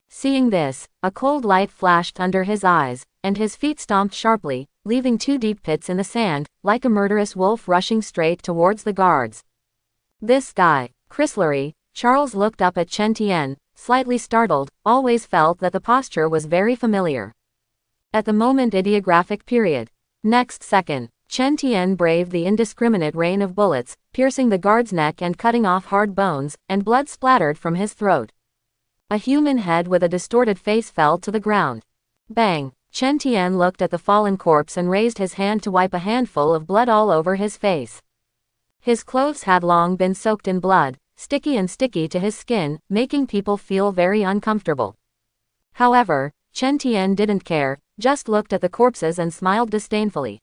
Seeing this, a cold light flashed under his eyes, and his feet stomped sharply, leaving two deep pits in the sand, like a murderous wolf rushing straight towards the guards. This guy, Chryslery. Charles looked up at Chen Tian, slightly startled, always felt that the posture was very familiar. At the moment ideographic period. Next second, Chen Tian braved the indiscriminate rain of bullets, piercing the guard's neck and cutting off hard bones, and blood splattered from his throat. A human head with a distorted face fell to the ground. Bang! Chen Tian looked at the fallen corpse and raised his hand to wipe a handful of blood all over his face. His clothes had long been soaked in blood, sticky to his skin, making people feel very uncomfortable. However, Chen Tian didn't care. just looked at the corpses and smiled disdainfully.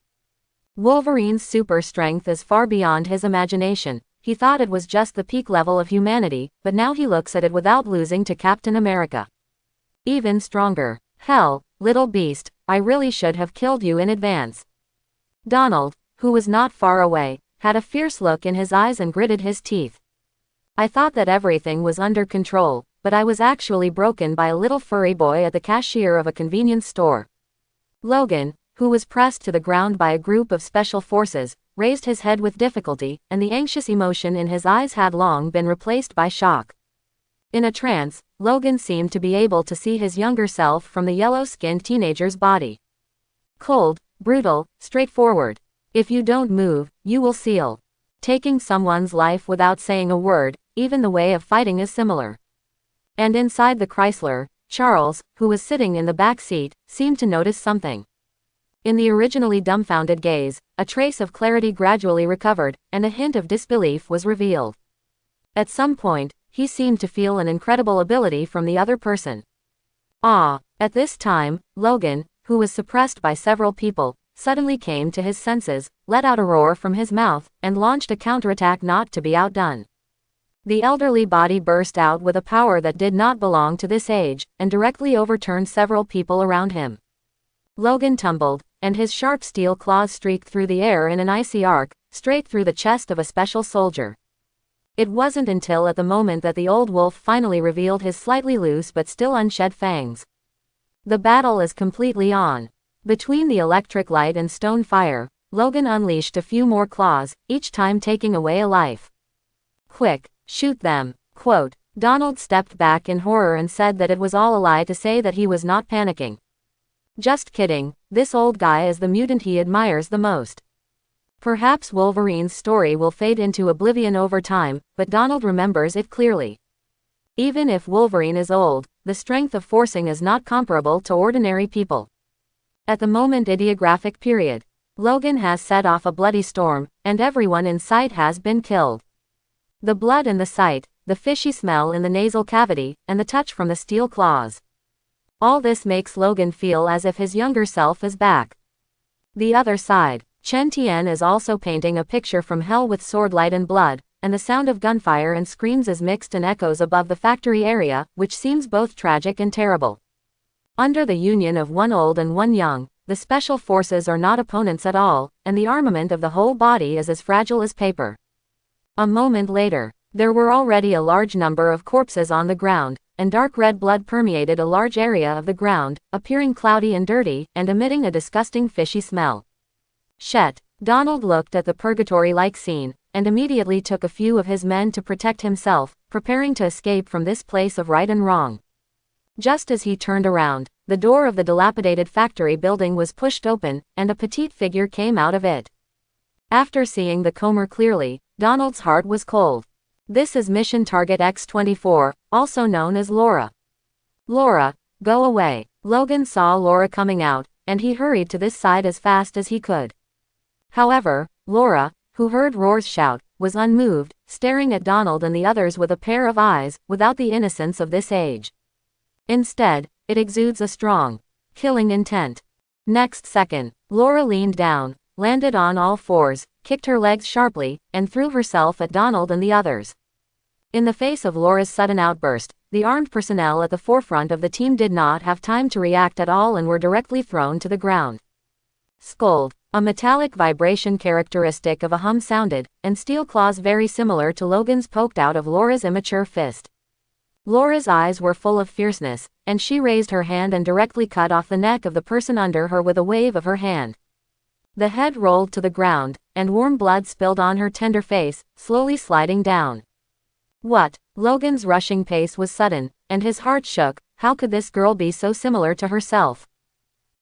Wolverine's super strength is far beyond his imagination. He thought it was just the peak level of humanity, but now he looks at it without losing to Captain America. Even stronger. Hell, little beast, I really should have killed you in advance. Donald, who was not far away, had a fierce look in his eyes and gritted his teeth. I thought that everything was under control, but I was actually broken by a little furry boy at the cashier of a convenience store. Logan, who was pressed to the ground by a group of special forces, raised his head with difficulty, and the anxious emotion in his eyes had long been replaced by shock. In a trance, Logan seemed to be able to see his younger self from the yellow-skinned teenager's body. Cold, brutal, straightforward. If you don't move, you will seal. Taking someone's life without saying a word, even the way of fighting is similar. And inside the Chrysler, Charles, who was sitting in the back seat, seemed to notice something. In the originally dumbfounded gaze, a trace of clarity gradually recovered, and a hint of disbelief was revealed. At some point, he seemed to feel an incredible ability from the other person. At this time, Logan, who was suppressed by several people, suddenly came to his senses, let out a roar from his mouth, and launched a counterattack not to be outdone. The elderly body burst out with a power that did not belong to this age, and directly overturned several people around him. Logan tumbled, and his sharp steel claws streaked through the air in an icy arc, straight through the chest of a special soldier. It wasn't until at the moment that the old wolf finally revealed his slightly loose but still unshed fangs. The battle is completely on. Between the electric light and stone fire, Logan unleashed a few more claws, each time taking away a life. Quick, shoot them, quote. Donald stepped back in horror and said that it was all a lie to say that he was not panicking. Just kidding, this old guy is the mutant he admires the most. Perhaps Wolverine's story will fade into oblivion over time, but Donald remembers it clearly. Even if Wolverine is old, the strength of forcing is not comparable to ordinary people. At the moment ideographic period, Logan has set off a bloody storm, and everyone in sight has been killed. The blood in the sight, the fishy smell in the nasal cavity, and the touch from the steel claws. All this makes Logan feel as if his younger self is back. The other side, Chen Tian is also painting a picture from hell with sword light and blood, and the sound of gunfire and screams is mixed and echoes above the factory area, which seems both tragic and terrible. Under the union of one old and one young, the special forces are not opponents at all, and the armament of the whole body is as fragile as paper. A moment later, there were already a large number of corpses on the ground, and dark red blood permeated a large area of the ground, appearing cloudy and dirty, and emitting a disgusting fishy smell. Shit. Donald looked at the purgatory-like scene, and immediately took a few of his men to protect himself, preparing to escape from this place of right and wrong. Just as he turned around, the door of the dilapidated factory building was pushed open, and a petite figure came out of it. After seeing the Comer clearly, Donald's heart was cold. This is Mission Target X-24, also known as Laura. Laura, go away. Logan saw Laura coming out, and he hurried to this side as fast as he could. However, Laura, who heard Roar's shout, was unmoved, staring at Donald and the others with a pair of eyes, without the innocence of this age. Instead, it exudes a strong, killing intent. Next second, Laura leaned down, landed on all fours, kicked her legs sharply, and threw herself at Donald and the others. In the face of Laura's sudden outburst, the armed personnel at the forefront of the team did not have time to react at all and were directly thrown to the ground. Scold. A metallic vibration characteristic of a hum sounded, and steel claws very similar to Logan's poked out of Laura's immature fist. Laura's eyes were full of fierceness, and she raised her hand and directly cut off the neck of the person under her with a wave of her hand. The head rolled to the ground, and warm blood spilled on her tender face, slowly sliding down. What? Logan's rushing pace was sudden, and his heart shook. How could this girl be so similar to herself?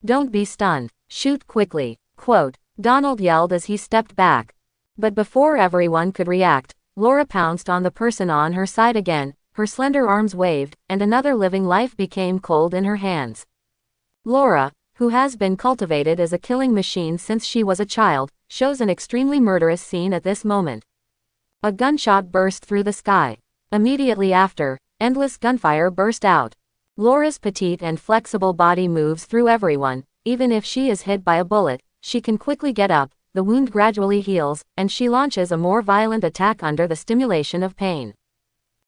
Don't be stunned. Shoot quickly, quote. Donald yelled as he stepped back. But before everyone could react, Laura pounced on the person on her side again, her slender arms waved, and another living life became cold in her hands. Laura, who has been cultivated as a killing machine since she was a child, shows an extremely murderous scene at this moment. A gunshot burst through the sky. Immediately after, endless gunfire burst out. Laura's petite and flexible body moves through everyone. Even if she is hit by a bullet, she can quickly get up, the wound gradually heals, and she launches a more violent attack under the stimulation of pain.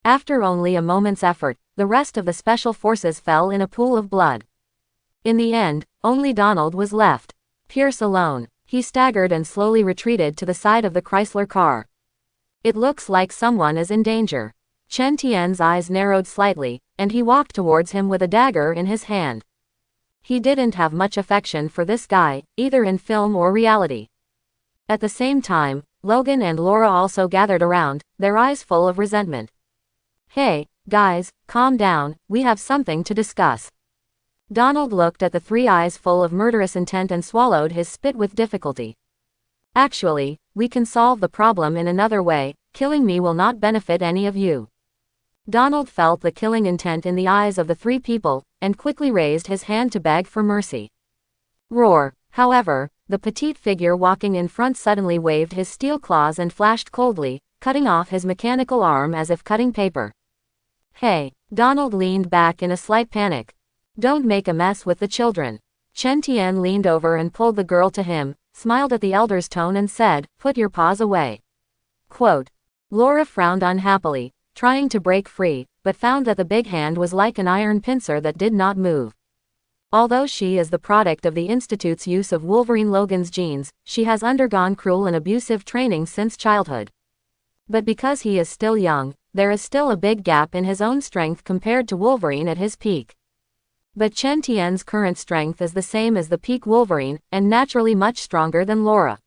After only a moment's effort, the rest of the special forces fell in a pool of blood. In the end, only Donald was left. Pierce alone. He staggered and slowly retreated to the side of the Chrysler car. It looks like someone is in danger. Chen Tian's eyes narrowed slightly, and he walked towards him with a dagger in his hand. He didn't have much affection for this guy, either in film or reality. At the same time, Logan and Laura also gathered around, their eyes full of resentment. Hey, guys, calm down, we have something to discuss. Donald looked at the three eyes full of murderous intent and swallowed his spit with difficulty. Actually, we can solve the problem in another way, killing me will not benefit any of you. Donald felt the killing intent in the eyes of the three people, and quickly raised his hand to beg for mercy. Roar. However, the petite figure walking in front suddenly waved his steel claws and flashed coldly, cutting off his mechanical arm as if cutting paper. Hey. Donald leaned back in a slight panic. Don't make a mess with the children. Chen Tian leaned over and pulled the girl to him, smiled at the elder's tone and said, put your paws away. Quote. Laura frowned unhappily, trying to break free, but found that the big hand was like an iron pincer that did not move. Although she is the product of the Institute's use of Wolverine Logan's genes, she has undergone cruel and abusive training since childhood. But because he is still young, there is still a big gap in his own strength compared to Wolverine at his peak. But Chen Tian's current strength is the same as the peak Wolverine, and naturally much stronger than Laura.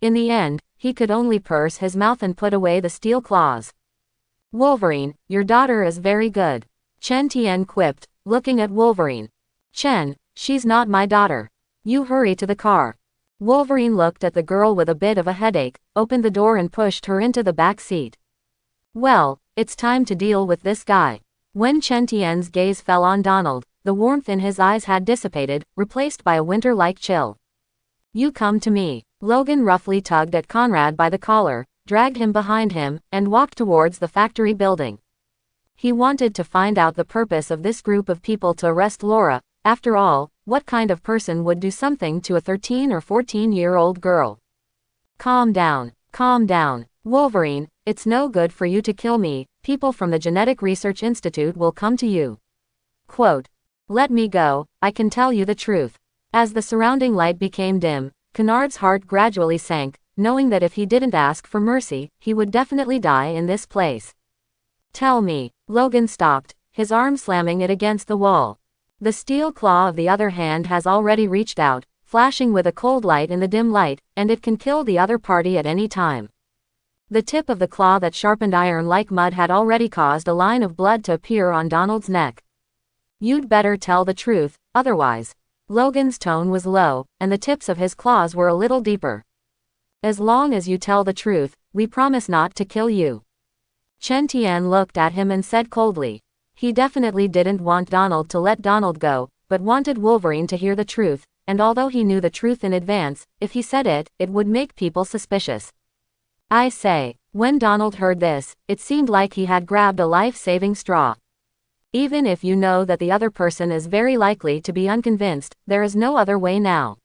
In the end, he could only purse his mouth and put away the steel claws. Wolverine, your daughter is very good. Chen Tian quipped, looking at Wolverine. Chen, she's not my daughter. You hurry to the car. Wolverine looked at the girl with a bit of a headache, opened the door and pushed her into the back seat. Well, it's time to deal with this guy. When Chen Tian's gaze fell on Donald, the warmth in his eyes had dissipated, replaced by a winter-like chill. You come to me. Logan roughly tugged at Conrad by the collar, dragged him behind him, and walked towards the factory building. He wanted to find out the purpose of this group of people to arrest Laura. After all, what kind of person would do something to a 13 or 14-year-old girl? Calm down. Calm down. Wolverine, it's no good for you to kill me. People from the Genetic Research Institute will come to you. Quote. Let me go, I can tell you the truth. As the surrounding light became dim, Kennard's heart gradually sank, knowing that if he didn't ask for mercy, he would definitely die in this place. Tell me. Logan stopped, his arm slamming it against the wall. The steel claw of the other hand has already reached out, flashing with a cold light in the dim light, and it can kill the other party at any time. The tip of the claw that sharpened iron like mud had already caused a line of blood to appear on Donald's neck. You'd better tell the truth, otherwise. Logan's tone was low, and the tips of his claws were a little deeper. As long as you tell the truth, we promise not to kill you. Chen Tian looked at him and said coldly. He definitely didn't want Donald to let Donald go, but wanted Wolverine to hear the truth, and although he knew the truth in advance, if he said it, it would make people suspicious. I say. When Donald heard this, it seemed like he had grabbed a life-saving straw. Even if you know that the other person is very likely to be unconvinced, there is no other way now.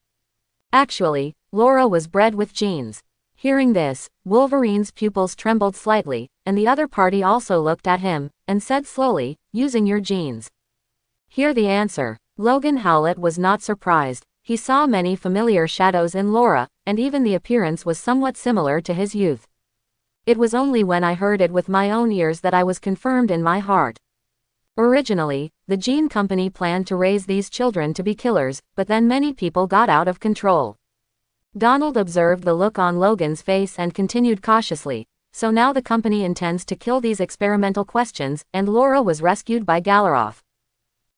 Actually, Laura was bred with genes. Hearing this, Wolverine's pupils trembled slightly, and the other party also looked at him, and said slowly, using your genes. Hear the answer. Logan Howlett was not surprised. He saw many familiar shadows in Laura, and even the appearance was somewhat similar to his youth. It was only when I heard it with my own ears that I was confirmed in my heart. Originally, the gene company planned to raise these children to be killers, but then many people got out of control. Donald observed the look on Logan's face and continued cautiously, so now the company intends to kill these experimental questions, and Laura was rescued by Galaroff.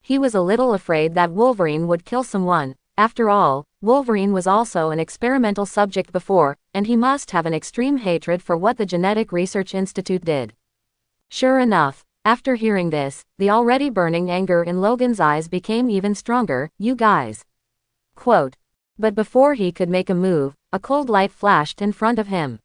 He was a little afraid that Wolverine would kill someone. After all, Wolverine was also an experimental subject before, and he must have an extreme hatred for what the Genetic Research Institute did. Sure enough, after hearing this, the already burning anger in Logan's eyes became even stronger. You guys. Quote. But before he could make a move, a cold light flashed in front of him.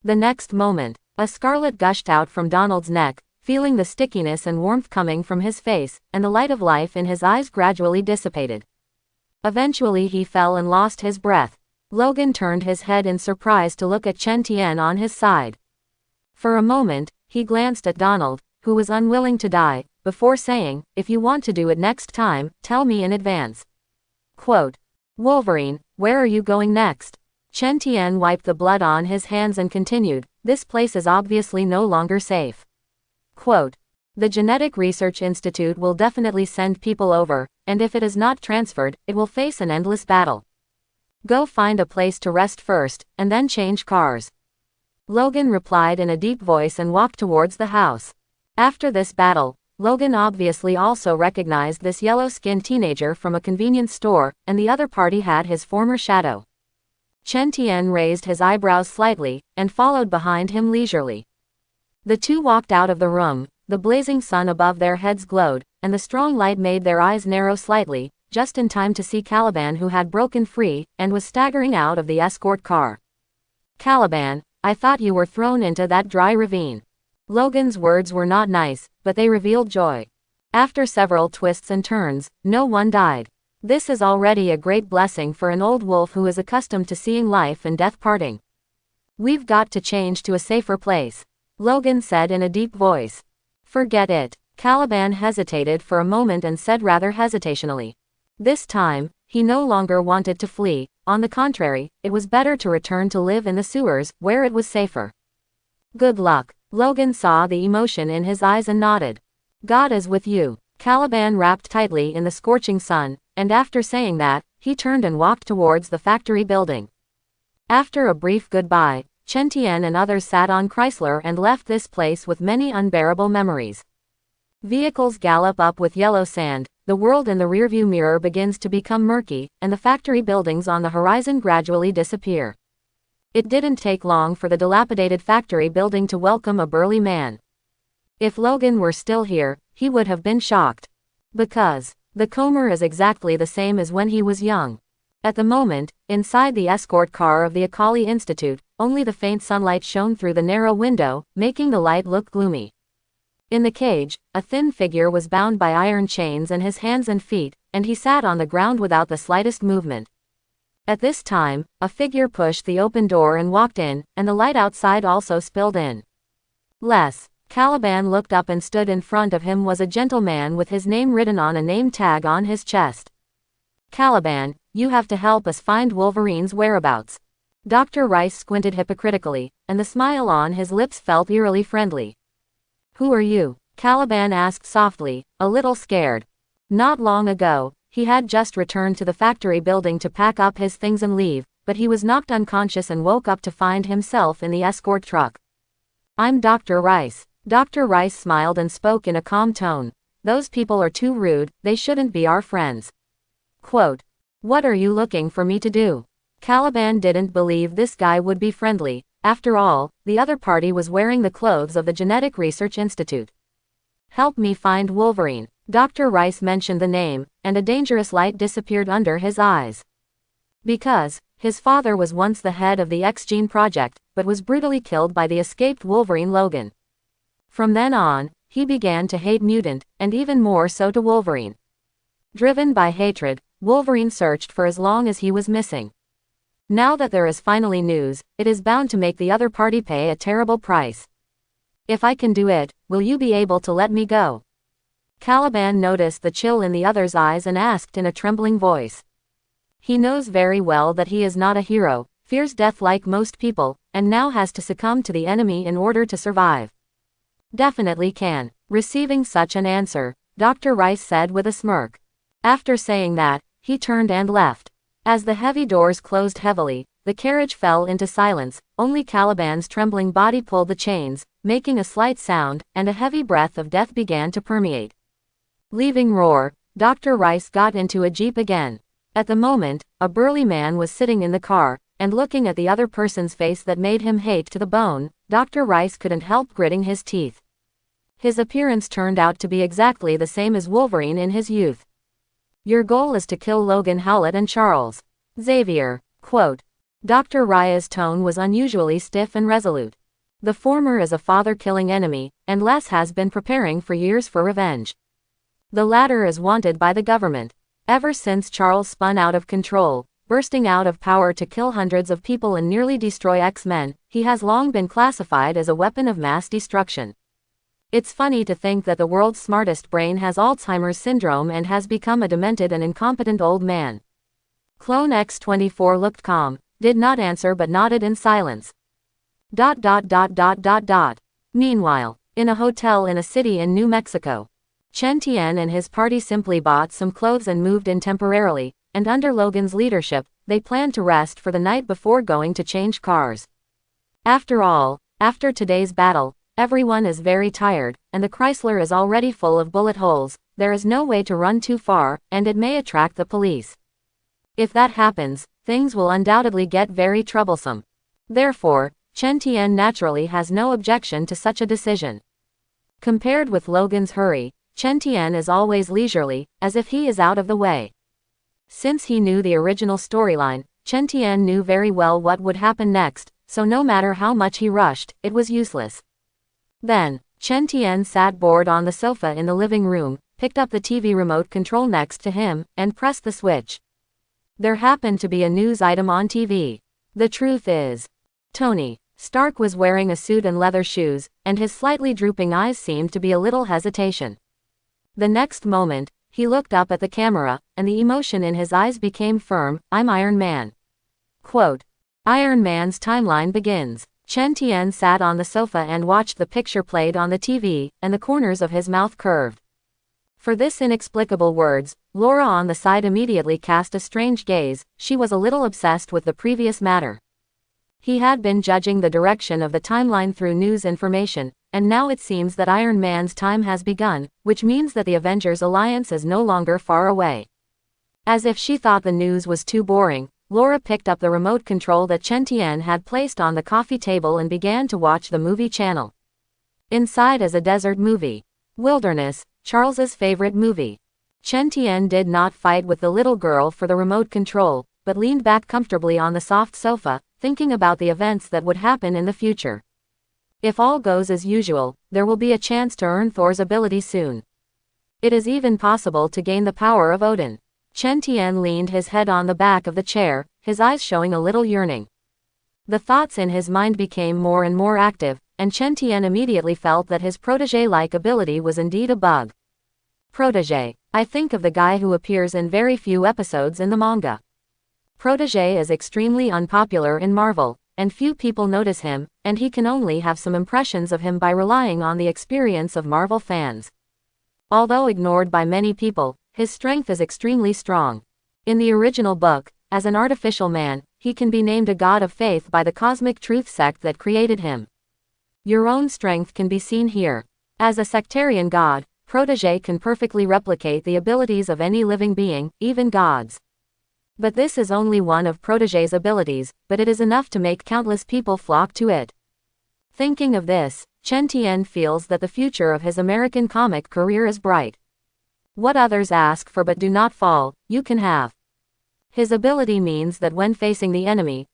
The next moment, a scarlet gushed out from Donald's neck, feeling the stickiness and warmth coming from his face, and the light of life in his eyes gradually dissipated. Eventually he fell and lost his breath. Logan turned his head in surprise to look at Chen Tian on his side. For a moment, he glanced at Donald, who was unwilling to die, before saying, "If you want to do it next time, tell me in advance." Quote, "Wolverine, where are you going next?" Chen Tian wiped the blood on his hands and continued, "This place is obviously no longer safe." Quote, "The Genetic Research Institute will definitely send people over, and if it is not transferred, it will face an endless battle. Go find a place to rest first, and then change cars." Logan replied in a deep voice and walked towards the house. After this battle, Logan obviously also recognized this yellow-skinned teenager from a convenience store, and the other party had his former shadow. Chen Tian raised his eyebrows slightly, and followed behind him leisurely. The two walked out of the room, the blazing sun above their heads glowed, and the strong light made their eyes narrow slightly, just in time to see Caliban, who had broken free, and was staggering out of the escort car. "Caliban, I thought you were thrown into that dry ravine." Logan's words were not nice, but they revealed joy. After several twists and turns, no one died. This is already a great blessing for an old wolf who is accustomed to seeing life and death parting. "We've got to change to a safer place," Logan said in a deep voice. "Forget it." Caliban hesitated for a moment and said rather hesitationally. This time, he no longer wanted to flee. On the contrary, it was better to return to live in the sewers, where it was safer. "Good luck." Logan saw the emotion in his eyes and nodded. "God is with you." Caliban wrapped tightly in the scorching sun, and after saying that, he turned and walked towards the factory building. After a brief goodbye, Chen Tian and others sat on Chrysler and left this place with many unbearable memories. Vehicles gallop up with yellow sand, the world in the rearview mirror begins to become murky, and the factory buildings on the horizon gradually disappear. It didn't take long for the dilapidated factory building to welcome a burly man. If Logan were still here, he would have been shocked. Because the Comer is exactly the same as when he was young. At the moment, inside the escort car of the Akali Institute, only the faint sunlight shone through the narrow window, making the light look gloomy. In the cage, a thin figure was bound by iron chains in his hands and feet, and he sat on the ground without the slightest movement. At this time, a figure pushed the open door and walked in, and the light outside also spilled in. Caliban looked up, and stood in front of him was a gentleman with his name written on a name tag on his chest. "Caliban, you have to help us find Wolverine's whereabouts." Dr. Rice squinted hypocritically, and the smile on his lips felt eerily friendly. "Who are you?" Caliban asked softly, a little scared. Not long ago, he had just returned to the factory building to pack up his things and leave, but he was knocked unconscious and woke up to find himself in the escort truck. "I'm Dr. Rice." Dr. Rice smiled and spoke in a calm tone. "Those people are too rude, they shouldn't be our friends." Quote, "What are you looking for me to do?" Caliban didn't believe this guy would be friendly. After all, the other party was wearing the clothes of the Genetic Research Institute. "Help me find Wolverine." Dr. Rice mentioned the name, and a dangerous light disappeared under his eyes. Because his father was once the head of the X-Gene project, but was brutally killed by the escaped Wolverine Logan. From then on, he began to hate Mutant, and even more so to Wolverine. Driven by hatred, Wolverine searched for as long as he was missing. Now that there is finally news, it is bound to make the other party pay a terrible price. "If I can do it, will you be able to let me go?" Caliban noticed the chill in the other's eyes and asked in a trembling voice. He knows very well that he is not a hero, fears death like most people, and now has to succumb to the enemy in order to survive. "Definitely can." Receiving such an answer, Dr. Rice said with a smirk. After saying that, he turned and left. As the heavy doors closed heavily, the carriage fell into silence. Only Caliban's trembling body pulled the chains, making a slight sound, and a heavy breath of death began to permeate. Leaving Roar, Dr. Rice got into a jeep again. At the moment, a burly man was sitting in the car, and looking at the other person's face that made him hate to the bone, Dr. Rice couldn't help gritting his teeth. His appearance turned out to be exactly the same as Wolverine in his youth. "Your goal is to kill Logan, Howlett and Charles Xavier." Quote. Dr. Raya's tone was unusually stiff and resolute. The former is a father-killing enemy, and Les has been preparing for years for revenge. The latter is wanted by the government. Ever since Charles spun out of control, bursting out of power to kill hundreds of people and nearly destroy X-Men, he has long been classified as a weapon of mass destruction. It's funny to think that the world's smartest brain has Alzheimer's syndrome and has become a demented and incompetent old man. Clone X-24 looked calm, did not answer but nodded in silence. Meanwhile, in a hotel in a city in New Mexico, Chen Tian and his party simply bought some clothes and moved in temporarily, and under Logan's leadership, they planned to rest for the night before going to change cars. After all, after today's battle, everyone is very tired, and the Chrysler is already full of bullet holes. There is no way to run too far, and it may attract the police. If that happens, things will undoubtedly get very troublesome. Therefore, Chen Tian naturally has no objection to such a decision. Compared with Logan's hurry, Chen Tian is always leisurely, as if he is out of the way. Since he knew the original storyline, Chen Tian knew very well what would happen next, so no matter how much he rushed, it was useless. Then, Chen Tian sat bored on the sofa in the living room, picked up the TV remote control next to him, and pressed the switch. There happened to be a news item on TV. The truth is, Tony Stark was wearing a suit and leather shoes, and his slightly drooping eyes seemed to be a little hesitation. The next moment, he looked up at the camera, and the emotion in his eyes became firm. "I'm Iron Man." Quote, Iron Man's timeline begins. Chen Tian sat on the sofa and watched the picture played on the TV, and the corners of his mouth curved. For this inexplicable words, Laura on the side immediately cast a strange gaze. She was a little obsessed with the previous matter. He had been judging the direction of the timeline through news information, and now it seems that Iron Man's time has begun, which means that the Avengers Alliance is no longer far away. As if she thought the news was too boring, Laura picked up the remote control that Chen Tian had placed on the coffee table and began to watch the movie channel. Inside is a desert movie. Wilderness, Charles's favorite movie. Chen Tian did not fight with the little girl for the remote control, but leaned back comfortably on the soft sofa, thinking about the events that would happen in the future. If all goes as usual, there will be a chance to earn Thor's ability soon. It is even possible to gain the power of Odin. Chen Tian leaned his head on the back of the chair, his eyes showing a little yearning. The thoughts in his mind became more and more active, and Chen Tian immediately felt that his protege-like ability was indeed a bug. Protege. I think of the guy who appears in very few episodes in the manga. Protege is extremely unpopular in Marvel, and few people notice him, and he can only have some impressions of him by relying on the experience of Marvel fans. Although ignored by many people, his strength is extremely strong. In the original book, as an artificial man, he can be named a god of faith by the cosmic truth sect that created him. Your own strength can be seen here. As a sectarian god, Protege can perfectly replicate the abilities of any living being, even gods. But this is only one of Protege's abilities, but it is enough to make countless people flock to it. Thinking of this, Chen Tian feels that the future of his American comic career is bright. What others ask for but do not fall, you can have. His ability means that when facing the enemy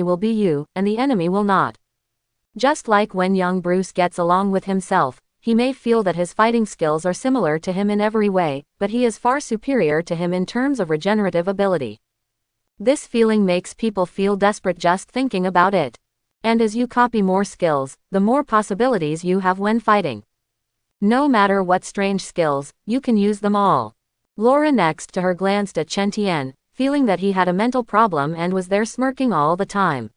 will be you, and the enemy will not. Just like when young Bruce gets along with himself, he may feel that his fighting skills are similar to him in every way, but he is far superior to him in terms of regenerative ability. This feeling makes people feel desperate just thinking about it. And as you copy more skills, the more possibilities you have when fighting. No matter what strange skills, you can use them all. Laura next to her glanced at Chen Tian, feeling that he had a mental problem and was there smirking all the time.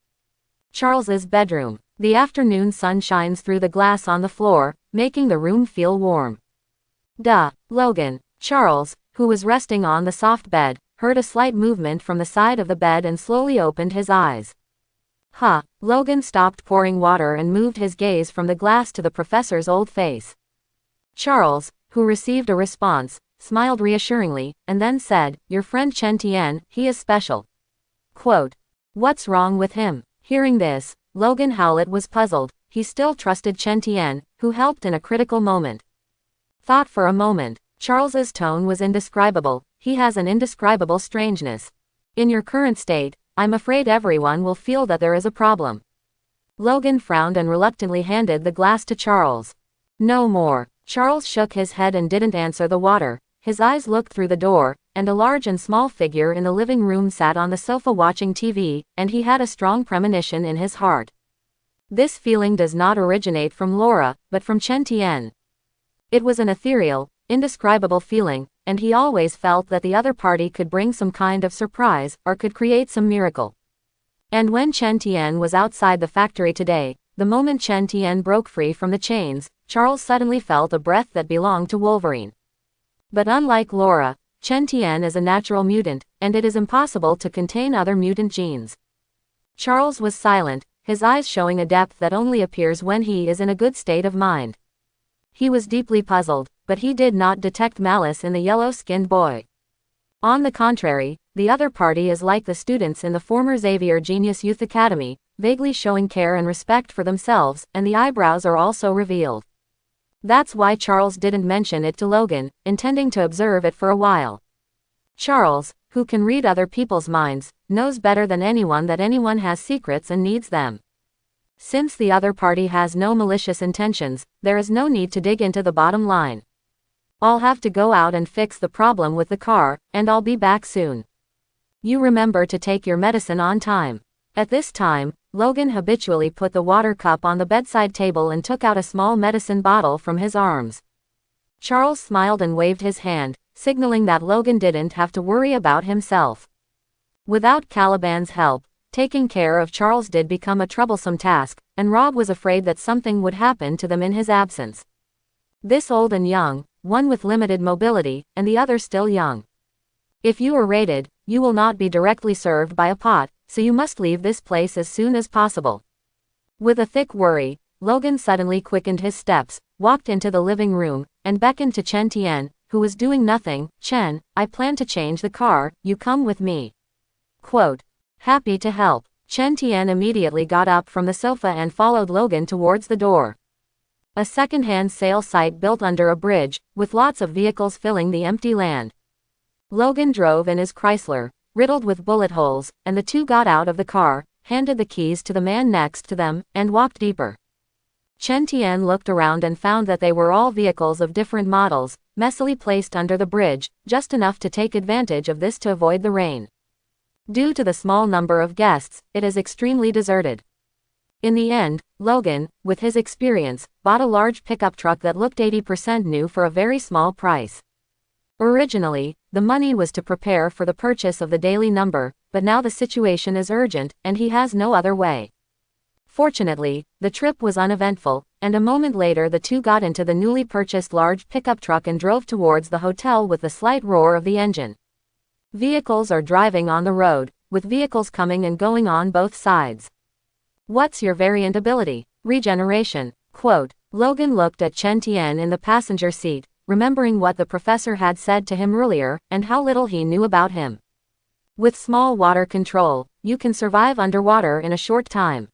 Charles's bedroom. The afternoon sun shines through the glass on the floor, making the room feel warm. Logan. Charles, who was resting on the soft bed, heard a slight movement from the side of the bed and slowly opened his eyes. Logan stopped pouring water and moved his gaze from the glass to the professor's old face. Charles, who received a response, smiled reassuringly, and then said, "Your friend Chen Tian, he is special." Quote, "What's wrong with him?" Hearing this, Logan Howlett was puzzled. He still trusted Chen Tian, who helped in a critical moment. Thought for a moment. Charles's tone was indescribable. He has an indescribable strangeness. In your current state, I'm afraid everyone will feel that there is a problem. Logan frowned and reluctantly handed the glass to Charles. No more. Charles shook his head and didn't answer the water. His eyes looked through the door, and a large and small figure in the living room sat on the sofa watching TV, and he had a strong premonition in his heart. This feeling does not originate from Laura, but from Chen Tian. It was an ethereal, indescribable feeling, and he always felt that the other party could bring some kind of surprise, or could create some miracle. And when Chen Tian was outside the factory today, the moment Chen Tian broke free from the chains, Charles suddenly felt a breath that belonged to Wolverine. But unlike Laura, Chen Tian is a natural mutant, and it is impossible to contain other mutant genes. Charles was silent, his eyes showing a depth that only appears when he is in a good state of mind. He was deeply puzzled, but he did not detect malice in the yellow-skinned boy. On the contrary, the other party is like the students in the former Xavier Genius Youth Academy, vaguely showing care and respect for themselves, and the eyebrows are also revealed. That's why Charles didn't mention it to Logan, intending to observe it for a while. Charles, who can read other people's minds, knows better than anyone that anyone has secrets and needs them. Since the other party has no malicious intentions, there is no need to dig into the bottom line. I'll have to go out and fix the problem with the car, and I'll be back soon. You remember to take your medicine on time. At this time, Logan habitually put the water cup on the bedside table and took out a small medicine bottle from his arms. Charles smiled and waved his hand, signaling that Logan didn't have to worry about himself. Without Caliban's help, taking care of Charles did become a troublesome task, and Rob was afraid that something would happen to them in his absence. This old and young, one with limited mobility, and the other still young. If you are raided, you will not be directly served by a pot, so you must leave this place as soon as possible. With a thick worry, Logan suddenly quickened his steps, walked into the living room, and beckoned to Chen Tian, who was doing nothing. Chen, I plan to change the car, you come with me. Quote. Happy to help. Chen Tian immediately got up from the sofa and followed Logan towards the door. A second-hand sale site built under a bridge, with lots of vehicles filling the empty land. Logan drove in his Chrysler, riddled with bullet holes, and the two got out of the car, handed the keys to the man next to them, and walked deeper. Chen Tian looked around and found that they were all vehicles of different models, messily placed under the bridge, just enough to take advantage of this to avoid the rain. Due to the small number of guests, it is extremely deserted. In the end, Logan, with his experience, bought a large pickup truck that looked 80% new for a very small price. Originally, the money was to prepare for the purchase of the daily number, but now the situation is urgent, and he has no other way. Fortunately, the trip was uneventful, and a moment later the two got into the newly purchased large pickup truck and drove towards the hotel with the slight roar of the engine. Vehicles are driving on the road, with vehicles coming and going on both sides. What's your variant ability? Regeneration. Quote. Logan looked at Chen Tian in the passenger seat, remembering what the professor had said to him earlier, and how little he knew about him. With small water control, you can survive underwater in a short time.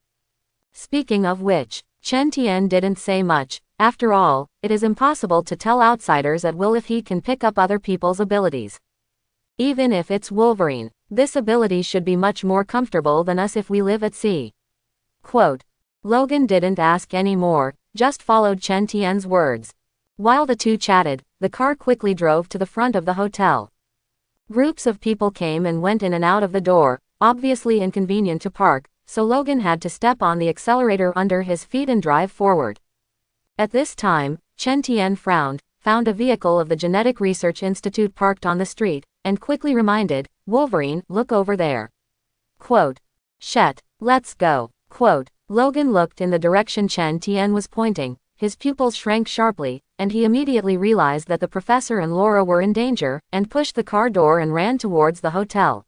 Speaking of which, Chen Tian didn't say much. After all, it is impossible to tell outsiders at will if he can pick up other people's abilities. Even if it's Wolverine, this ability should be much more comfortable than us if we live at sea. Quote. Logan didn't ask any more, just followed Chen Tian's words. While the two chatted, the car quickly drove to the front of the hotel. Groups of people came and went in and out of the door, obviously inconvenient to park, so Logan had to step on the accelerator under his feet and drive forward. At this time, Chen Tian frowned, found a vehicle of the Genetic Research Institute parked on the street, and quickly reminded, Wolverine, look over there. Quote. Shet, let's go. Quote. Logan looked in the direction Chen Tian was pointing, his pupils shrank sharply, and he immediately realized that the professor and Laura were in danger, and pushed the car door and ran towards the hotel.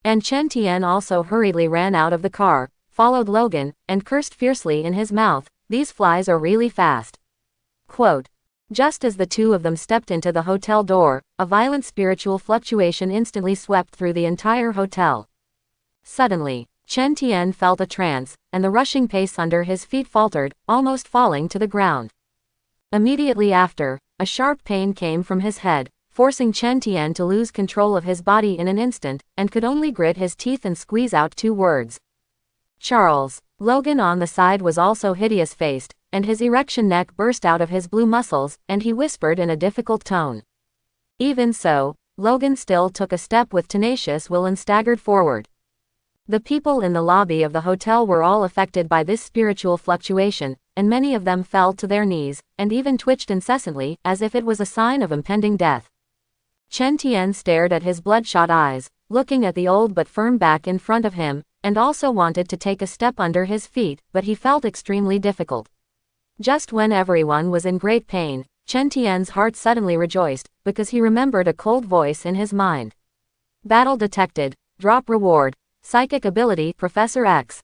And Chen Tian also hurriedly ran out of the car, followed Logan, and cursed fiercely in his mouth, these flies are really fast. Quote. Just as the two of them stepped into the hotel door, a violent spiritual fluctuation instantly swept through the entire hotel. Suddenly, Chen Tian felt a trance, and the rushing pace under his feet faltered, almost falling to the ground. Immediately after, a sharp pain came from his head, forcing Chen Tian to lose control of his body in an instant, and could only grit his teeth and squeeze out two words. Charles. Logan on the side was also hideous-faced, and his erection neck burst out of his blue muscles, and he whispered in a difficult tone. Even so, Logan still took a step with tenacious will and staggered forward. The people in the lobby of the hotel were all affected by this spiritual fluctuation, and many of them fell to their knees, and even twitched incessantly, as if it was a sign of impending death. Chen Tian stared at his bloodshot eyes, looking at the old but firm back in front of him, and also wanted to take a step under his feet, but he felt extremely difficult. Just when everyone was in great pain, Chen Tian's heart suddenly rejoiced, because he remembered a cold voice in his mind. Battle detected. Drop reward. Psychic ability, Professor X.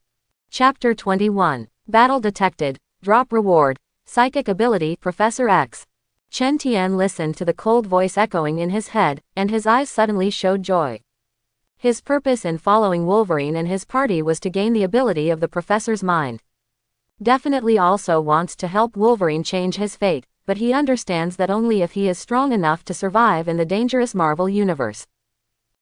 Chapter 21. Battle detected. Drop reward. Psychic ability, Professor X. Chen Tian listened to the cold voice echoing in his head, and his eyes suddenly showed joy. His purpose in following Wolverine and his party was to gain the ability of the professor's mind. Definitely also wants to help Wolverine change his fate, but he understands that only if he is strong enough to survive in the dangerous Marvel universe.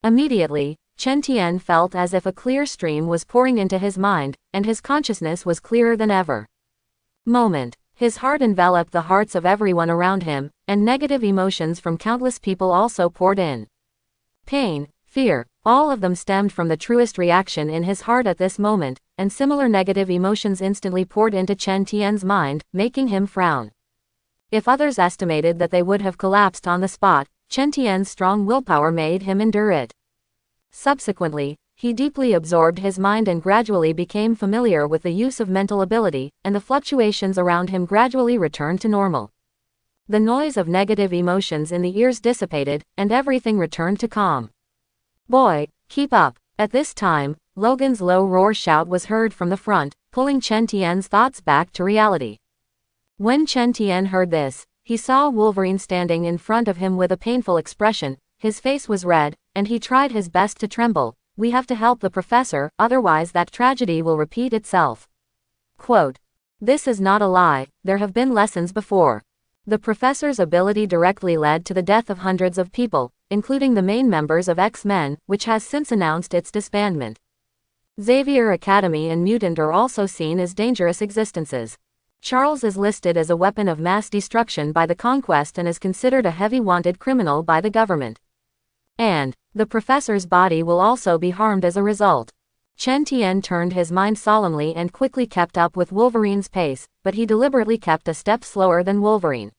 Immediately, Chen Tian felt as if a clear stream was pouring into his mind, and his consciousness was clearer than ever. His heart enveloped the hearts of everyone around him, and negative emotions from countless people also poured in. Pain, fear, all of them stemmed from the truest reaction in his heart at this moment, and similar negative emotions instantly poured into Chen Tian's mind, making him frown. If others estimated that they would have collapsed on the spot, Chen Tian's strong willpower made him endure it. Subsequently, he deeply absorbed his mind and gradually became familiar with the use of mental ability, and the fluctuations around him gradually returned to normal. The noise of negative emotions in the ears dissipated, and everything returned to calm. Boy, keep up. At this time, Logan's low roar shout was heard from the front, pulling Chen Tian's thoughts back to reality. When Chen Tian heard this, he saw Wolverine standing in front of him with a painful expression. His face was red, and he tried his best to tremble. We have to help the professor, otherwise that tragedy will repeat itself. Quote. This is not a lie, there have been lessons before. The professor's ability directly led to the death of hundreds of people, including the main members of X-Men, which has since announced its disbandment. Xavier Academy and Mutant are also seen as dangerous existences. Charles is listed as a weapon of mass destruction by the Conquest and is considered a heavy wanted criminal by the government. And the professor's body will also be harmed as a result. Chen Tian turned his mind solemnly and quickly kept up with Wolverine's pace, but he deliberately kept a step slower than Wolverine.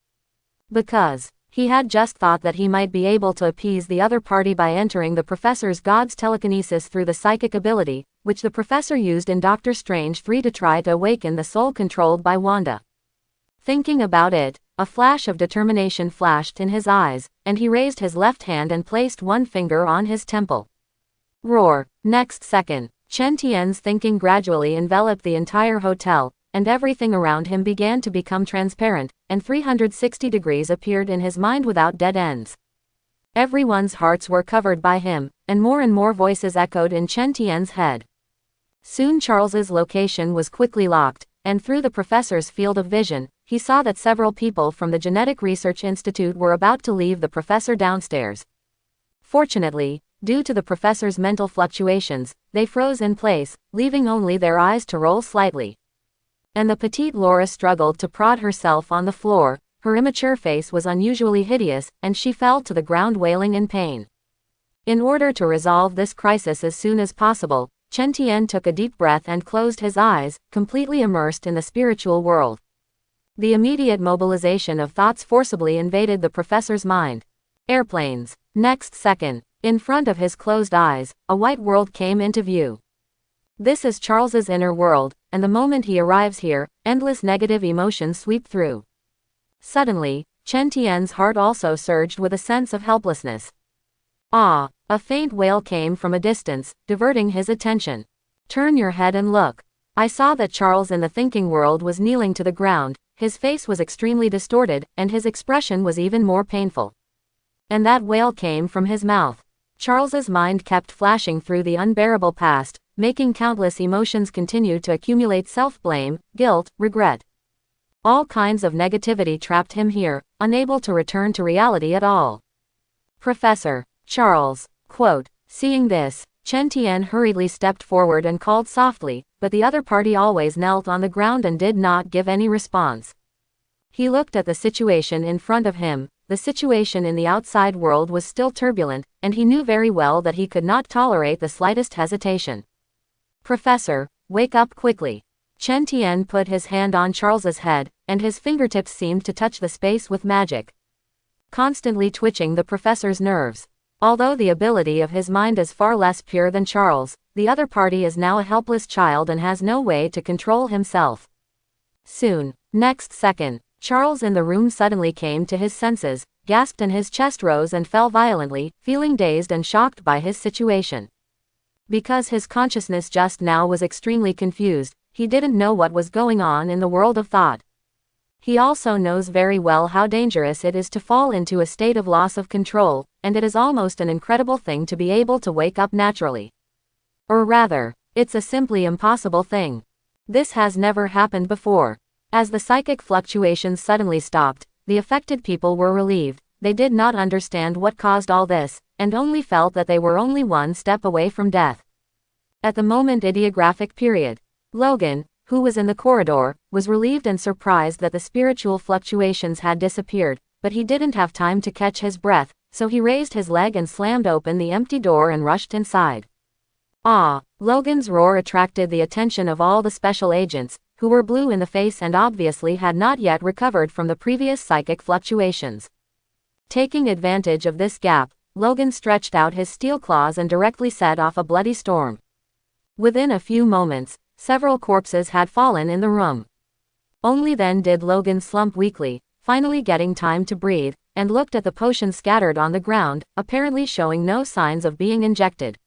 Because he had just thought that he might be able to appease the other party by entering the professor's god's telekinesis through the psychic ability, which the professor used in Doctor Strange 3 to try to awaken the soul controlled by Wanda. Thinking about it, a flash of determination flashed in his eyes, and he raised his left hand and placed one finger on his temple. Roar. Next second, Chen Tian's thinking gradually enveloped the entire hotel, and everything around him began to become transparent, and 360 degrees appeared in his mind without dead ends. Everyone's hearts were covered by him, and more voices echoed in Chen Tian's head. Soon Charles's location was quickly locked, and through the professor's field of vision, he saw that several people from the Genetic Research Institute were about to leave the professor downstairs. Fortunately, due to the professor's mental fluctuations, they froze in place, leaving only their eyes to roll slightly. And the petite Laura struggled to prod herself on the floor. Her immature face was unusually hideous, and she fell to the ground wailing in pain. In order to resolve this crisis as soon as possible, Chen Tian took a deep breath and closed his eyes, completely immersed in the spiritual world. The immediate mobilization of thoughts forcibly invaded the professor's mind. Airplanes. Next second, in front of his closed eyes, a white world came into view. This is Charles's inner world, and the moment he arrives here, endless negative emotions sweep through. Suddenly, Chen Tian's heart also surged with a sense of helplessness. Ah! A faint wail came from a distance, diverting his attention. Turn your head and look. I saw that Charles in the thinking world was kneeling to the ground, his face was extremely distorted, and his expression was even more painful. And that wail came from his mouth. Charles's mind kept flashing through the unbearable past, making countless emotions continue to accumulate: self-blame, guilt, regret. All kinds of negativity trapped him here, unable to return to reality at all. Professor Charles. Quote. Seeing this, Chen Tian hurriedly stepped forward and called softly, but the other party always knelt on the ground and did not give any response. He looked at the situation in front of him. The situation in the outside world was still turbulent, and he knew very well that he could not tolerate the slightest hesitation. "Professor, wake up quickly." Chen Tian put his hand on Charles's head, and his fingertips seemed to touch the space with magic, constantly twitching the professor's nerves. Although the ability of his mind is far less pure than Charles, the other party is now a helpless child and has no way to control himself. Soon, next second, Charles in the room suddenly came to his senses, gasped, and his chest rose and fell violently, feeling dazed and shocked by his situation. Because his consciousness just now was extremely confused, he didn't know what was going on in the world of thought. He also knows very well how dangerous it is to fall into a state of loss of control, and it is almost an incredible thing to be able to wake up naturally. Or rather, it's a simply impossible thing. This has never happened before. As the psychic fluctuations suddenly stopped, the affected people were relieved. They did not understand what caused all this, and only felt that they were only one step away from death. At the moment ideographic period, Logan, who was in the corridor, was relieved and surprised that the spiritual fluctuations had disappeared, but he didn't have time to catch his breath, so he raised his leg and slammed open the empty door and rushed inside. "Ah!" Logan's roar attracted the attention of all the special agents, who were blue in the face and obviously had not yet recovered from the previous psychic fluctuations. Taking advantage of this gap, Logan stretched out his steel claws and directly set off a bloody storm. Within a few moments, several corpses had fallen in the room. Only then did Logan slump weakly, finally getting time to breathe, and looked at the potion scattered on the ground, apparently showing no signs of being injected.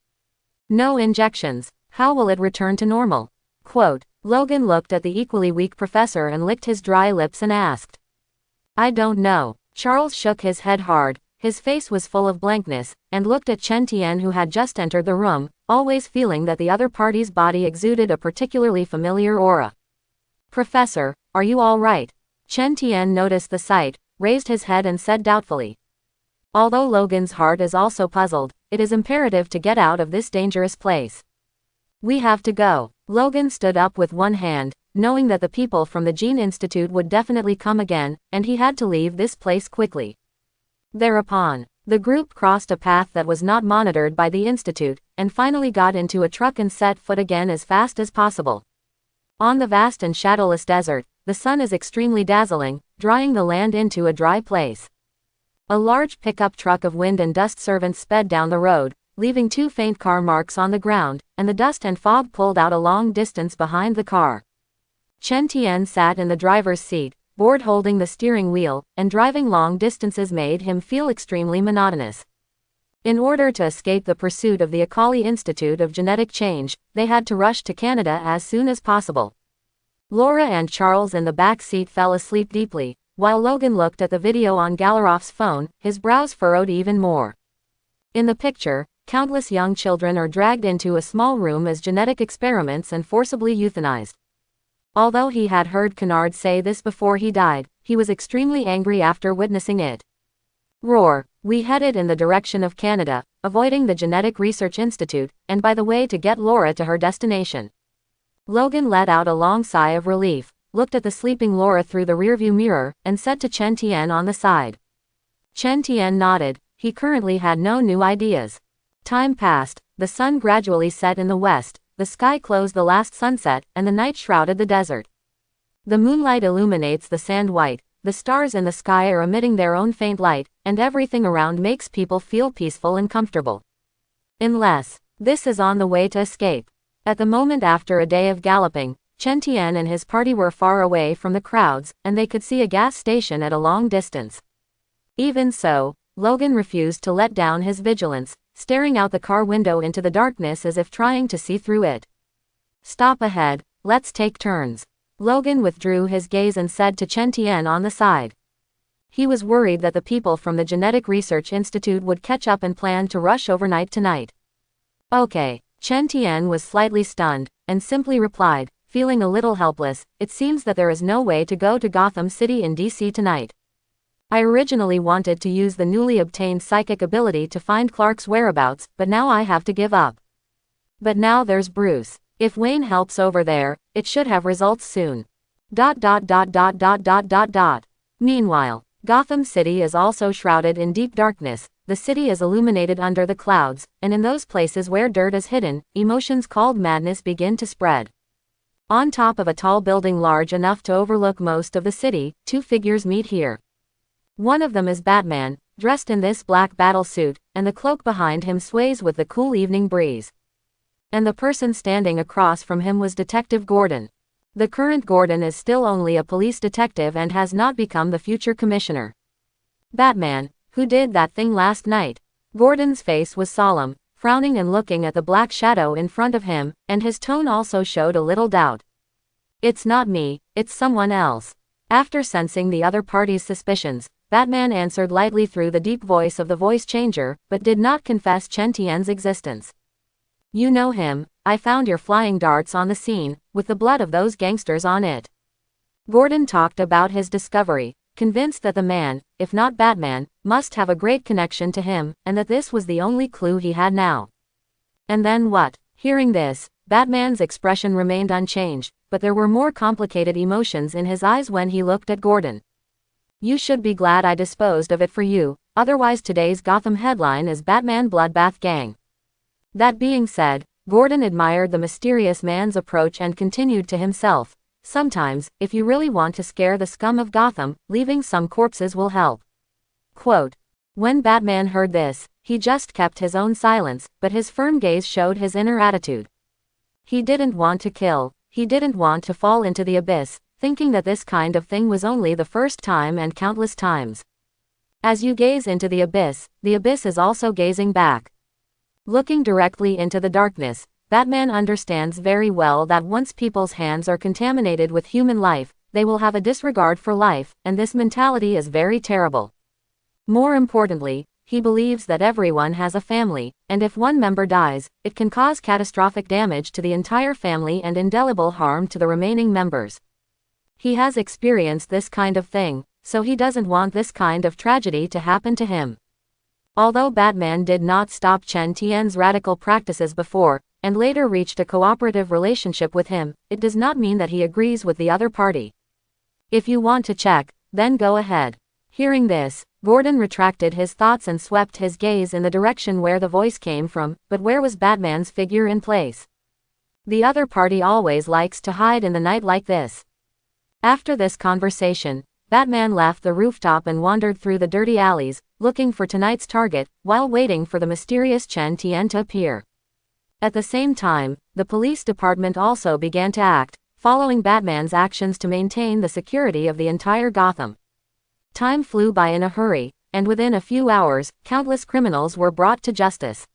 "No injections. How will it return to normal?" Quote. Logan looked at the equally weak professor and licked his dry lips and asked. "I don't know." Charles shook his head hard, his face was full of blankness, and looked at Chen Tian, who had just entered the room, always feeling that the other party's body exuded a particularly familiar aura. "Professor, are you all right?" Chen Tian noticed the sight, raised his head and said doubtfully. Although Logan's heart is also puzzled, it is imperative to get out of this dangerous place. "We have to go." Logan stood up with one hand, knowing that the people from the Gene Institute would definitely come again, and he had to leave this place quickly. Thereupon, the group crossed a path that was not monitored by the Institute, and finally got into a truck and set foot again as fast as possible. On the vast and shadowless desert, the sun is extremely dazzling, drying the land into a dry place. A large pickup truck of wind and dust servants sped down the road, leaving 2 faint car marks on the ground, and the dust and fog pulled out a long distance behind the car. Chen Tian sat in the driver's seat, bored holding the steering wheel, and driving long distances made him feel extremely monotonous. In order to escape the pursuit of the Akali Institute of Genetic Change, they had to rush to Canada as soon as possible. Laura and Charles in the back seat fell asleep deeply, while Logan looked at the video on Galaroff's phone, his brows furrowed even more. In the picture, countless young children are dragged into a small room as genetic experiments and forcibly euthanized. Although he had heard Kennard say this before he died, he was extremely angry after witnessing it. Roar. We headed in the direction of Canada, avoiding the Genetic Research Institute, and by the way to get Laura to her destination. Logan let out a long sigh of relief, looked at the sleeping Laura through the rearview mirror, and said to Chen Tian on the side. Chen Tian nodded. He currently had no new ideas. Time passed, the sun gradually set in the west, the sky closed the last sunset, and the night shrouded the desert. The moonlight illuminates the sand white, the stars in the sky are emitting their own faint light, and everything around makes people feel peaceful and comfortable. Unless, this is on the way to escape. At the moment after a day of galloping, Chen Tian and his party were far away from the crowds, and they could see a gas station at a long distance. Even so, Logan refused to let down his vigilance, staring out the car window into the darkness as if trying to see through it. "Stop ahead, let's take turns." Logan withdrew his gaze and said to Chen Tian on the side. He was worried that the people from the Genetic Research Institute would catch up and plan to rush overnight tonight. "Okay." Chen Tian was slightly stunned, and simply replied, feeling a little helpless, "It seems that there is no way to go to Gotham City in DC tonight. I originally wanted to use the newly obtained psychic ability to find Clark's whereabouts, but now I have to give up." But now there's Bruce. If Wayne helps over there, it should have results soon. ... Meanwhile, Gotham City is also shrouded in deep darkness. The city is illuminated under the clouds, and in those places where dirt is hidden, emotions called madness begin to spread. On top of a tall building large enough to overlook most of the city, two figures meet here. One of them is Batman, dressed in this black battle suit, and the cloak behind him sways with the cool evening breeze. And the person standing across from him was Detective Gordon. The current Gordon is still only a police detective and has not become the future commissioner. Batman, who did that thing last night? Gordon's face was solemn, frowning and looking at the black shadow in front of him, and his tone also showed a little doubt. It's not me, it's someone else. After sensing the other party's suspicions, Batman answered lightly through the deep voice of the voice changer, but did not confess Chen Tian's existence. You know him, I found your flying darts on the scene, with the blood of those gangsters on it. Gordon talked about his discovery, convinced that the man, if not Batman, must have a great connection to him, and that this was the only clue he had now. And then what? Hearing this, Batman's expression remained unchanged, but there were more complicated emotions in his eyes when he looked at Gordon. You should be glad I disposed of it for you, otherwise today's Gotham headline is Batman Bloodbath Gang. That being said, Gordon admired the mysterious man's approach and continued to himself, sometimes, if you really want to scare the scum of Gotham, leaving some corpses will help. Quote. When Batman heard this, he just kept his own silence, but his firm gaze showed his inner attitude. He didn't want to kill, he didn't want to fall into the abyss, thinking that this kind of thing was only the first time and countless times. As you gaze into the abyss is also gazing back. Looking directly into the darkness, Batman understands very well that once people's hands are contaminated with human life, they will have a disregard for life, and this mentality is very terrible. More importantly, he believes that everyone has a family, and if one member dies, it can cause catastrophic damage to the entire family and indelible harm to the remaining members. He has experienced this kind of thing, so he doesn't want this kind of tragedy to happen to him. Although Batman did not stop Chen Tian's radical practices before, and later reached a cooperative relationship with him, it does not mean that he agrees with the other party. If you want to check, then go ahead. Hearing this, Gordon retracted his thoughts and swept his gaze in the direction where the voice came from, but where was Batman's figure in place? The other party always likes to hide in the night like this. After this conversation, Batman left the rooftop and wandered through the dirty alleys, looking for tonight's target, while waiting for the mysterious Chen Tian to appear. At the same time, the police department also began to act, following Batman's actions to maintain the security of the entire Gotham. Time flew by in a hurry, and within a few hours, countless criminals were brought to justice.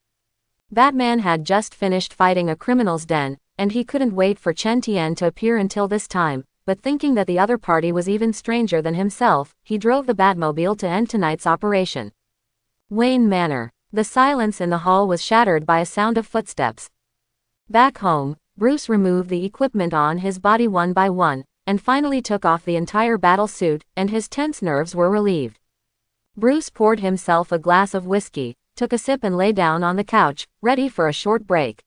Batman had just finished fighting a criminal's den, and he couldn't wait for Chen Tian to appear until this time, but thinking that the other party was even stranger than himself, he drove the Batmobile to end tonight's operation. Wayne Manor. The silence in the hall was shattered by a sound of footsteps. Back home, Bruce removed the equipment on his body one by one, and finally took off the entire battle suit, and his tense nerves were relieved. Bruce poured himself a glass of whiskey, took a sip and lay down on the couch, ready for a short break.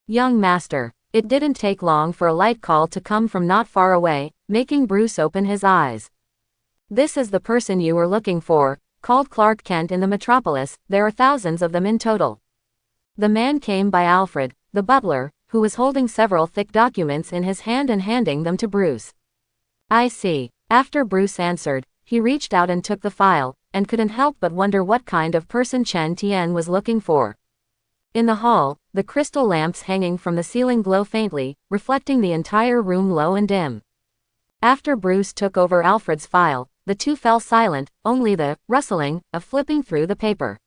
Young master. It didn't take long for a light call to come from not far away, making Bruce open his eyes. This is the person you were looking for, called Clark Kent in the metropolis, there are thousands of them in total. The man came by Alfred, the butler, who was holding several thick documents in his hand and handing them to Bruce. I see. After Bruce answered, he reached out and took the file, and couldn't help but wonder what kind of person Chen Tian was looking for. In the hall, the crystal lamps hanging from the ceiling glow faintly, reflecting the entire room low and dim. After Bruce took over Alfred's file, the two fell silent, only the rustling of flipping through the paper.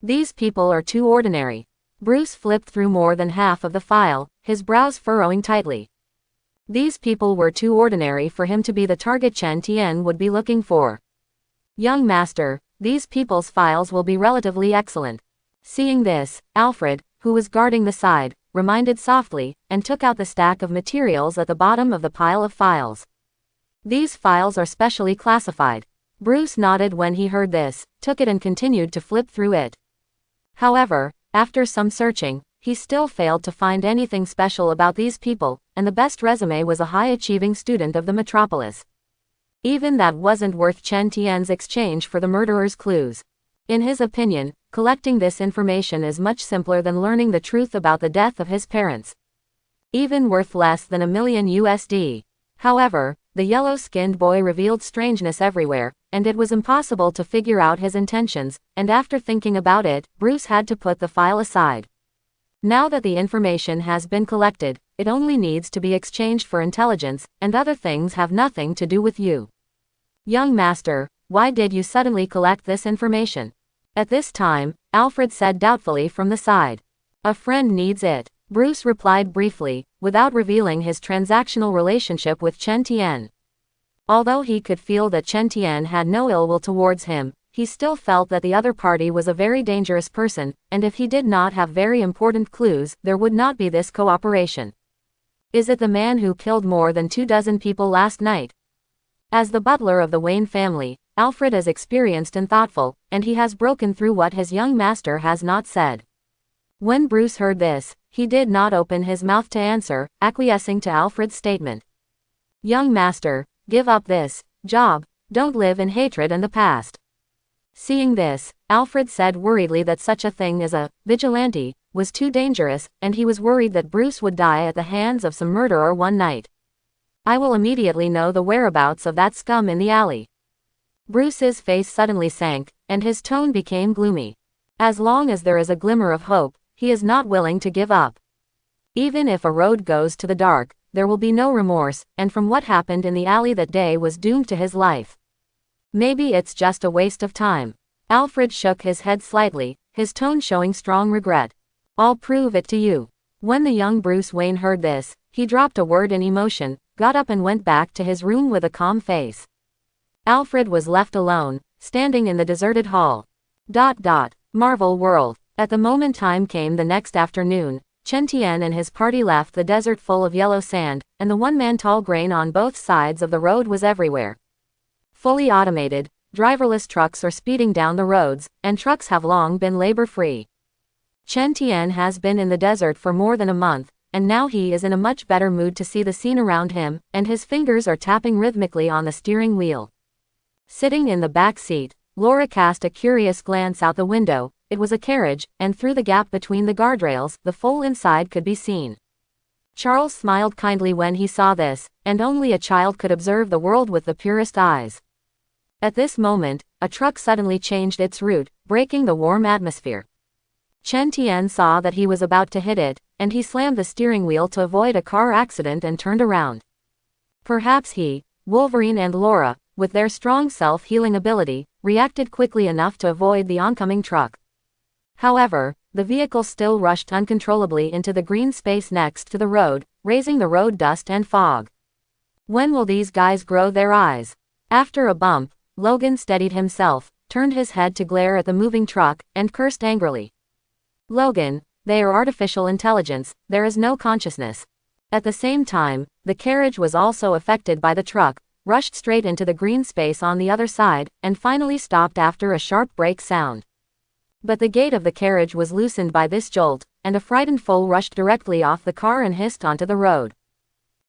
These people are too ordinary. Bruce flipped through more than half of the file, his brows furrowing tightly. These people were too ordinary for him to be the target Chen Tian would be looking for. Young master, these people's files will be relatively excellent. Seeing this, Alfred, who was guarding the side, reminded softly, and took out the stack of materials at the bottom of the pile of files. These files are specially classified. Bruce nodded when he heard this, took it and continued to flip through it. However, after some searching, he still failed to find anything special about these people, and the best resume was a high-achieving student of the metropolis. Even that wasn't worth Chen Tian's exchange for the murderer's clues. In his opinion, collecting this information is much simpler than learning the truth about the death of his parents. Even worth less than $1 million USD. However, the yellow-skinned boy revealed strangeness everywhere, and it was impossible to figure out his intentions, and after thinking about it, Bruce had to put the file aside. Now that the information has been collected, it only needs to be exchanged for intelligence, and other things have nothing to do with you. Young master, why did you suddenly collect this information? At this time, Alfred said doubtfully from the side. A friend needs it. Bruce replied briefly, without revealing his transactional relationship with Chen Tian. Although he could feel that Chen Tian had no ill will towards him, he still felt that the other party was a very dangerous person, and if he did not have very important clues, there would not be this cooperation. Is it the man who killed more than 24 people last night? As the butler of the Wayne family, Alfred is experienced and thoughtful, and he has broken through what his young master has not said. When Bruce heard this, he did not open his mouth to answer, acquiescing to Alfred's statement. Young master, give up this job, don't live in hatred and the past. Seeing this, Alfred said worriedly that such a thing as a vigilante was too dangerous, and he was worried that Bruce would die at the hands of some murderer one night. I will immediately know the whereabouts of that scum in the alley. Bruce's face suddenly sank, and his tone became gloomy. As long as there is a glimmer of hope, he is not willing to give up. Even if a road goes to the dark, there will be no remorse, and from what happened in the alley that day was doomed to his life. Maybe it's just a waste of time. Alfred shook his head slightly, his tone showing strong regret. I'll prove it to you. When the young Bruce Wayne heard this, he dropped a word in emotion, got up and went back to his room with a calm face. Alfred was left alone, standing in the deserted hall. Marvel World. At the moment time came the next afternoon, Chen Tian and his party left the desert full of yellow sand, and the one-man tall grain on both sides of the road was everywhere. Fully automated, driverless trucks are speeding down the roads, and trucks have long been labor-free. Chen Tian has been in the desert for more than a month, and now he is in a much better mood to see the scene around him, and his fingers are tapping rhythmically on the steering wheel. Sitting in the back seat, Laura cast a curious glance out the window. It was a carriage, and through the gap between the guardrails, the full inside could be seen. Charles smiled kindly when he saw this, and only a child could observe the world with the purest eyes. At this moment, a truck suddenly changed its route, breaking the warm atmosphere. Chen Tian saw that he was about to hit it, and he slammed the steering wheel to avoid a car accident and turned around. Perhaps he, Wolverine and Laura, with their strong self-healing ability, reacted quickly enough to avoid the oncoming truck. However, the vehicle still rushed uncontrollably into the green space next to the road, raising the road dust and fog. When will these guys grow their eyes? After a bump, Logan steadied himself, turned his head to glare at the moving truck, and cursed angrily. Logan, they are artificial intelligence, there is no consciousness. At the same time, the carriage was also affected by the truck, rushed straight into the green space on the other side, and finally stopped after a sharp brake sound. But the gate of the carriage was loosened by this jolt, and a frightened foal rushed directly off the car and hissed onto the road.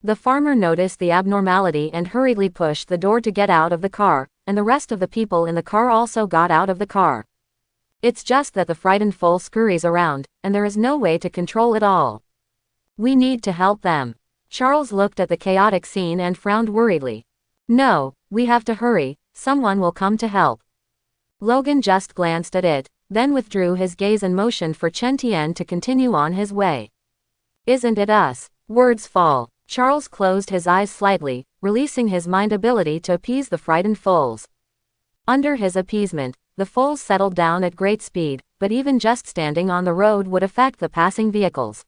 The farmer noticed the abnormality and hurriedly pushed the door to get out of the car, and the rest of the people in the car also got out of the car. It's just that the frightened foal scurries around, and there is no way to control it all. We need to help them. Charles looked at the chaotic scene and frowned worriedly. No, we have to hurry, someone will come to help. Logan just glanced at it, then withdrew his gaze and motioned for Chen Tian to continue on his way. Isn't it us? Words fall. Charles closed his eyes slightly, releasing his mind ability to appease the frightened foals. Under his appeasement, the foals settled down at great speed, but even just standing on the road would affect the passing vehicles.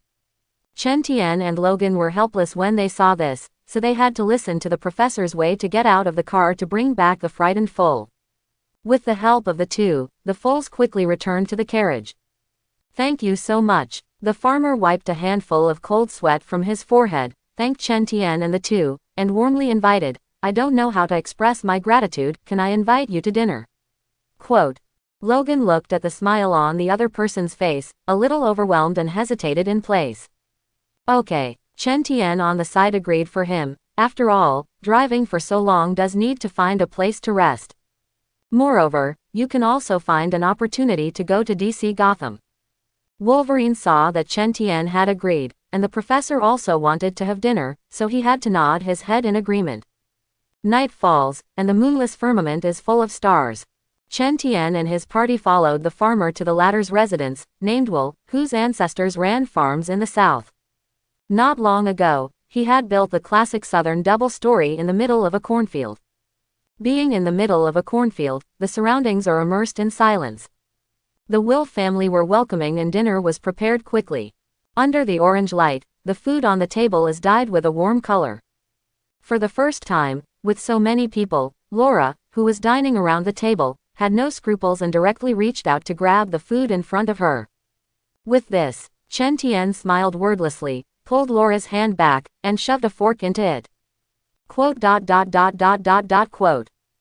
Chen Tian and Logan were helpless when they saw this, so they had to listen to the professor's way to get out of the car to bring back the frightened foal. With the help of the two, the foals quickly returned to the carriage. Thank you so much. The farmer wiped a handful of cold sweat from his forehead, thanked Chen Tian and the two, and warmly invited, I don't know how to express my gratitude, can I invite you to dinner? Quote. Logan looked at the smile on the other person's face, a little overwhelmed and hesitated in place. Okay, Chen Tian on the side agreed for him. After all, driving for so long does need to find a place to rest. Moreover, you can also find an opportunity to go to DC Gotham. Wolverine saw that Chen Tian had agreed, and the professor also wanted to have dinner, so he had to nod his head in agreement. Night falls, and the moonless firmament is full of stars. Chen Tian and his party followed the farmer to the latter's residence, named Will, whose ancestors ran farms in the south. Not long ago, he had built the classic southern double-story in the middle of a cornfield. Being in the middle of a cornfield, the surroundings are immersed in silence. The Will family were welcoming and dinner was prepared quickly. Under the orange light, the food on the table is dyed with a warm color. For the first time, with so many people, Laura, who was dining around the table, had no scruples and directly reached out to grab the food in front of her. With this, Chen Tian smiled wordlessly, pulled Laura's hand back, and shoved a fork into it. Quote.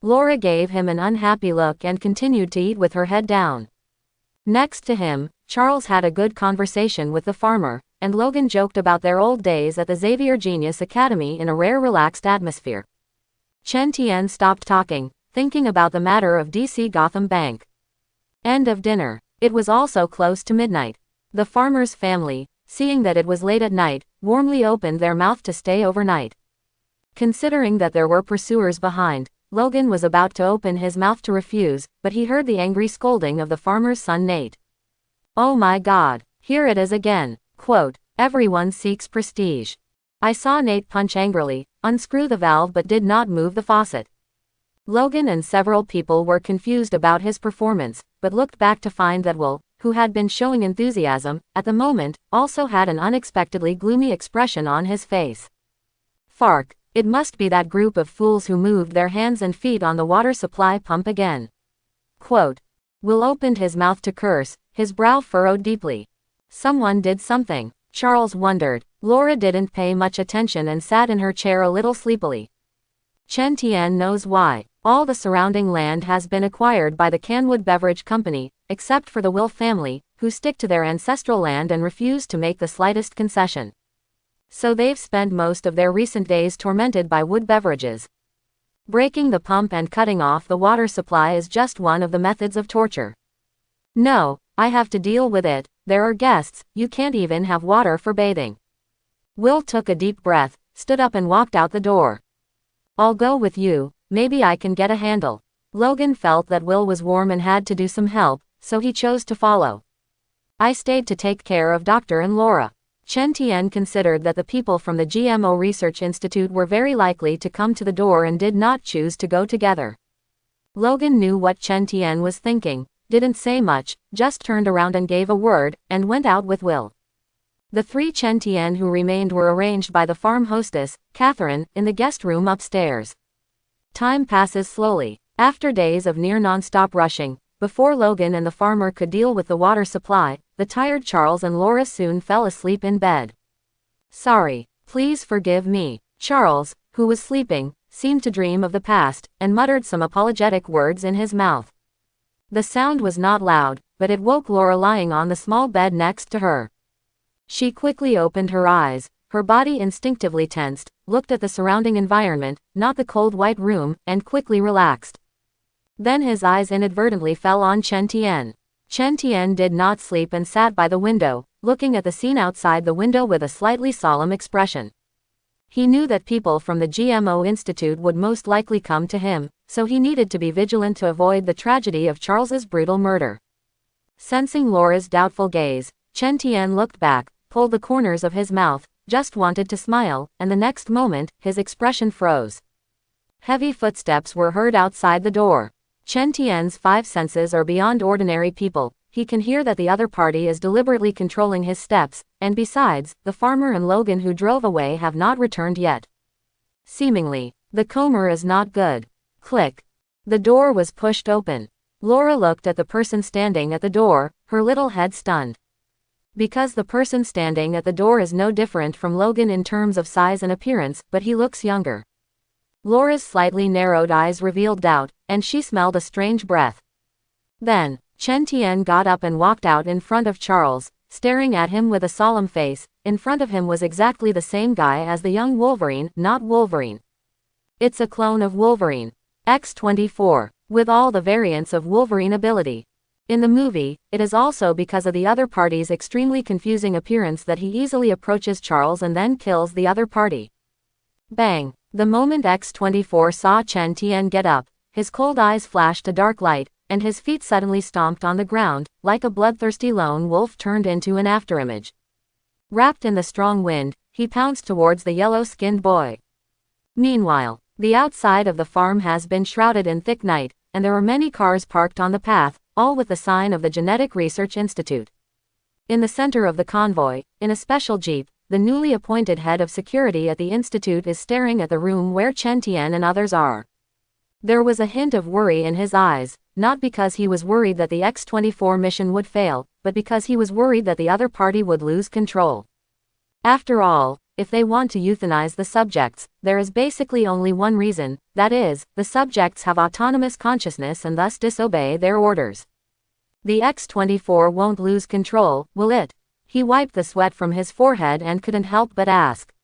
Laura gave him an unhappy look and continued to eat with her head down. Next to him, Charles had a good conversation with the farmer, and Logan joked about their old days at the Xavier Genius Academy in a rare relaxed atmosphere. Chen Tian stopped talking, thinking about the matter of DC Gotham Bank. End of dinner. It was also close to midnight. The farmer's family, seeing that it was late at night, warmly opened their mouth to stay overnight. Considering that there were pursuers behind, Logan was about to open his mouth to refuse, but he heard the angry scolding of the farmer's son Nate. Oh my God, here it is again. Quote, everyone seeks prestige. I saw Nate punch angrily, unscrew the valve but did not move the faucet. Logan and several people were confused about his performance, but looked back to find that Will, who had been showing enthusiasm, at the moment, also had an unexpectedly gloomy expression on his face. Fark, it must be that group of fools who moved their hands and feet on the water supply pump again. Quote. Will opened his mouth to curse, his brow furrowed deeply. Someone did something, Charles wondered. Laura didn't pay much attention and sat in her chair a little sleepily. Chen Tian knows why. All the surrounding land has been acquired by the Canwood Beverage Company, except for the Will family, who stick to their ancestral land and refuse to make the slightest concession. So they've spent most of their recent days tormented by wood beverages. Breaking the pump and cutting off the water supply is just one of the methods of torture. No, I have to deal with it. There are guests, you can't even have water for bathing. Will took a deep breath, stood up and walked out the door. I'll go with you, maybe I can get a handle. Logan felt that Will was warm and had to do some help, so he chose to follow. I stayed to take care of Doctor and Laura. Chen Tian considered that the people from the GMO Research Institute were very likely to come to the door and did not choose to go together. Logan knew what Chen Tian was thinking, didn't say much, just turned around and gave a word, and went out with Will. The three Chen Tian who remained were arranged by the farm hostess, Catherine, in the guest room upstairs. Time passes slowly. After days of near non-stop rushing, before Logan and the farmer could deal with the water supply, the tired Charles and Laura soon fell asleep in bed. Sorry, please forgive me. Charles, who was sleeping, seemed to dream of the past, and muttered some apologetic words in his mouth. The sound was not loud, but it woke Laura lying on the small bed next to her. She quickly opened her eyes, her body instinctively tensed, looked at the surrounding environment, not the cold white room, and quickly relaxed. Then his eyes inadvertently fell on Chen Tian. Chen Tian did not sleep and sat by the window, looking at the scene outside the window with a slightly solemn expression. He knew that people from the GMO Institute would most likely come to him, so he needed to be vigilant to avoid the tragedy of Charles's brutal murder. Sensing Laura's doubtful gaze, Chen Tian looked back, pulled the corners of his mouth, just wanted to smile, and the next moment, his expression froze. Heavy footsteps were heard outside the door. Chen Tian's five senses are beyond ordinary people. He can hear that the other party is deliberately controlling his steps, and besides, the farmer and Logan who drove away have not returned yet. Seemingly, the coma is not good. Click. The door was pushed open. Laura looked at the person standing at the door, her little head stunned. Because the person standing at the door is no different from Logan in terms of size and appearance, but he looks younger. Laura's slightly narrowed eyes revealed doubt, and she smelled a strange breath. Then, Chen Tian got up and walked out in front of Charles, staring at him with a solemn face. In front of him was exactly the same guy as the young Wolverine, not Wolverine. It's a clone of Wolverine. X-24. With all the variants of Wolverine ability. In the movie, it is also because of the other party's extremely confusing appearance that he easily approaches Charles and then kills the other party. Bang! The moment X-24 saw Chen Tian get up, his cold eyes flashed a dark light, and his feet suddenly stomped on the ground, like a bloodthirsty lone wolf turned into an afterimage. Wrapped in the strong wind, he pounced towards the yellow-skinned boy. Meanwhile, the outside of the farm has been shrouded in thick night, and there are many cars parked on the path, all with the sign of the Genetic Research Institute. In the center of the convoy, in a special jeep, the newly appointed head of security at the institute is staring at the room where Chen Tian and others are. There was a hint of worry in his eyes, not because he was worried that the X-24 mission would fail, but because he was worried that the other party would lose control. After all, if they want to euthanize the subjects, there is basically only one reason, that is, the subjects have autonomous consciousness and thus disobey their orders. The X-24 won't lose control, will it? He wiped the sweat from his forehead and couldn't help but ask.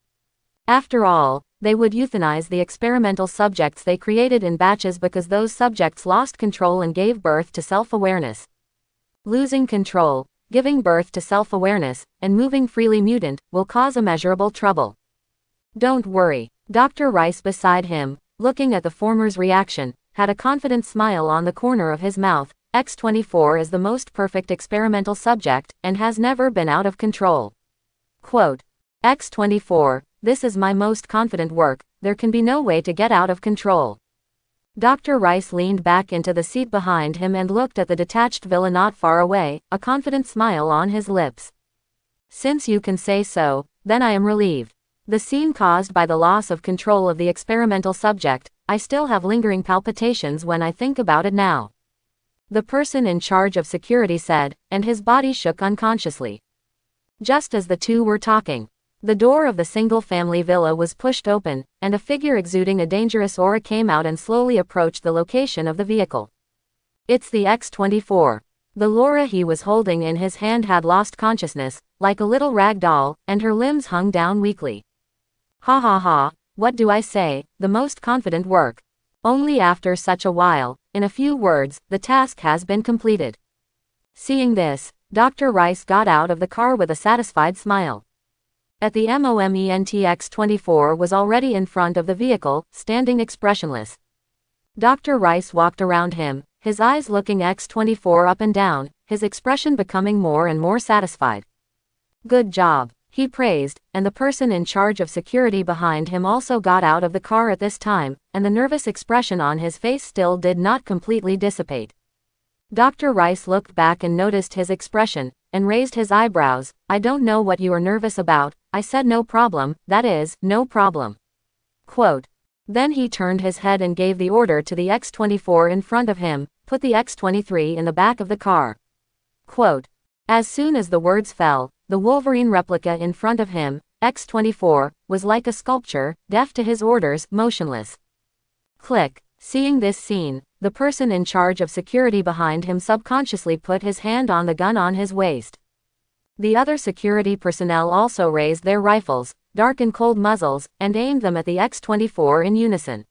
After all, they would euthanize the experimental subjects they created in batches because those subjects lost control and gave birth to self-awareness. Losing control, giving birth to self-awareness, and moving freely mutant, will cause immeasurable trouble. Don't worry. Dr. Rice beside him, looking at the former's reaction, had a confident smile on the corner of his mouth. X-24 is the most perfect experimental subject, and has never been out of control. Quote, X-24, this is my most confident work, there can be no way to get out of control. Dr. Rice leaned back into the seat behind him and looked at the detached villa not far away, a confident smile on his lips. Since you can say so, then I am relieved. The scene caused by the loss of control of the experimental subject, I still have lingering palpitations when I think about it now. The person in charge of security said, and his body shook unconsciously. Just as the two were talking, the door of the single-family villa was pushed open, and a figure exuding a dangerous aura came out and slowly approached the location of the vehicle. It's the X-24. The Laura he was holding in his hand had lost consciousness, like a little rag doll, and her limbs hung down weakly. Ha ha ha, what do I say, the most confident work. Only after such a while, in a few words, the task has been completed. Seeing this, Dr. Rice got out of the car with a satisfied smile. At the moment X-24 was already in front of the vehicle, standing expressionless. Dr. Rice walked around him, his eyes looking X-24 up and down, his expression becoming more and more satisfied. Good job, he praised, and the person in charge of security behind him also got out of the car at this time, and the nervous expression on his face still did not completely dissipate. Dr. Rice looked back and noticed his expression, and raised his eyebrows. I don't know what you are nervous about. I said no problem, that is, no problem. Quote. Then he turned his head and gave the order to the X-24 in front of him, put the X-23 in the back of the car. Quote. As soon as the words fell, the Wolverine replica in front of him, X-24, was like a sculpture, deaf to his orders, motionless. Click. Seeing this scene, the person in charge of security behind him subconsciously put his hand on the gun on his waist. The other security personnel also raised their rifles, dark and cold muzzles, and aimed them at the X-24 in unison.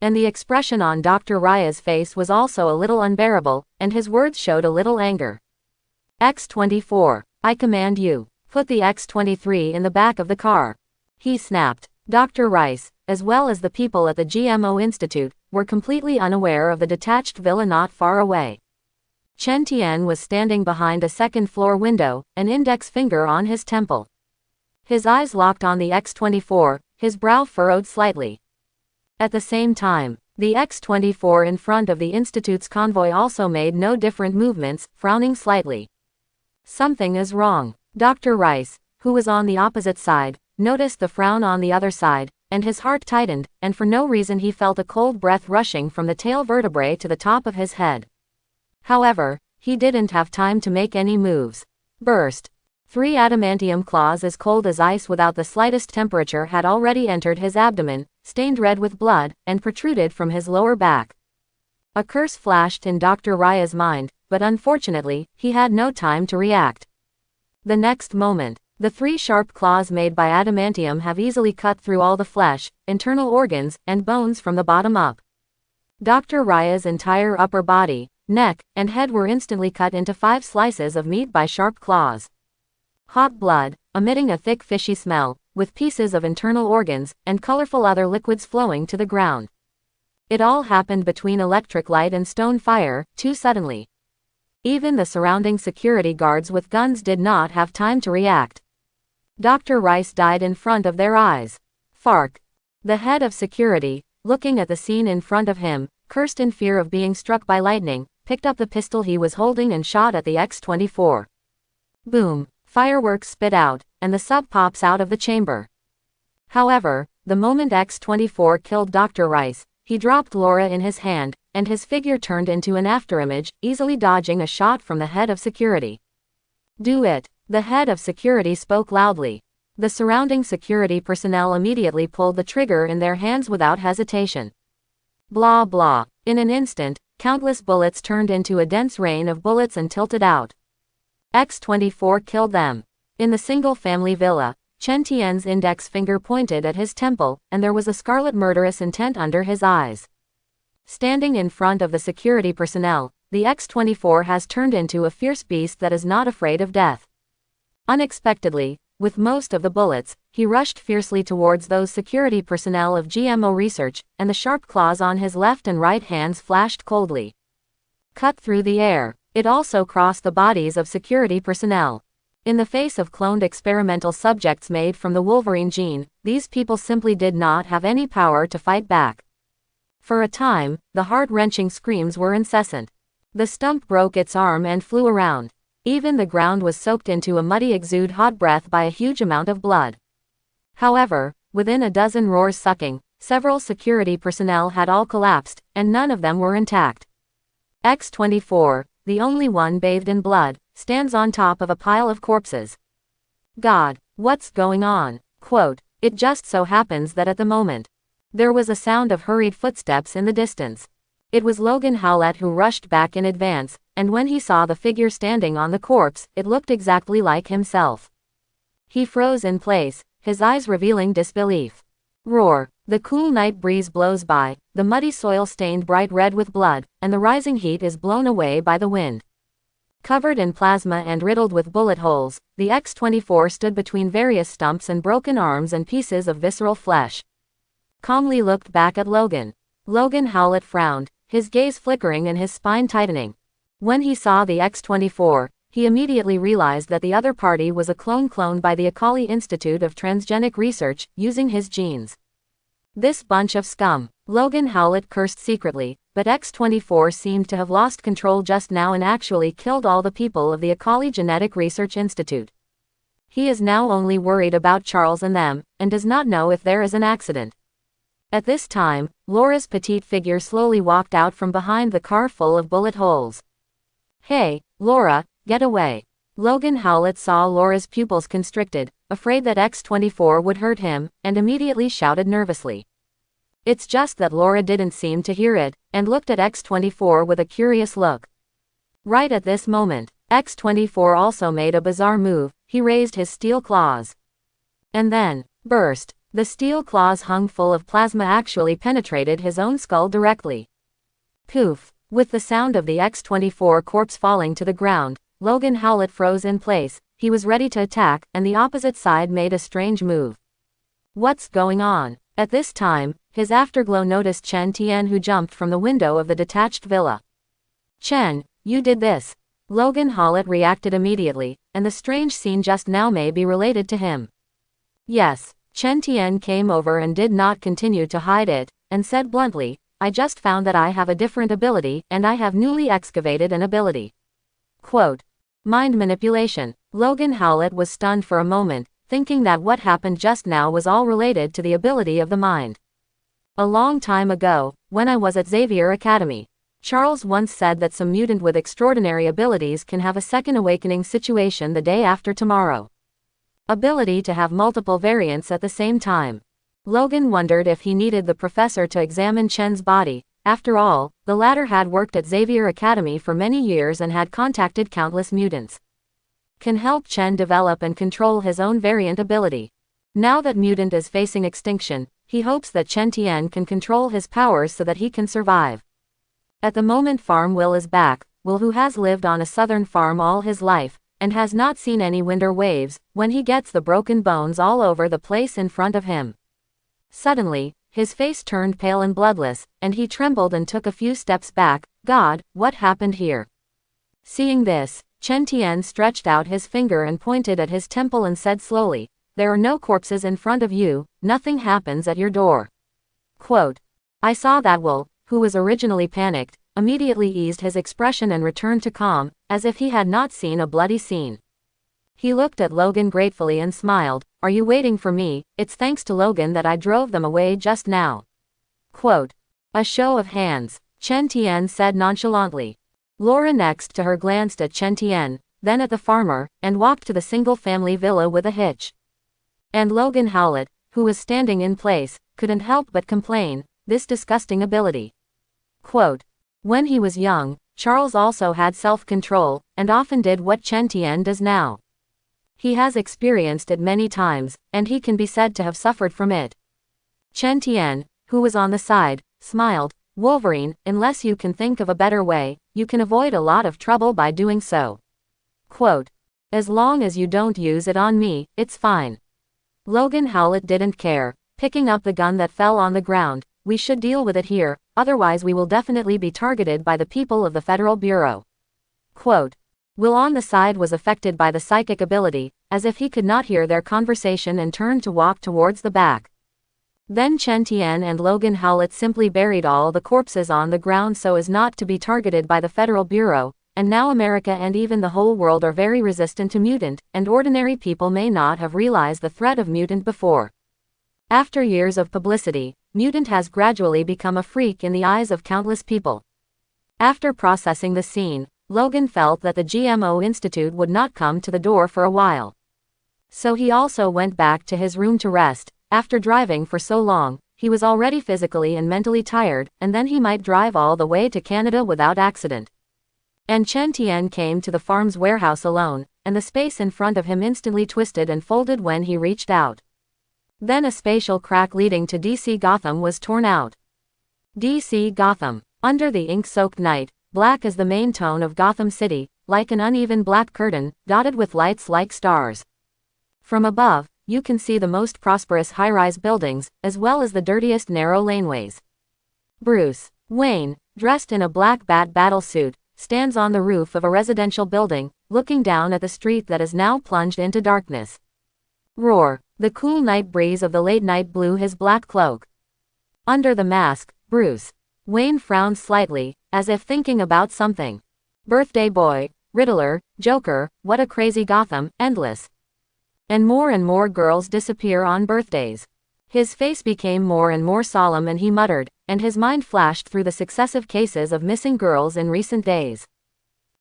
And the expression on Dr. Raya's face was also a little unbearable, and his words showed a little anger. X-24, I command you, put the X-23 in the back of the car. He snapped. Dr. Rice, as well as the people at the GMO Institute, were completely unaware of the detached villa not far away. Chen Tian was standing behind a second-floor window, an index finger on his temple. His eyes locked on the X-24, his brow furrowed slightly. At the same time, the X-24 in front of the Institute's convoy also made no different movements, frowning slightly. Something is wrong. Dr. Rice, who was on the opposite side, noticed the frown on the other side, and his heart tightened, and for no reason he felt a cold breath rushing from the tail vertebrae to the top of his head. However, he didn't have time to make any moves. Burst. 3 adamantium claws as cold as ice without the slightest temperature had already entered his abdomen, stained red with blood, and protruded from his lower back. A curse flashed in Dr. Raya's mind, but unfortunately, he had no time to react. The next moment, the 3 sharp claws made by adamantium have easily cut through all the flesh, internal organs, and bones from the bottom up. Dr. Raya's entire upper body, neck, and head were instantly cut into 5 slices of meat by sharp claws. Hot blood, emitting a thick fishy smell, with pieces of internal organs, and colorful other liquids flowing to the ground. It all happened between electric light and stone fire, too suddenly. Even the surrounding security guards with guns did not have time to react. Dr. Rice died in front of their eyes. Fark. The head of security, looking at the scene in front of him, cursed in fear of being struck by lightning, picked up the pistol he was holding and shot at the X-24. Boom. Fireworks spit out, and the sub pops out of the chamber. However, the moment X-24 killed Dr. Rice, he dropped Laura in his hand, and his figure turned into an afterimage, easily dodging a shot from the head of security. Do it. The head of security spoke loudly. The surrounding security personnel immediately pulled the trigger in their hands without hesitation. Blah blah. In an instant, countless bullets turned into a dense rain of bullets and tilted out. X-24 killed them. In the single-family villa, Chen Tian's index finger pointed at his temple, and there was a scarlet murderous intent under his eyes. Standing in front of the security personnel, the X-24 has turned into a fierce beast that is not afraid of death. Unexpectedly, with most of the bullets, he rushed fiercely towards those security personnel of GMO research, and the sharp claws on his left and right hands flashed coldly. Cut through the air. It also crossed the bodies of security personnel. In the face of cloned experimental subjects made from the Wolverine gene, these people simply did not have any power to fight back. For a time, the heart-wrenching screams were incessant. The stump broke its arm and flew around. Even the ground was soaked into a muddy exude hot breath by a huge amount of blood. However, within a dozen roars sucking, several security personnel had all collapsed, and none of them were intact. X-24, the only one bathed in blood, stands on top of a pile of corpses. God, what's going on? Quote, it just so happens that at the moment, there was a sound of hurried footsteps in the distance. It was Logan Howlett who rushed back in advance, and when he saw the figure standing on the corpse, it looked exactly like himself. He froze in place, his eyes revealing disbelief. Roar. The cool night breeze blows by, the muddy soil stained bright red with blood, and the rising heat is blown away by the wind. Covered in plasma and riddled with bullet holes, the X-24 stood between various stumps and broken arms and pieces of visceral flesh. Calmly looked back at Logan. Logan Howlett frowned, his gaze flickering and his spine tightening. When he saw the X-24, he immediately realized that the other party was a clone cloned by the Akali Institute of Transgenic Research, using his genes. This bunch of scum. Logan Howlett cursed secretly, but X-24 seemed to have lost control just now and actually killed all the people of the Akali Genetic Research Institute. He is now only worried about Charles and them, and does not know if there is an accident. At this time, Laura's petite figure slowly walked out from behind the car full of bullet holes. Hey, Laura, get away. Logan Howlett saw Laura's pupils constricted, afraid that X-24 would hurt him, and immediately shouted nervously. It's just that Laura didn't seem to hear it, and looked at X-24 with a curious look. Right at this moment, X-24 also made a bizarre move. He raised his steel claws. And then, burst. The steel claws hung full of plasma actually penetrated his own skull directly. Poof. With the sound of the X-24 corpse falling to the ground, Logan Howlett froze in place. He was ready to attack, and the opposite side made a strange move. What's going on? At this time, his afterglow noticed Chen Tian, who jumped from the window of the detached villa. Chen, you did this. Logan Howlett reacted immediately, and the strange scene just now may be related to him. Yes. Chen Tian came over and did not continue to hide it, and said bluntly, I just found that I have a different ability, and I have newly excavated an ability. Quote. Mind manipulation. Logan Howlett was stunned for a moment, thinking that what happened just now was all related to the ability of the mind. A long time ago, when I was at Xavier Academy, Charles once said that some mutant with extraordinary abilities can have a second awakening situation the day after tomorrow. Ability to have multiple variants at the same time. Logan wondered if he needed the professor to examine Chen's body, After all, the latter had worked at Xavier Academy for many years and had contacted countless mutants. Can help Chen develop and control his own variant ability. Now that mutant is facing extinction, he hopes that Chen Tian can control his powers so that he can survive. At the moment Farm Will is back, Will, who has lived on a southern farm all his life, and has not seen any winter waves, when he gets the broken bones all over the place in front of him. Suddenly, his face turned pale and bloodless, and he trembled and took a few steps back. God, what happened here? Seeing this, Chen Tian stretched out his finger and pointed at his temple and said slowly, "There are no corpses in front of you, nothing happens at your door." Quote, I saw that Will, who was originally panicked, immediately eased his expression and returned to calm, as if he had not seen a bloody scene. He looked at Logan gratefully and smiled, "Are you waiting for me? It's thanks to Logan that I drove them away just now." Quote, a show of hands, Chen Tian said nonchalantly. Laura next to her glanced at Chen Tian, then at the farmer, and walked to the single-family villa with a hitch. And Logan Howlett, who was standing in place, couldn't help but complain, this disgusting ability. Quote, when he was young, Charles also had self-control, and often did what Chen Tian does now. He has experienced it many times, and he can be said to have suffered from it. Chen Tian, who was on the side, smiled, Wolverine, unless you can think of a better way, you can avoid a lot of trouble by doing so. Quote, as long as you don't use it on me, it's fine. Logan Howlett didn't care, picking up the gun that fell on the ground, we should deal with it here, otherwise we will definitely be targeted by the people of the Federal Bureau. Quote, Will on the side was affected by the psychic ability, as if he could not hear their conversation and turned to walk towards the back. Then Chen Tian and Logan Howlett simply buried all the corpses on the ground so as not to be targeted by the Federal Bureau, and now America and even the whole world are very resistant to mutant, and ordinary people may not have realized the threat of mutant before. After years of publicity, mutant has gradually become a freak in the eyes of countless people. After processing the scene, Logan felt that the GMO Institute would not come to the door for a while. So he also went back to his room to rest. After driving for so long, he was already physically and mentally tired, and then he might drive all the way to Canada without accident. And Chen Tian came to the farm's warehouse alone, and the space in front of him instantly twisted and folded when he reached out. Then a spatial crack leading to DC Gotham was torn out. DC Gotham. Under the ink-soaked night, black is the main tone of Gotham City, like an uneven black curtain, dotted with lights like stars. From above, you can see the most prosperous high-rise buildings, as well as the dirtiest narrow laneways. Bruce Wayne, dressed in a black bat battle suit, stands on the roof of a residential building, looking down at the street that is now plunged into darkness. Roar. The cool night breeze of the late night blew his black cloak. Under the mask, Bruce Wayne frowned slightly, as if thinking about something. Birthday boy, Riddler, Joker, what a crazy Gotham, endless. And more girls disappear on birthdays. His face became more and more solemn and he muttered, and his mind flashed through the successive cases of missing girls in recent days.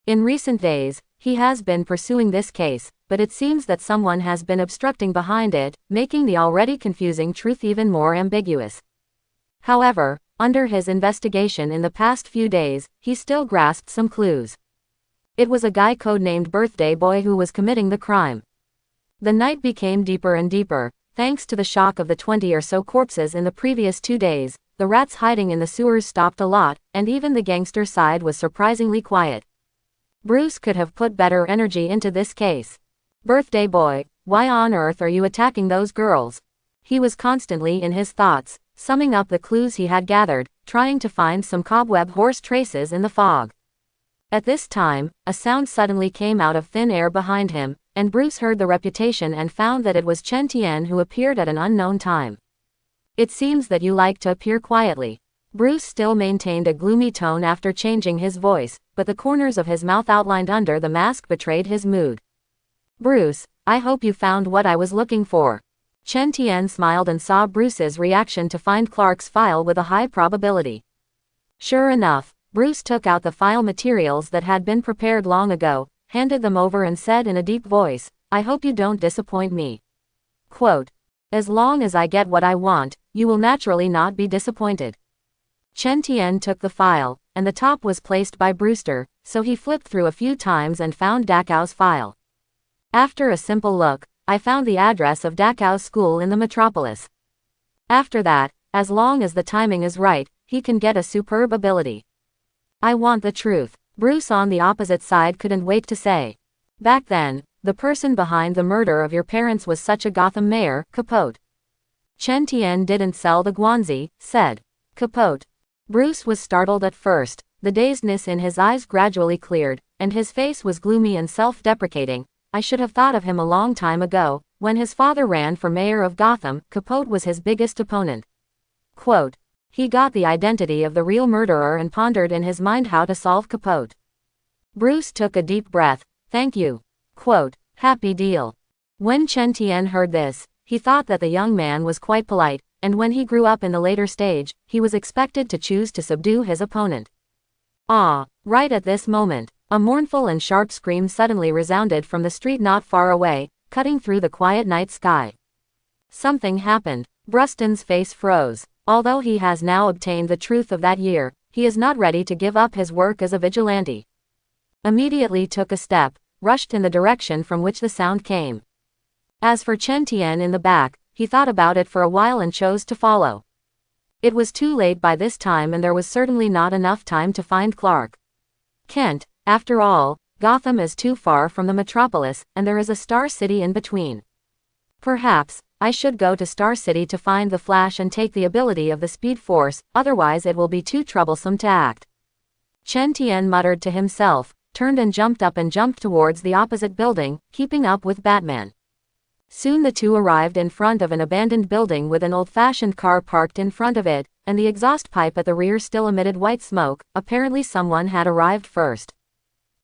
In recent days, he has been pursuing this case, but it seems that someone has been obstructing behind it, making the already confusing truth even more ambiguous. However, under his investigation in the past few days, he still grasped some clues. It was a guy codenamed Birthday Boy who was committing the crime. The night became deeper and deeper, thanks to the shock of the 20 or so corpses in the previous 2 days. The rats hiding in the sewers stopped a lot, and even the gangster side was surprisingly quiet. Bruce could have put better energy into this case. Birthday Boy, why on earth are you attacking those girls? He was constantly in his thoughts, summing up the clues he had gathered, trying to find some cobweb horse traces in the fog. At this time, a sound suddenly came out of thin air behind him, and Bruce heard the reputation and found that it was Chen Tian who appeared at an unknown time. It seems that you like to appear quietly. Bruce still maintained a gloomy tone after changing his voice, but the corners of his mouth outlined under the mask betrayed his mood. Bruce, I hope you found what I was looking for. Chen Tian smiled and saw Bruce's reaction to find Clark's file with a high probability. Sure enough, Bruce took out the file materials that had been prepared long ago, handed them over and said in a deep voice, I hope you don't disappoint me. Quote, as long as I get what I want, you will naturally not be disappointed. Chen Tian took the file, and the top was placed by Brewster, so he flipped through a few times and found Dachau's file. After a simple look, I found the address of Dachau's school in the metropolis. After that, as long as the timing is right, he can get a superb ability. I want the truth. Bruce on the opposite side couldn't wait to say. Back then, the person behind the murder of your parents was such a Gotham mayor, Capote. Chen Tian didn't sell the Guanzi, said Capote. Bruce was startled at first, the dazedness in his eyes gradually cleared, and his face was gloomy and self-deprecating. I should have thought of him a long time ago. When his father ran for mayor of Gotham, Capote was his biggest opponent. Quote, he got the identity of the real murderer and pondered in his mind how to solve Capote. Bruce took a deep breath. Thank you. Quote, happy deal. When Chen Tian heard this, he thought that the young man was quite polite, and when he grew up in the later stage, he was expected to choose to subdue his opponent. Ah, right at this moment, a mournful and sharp scream suddenly resounded from the street not far away, cutting through the quiet night sky. Something happened. Bruston's face froze. Although he has now obtained the truth of that year, he is not ready to give up his work as a vigilante. Immediately took a step, rushed in the direction from which the sound came. As for Chen Tian in the back, he thought about it for a while and chose to follow. It was too late by this time and there was certainly not enough time to find Clark Kent. After all, Gotham is too far from the metropolis, and there is a Star City in between. Perhaps I should go to Star City to find the Flash and take the ability of the Speed Force, otherwise it will be too troublesome to act. Chen Tian muttered to himself, turned and jumped towards the opposite building, keeping up with Batman. Soon the two arrived in front of an abandoned building with an old-fashioned car parked in front of it, and the exhaust pipe at the rear still emitted white smoke. Apparently someone had arrived first.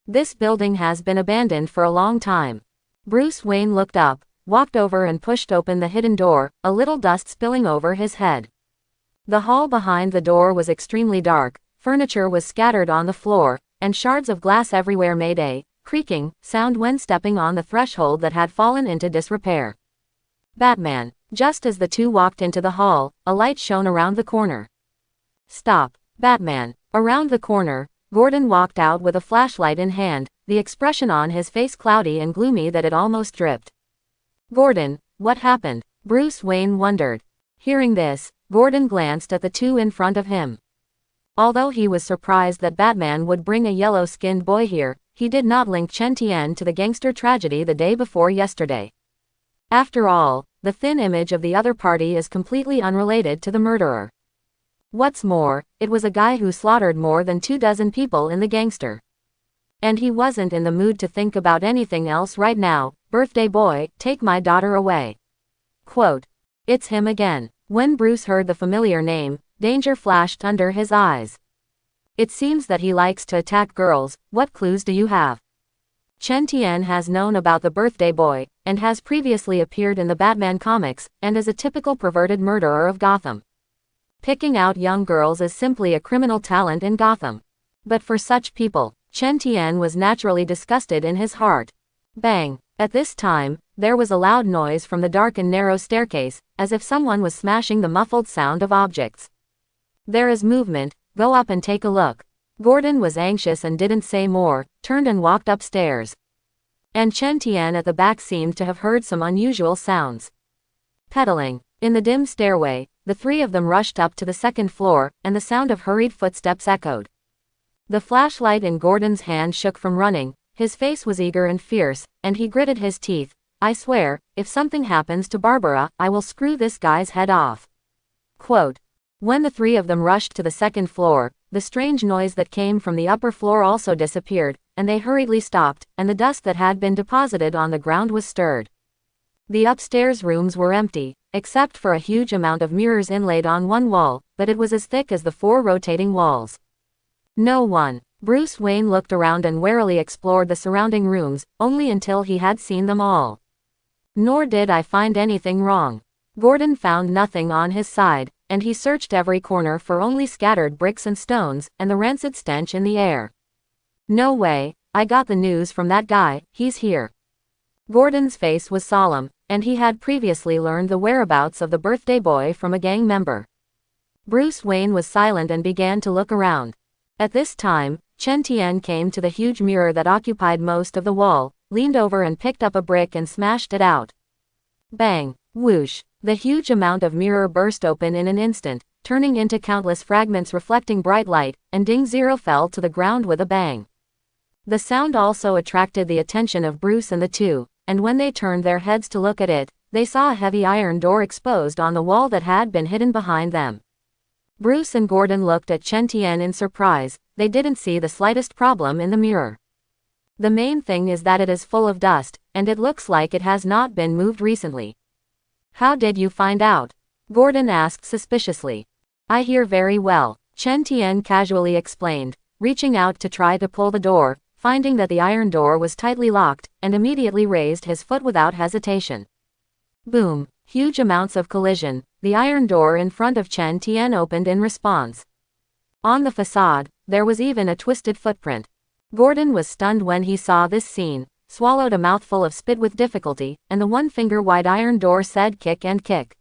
This building has been abandoned for a long time. Bruce Wayne looked up, walked over and pushed open the hidden door, a little dust spilling over his head. The hall behind the door was extremely dark, furniture was scattered on the floor, and shards of glass everywhere made a creaking sound when stepping on the threshold that had fallen into disrepair. Batman. Just as the two walked into the hall, a light shone around the corner. Stop. Batman. Around the corner, Gordon walked out with a flashlight in hand, the expression on his face cloudy and gloomy that it almost dripped. Gordon, what happened? Bruce Wayne wondered. Hearing this, Gordon glanced at the two in front of him. Although he was surprised that Batman would bring a yellow-skinned boy here, he did not link Chen Tian to the gangster tragedy the day before yesterday. After all, the thin image of the other party is completely unrelated to the murderer. What's more, it was a guy who slaughtered more than 24 people in the gangster. And he wasn't in the mood to think about anything else right now. Birthday boy, take my daughter away. Quote. It's him again. When Bruce heard the familiar name, danger flashed under his eyes. It seems that he likes to attack girls. What clues do you have? Chen Tian has known about the birthday boy, and has previously appeared in the Batman comics, and is a typical perverted murderer of Gotham. Picking out young girls is simply a criminal talent in Gotham. But for such people, Chen Tian was naturally disgusted in his heart. Bang! At this time, there was a loud noise from the dark and narrow staircase, as if someone was smashing the muffled sound of objects. There is movement, go up and take a look. Gordon was anxious and didn't say more, turned and walked upstairs. And Chen Tian at the back seemed to have heard some unusual sounds. Pedaling. In the dim stairway, the three of them rushed up to the second floor, and the sound of hurried footsteps echoed. The flashlight in Gordon's hand shook from running, his face was eager and fierce, and he gritted his teeth. I swear, if something happens to Barbara, I will screw this guy's head off. Quote. When the three of them rushed to the second floor, the strange noise that came from the upper floor also disappeared, and they hurriedly stopped, and the dust that had been deposited on the ground was stirred. The upstairs rooms were empty, except for a huge amount of mirrors inlaid on one wall, but it was as thick as the 4 rotating walls. No one. Bruce Wayne looked around and warily explored the surrounding rooms, only until he had seen them all. Nor did I find anything wrong. Gordon found nothing on his side, and he searched every corner for only scattered bricks and stones, and the rancid stench in the air. No way, I got the news from that guy, he's here. Gordon's face was solemn, and he had previously learned the whereabouts of the birthday boy from a gang member. Bruce Wayne was silent and began to look around. At this time, Chen Tian came to the huge mirror that occupied most of the wall, leaned over and picked up a brick and smashed it out. Bang! Whoosh! The huge amount of mirror burst open in an instant, turning into countless fragments reflecting bright light, and Ding Zero fell to the ground with a bang. The sound also attracted the attention of Bruce and the two, and when they turned their heads to look at it, they saw a heavy iron door exposed on the wall that had been hidden behind them. Bruce and Gordon looked at Chen Tian in surprise. They didn't see the slightest problem in the mirror. The main thing is that it is full of dust, and it looks like it has not been moved recently. How did you find out? Gordon asked suspiciously. I hear very well, Chen Tian casually explained, reaching out to try to pull the door, finding that the iron door was tightly locked, and immediately raised his foot without hesitation. Boom! Huge amounts of collision. The iron door in front of Chen Tian opened in response. On the facade, there was even a twisted footprint. Gordon was stunned when he saw this scene, swallowed a mouthful of spit with difficulty, and the one-finger-wide iron door said kick and kick.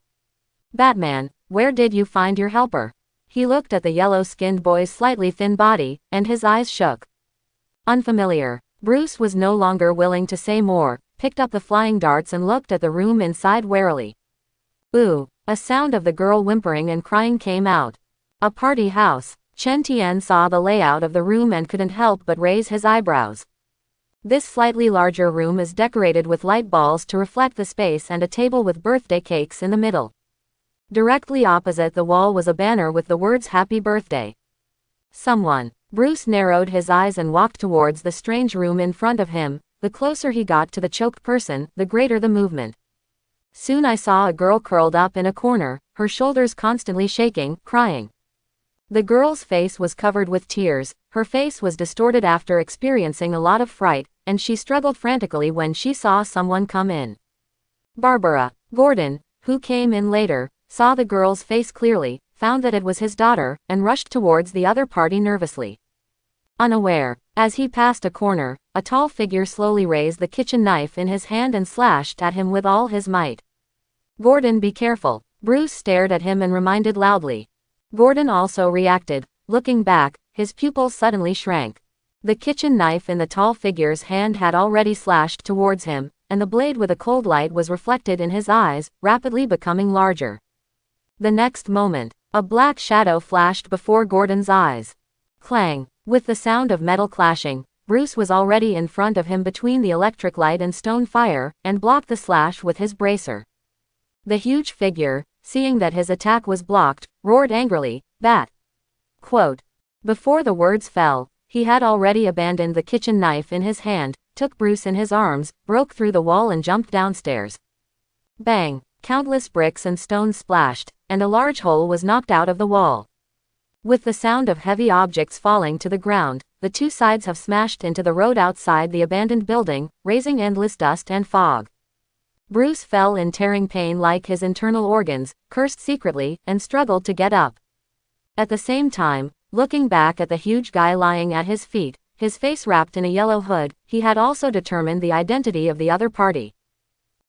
Batman, where did you find your helper? He looked at the yellow-skinned boy's slightly thin body, and his eyes shook. Unfamiliar. Bruce was no longer willing to say more, picked up the flying darts and looked at the room inside warily. Ooh! A sound of the girl whimpering and crying came out. A party house. Chen Tian saw the layout of the room and couldn't help but raise his eyebrows. This slightly larger room is decorated with light balls to reflect the space and a table with birthday cakes in the middle. Directly opposite the wall was a banner with the words Happy Birthday. Someone. Bruce narrowed his eyes and walked towards the strange room in front of him. The closer he got to the choked person, the greater the movement. Soon I saw a girl curled up in a corner, her shoulders constantly shaking, crying. The girl's face was covered with tears, her face was distorted after experiencing a lot of fright, and she struggled frantically when she saw someone come in. Barbara. Gordon, who came in later, saw the girl's face clearly, found that it was his daughter, and rushed towards the other party nervously. Unaware. As he passed a corner, a tall figure slowly raised the kitchen knife in his hand and slashed at him with all his might. Gordon, be careful. Bruce stared at him and reminded loudly. Gordon also reacted. Looking back, his pupils suddenly shrank. The kitchen knife in the tall figure's hand had already slashed towards him, and the blade with a cold light was reflected in his eyes, rapidly becoming larger. The next moment, a black shadow flashed before Gordon's eyes. Clang! With the sound of metal clashing, Bruce was already in front of him between the electric light and stone fire, and blocked the slash with his bracer. The huge figure, seeing that his attack was blocked, roared angrily, "Bat!" Quote. Before the words fell, he had already abandoned the kitchen knife in his hand, took Bruce in his arms, broke through the wall and jumped downstairs. Bang! Countless bricks and stones splashed, and a large hole was knocked out of the wall. With the sound of heavy objects falling to the ground, the two sides have smashed into the road outside the abandoned building, raising endless dust and fog. Bruce fell in tearing pain like his internal organs, cursed secretly, and struggled to get up. At the same time, looking back at the huge guy lying at his feet, his face wrapped in a yellow hood, he had also determined the identity of the other party.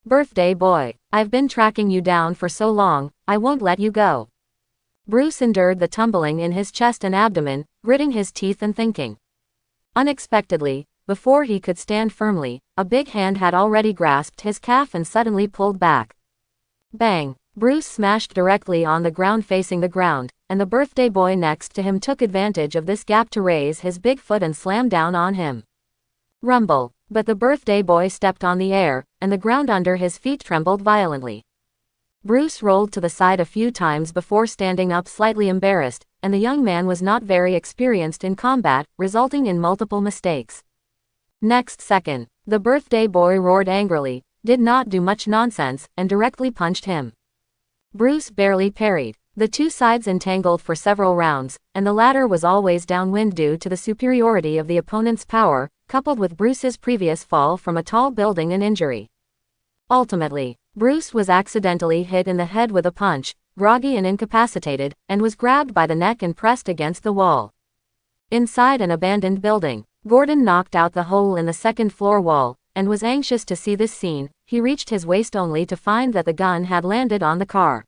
Birthday boy, I've been tracking you down for so long, I won't let you go. Bruce endured the tumbling in his chest and abdomen, gritting his teeth and thinking. Unexpectedly, before he could stand firmly, a big hand had already grasped his calf and suddenly pulled back. Bang! Bruce smashed directly on the ground facing the ground, and the birthday boy next to him took advantage of this gap to raise his big foot and slam down on him. Rumble! But the birthday boy stepped on the air, and the ground under his feet trembled violently. Bruce rolled to the side a few times before standing up slightly embarrassed, and the young man was not very experienced in combat, resulting in multiple mistakes. Next second, the birthday boy roared angrily, did not do much nonsense, and directly punched him. Bruce barely parried. The two sides entangled for several rounds, and the latter was always downwind due to the superiority of the opponent's power, coupled with Bruce's previous fall from a tall building and injury. Ultimately, Bruce was accidentally hit in the head with a punch, groggy and incapacitated, and was grabbed by the neck and pressed against the wall. Inside an abandoned building, Gordon knocked out the hole in the second-floor wall, and was anxious to see this scene. He reached his waist only to find that the gun had landed on the car.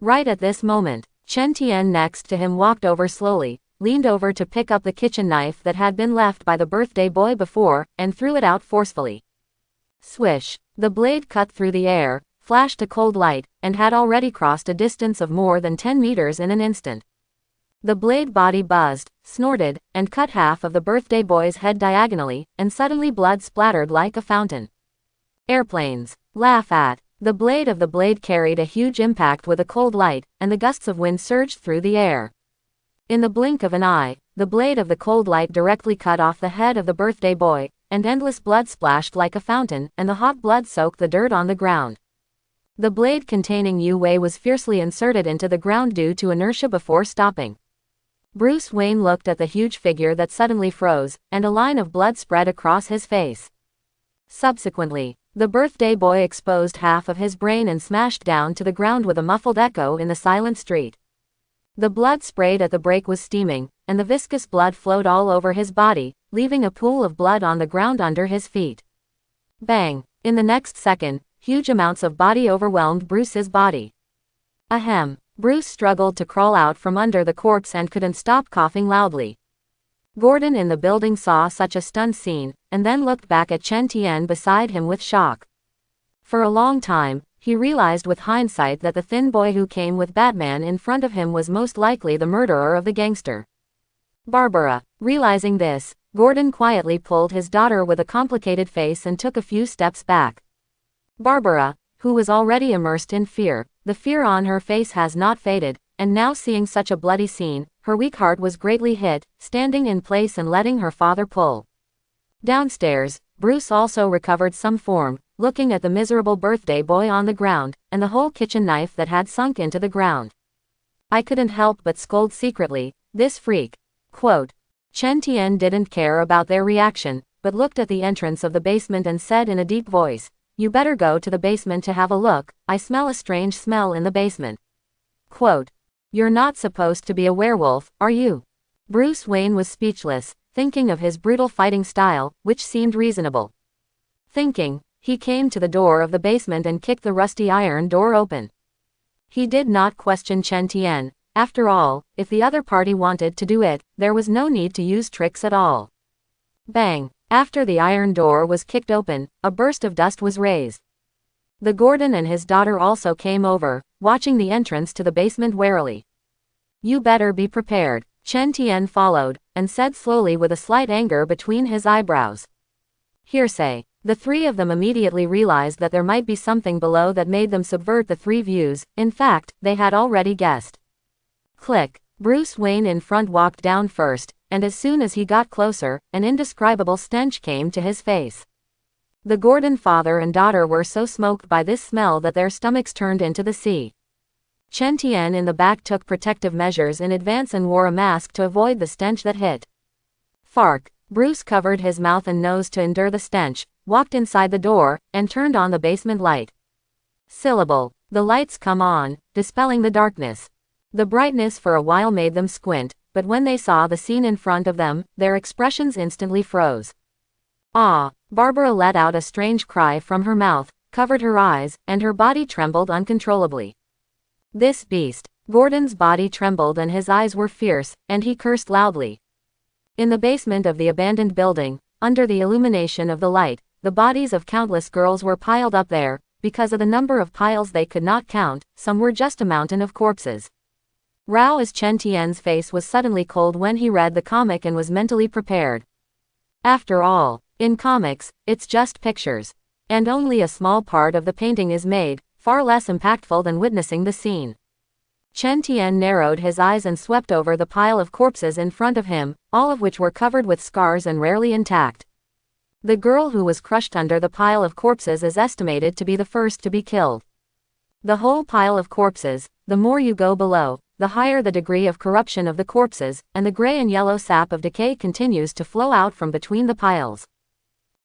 Right at this moment, Chen Tian next to him walked over slowly, leaned over to pick up the kitchen knife that had been left by the birthday boy before, and threw it out forcefully. Swish! The blade cut through the air, flashed a cold light, and had already crossed a distance of more than 10 meters in an instant. The blade body buzzed, snorted, and cut half of the birthday boy's head diagonally, and suddenly blood splattered like a fountain. Airplanes. Laugh at. The blade of the blade carried a huge impact with a cold light, and the gusts of wind surged through the air. In the blink of an eye, the blade of the cold light directly cut off the head of the birthday boy, and endless blood splashed like a fountain, and the hot blood soaked the dirt on the ground. The blade containing Yu Wei was fiercely inserted into the ground due to inertia before stopping. Bruce Wayne looked at the huge figure that suddenly froze, and a line of blood spread across his face. Subsequently, the birthday boy exposed half of his brain and smashed down to the ground with a muffled echo in the silent street. The blood sprayed at the brake was steaming, and the viscous blood flowed all over his body, leaving a pool of blood on the ground under his feet. Bang! In the next second, huge amounts of body overwhelmed Bruce's body. Ahem! Bruce struggled to crawl out from under the corpse and couldn't stop coughing loudly. Gordon in the building saw such a stunned scene, and then looked back at Chen Tian beside him with shock. For a long time, he realized with hindsight that the thin boy who came with Batman in front of him was most likely the murderer of the gangster. Barbara. Realizing this, Gordon quietly pulled his daughter with a complicated face and took a few steps back. Barbara, who was already immersed in fear, the fear on her face has not faded, and now seeing such a bloody scene, her weak heart was greatly hit, standing in place and letting her father pull. Downstairs, Bruce also recovered some form, looking at the miserable birthday boy on the ground, and the whole kitchen knife that had sunk into the ground. I couldn't help but scold secretly, this freak. Quote. Chen Tian didn't care about their reaction, but looked at the entrance of the basement and said in a deep voice, "You better go to the basement to have a look, I smell a strange smell in the basement." Quote. You're not supposed to be a werewolf, are you? Bruce Wayne was speechless, thinking of his brutal fighting style, which seemed reasonable. Thinking, he came to the door of the basement and kicked the rusty iron door open. He did not question Chen Tian. After all, if the other party wanted to do it, there was no need to use tricks at all. Bang! After the iron door was kicked open, a burst of dust was raised. The Gordon and his daughter also came over, watching the entrance to the basement warily. You better be prepared. Chen Tian followed, and said slowly with a slight anger between his eyebrows. Hearsay. The three of them immediately realized that there might be something below that made them subvert the three views. In fact, they had already guessed. Click. Bruce Wayne in front walked down first, and as soon as he got closer, an indescribable stench came to his face. The Gordon father and daughter were so smoked by this smell that their stomachs turned into the sea. Chen Tian in the back took protective measures in advance and wore a mask to avoid the stench that hit. Fark. Bruce covered his mouth and nose to endure the stench, walked inside the door, and turned on the basement light. Syllable. The lights come on, dispelling the darkness. The brightness for a while made them squint, but when they saw the scene in front of them, their expressions instantly froze. Ah! Barbara let out a strange cry from her mouth, covered her eyes, and her body trembled uncontrollably. This beast. Gordon's body trembled and his eyes were fierce, and he cursed loudly. In the basement of the abandoned building, under the illumination of the light, the bodies of countless girls were piled up there. Because of the number of piles they could not count, some were just a mountain of corpses. Rao as Chen Tian's face was suddenly cold when he read the comic and was mentally prepared. After all, in comics, it's just pictures. And only a small part of the painting is made, far less impactful than witnessing the scene. Chen Tian narrowed his eyes and swept over the pile of corpses in front of him, all of which were covered with scars and rarely intact. The girl who was crushed under the pile of corpses is estimated to be the first to be killed. The whole pile of corpses, the more you go below, the higher the degree of corruption of the corpses, and the gray and yellow sap of decay continues to flow out from between the piles.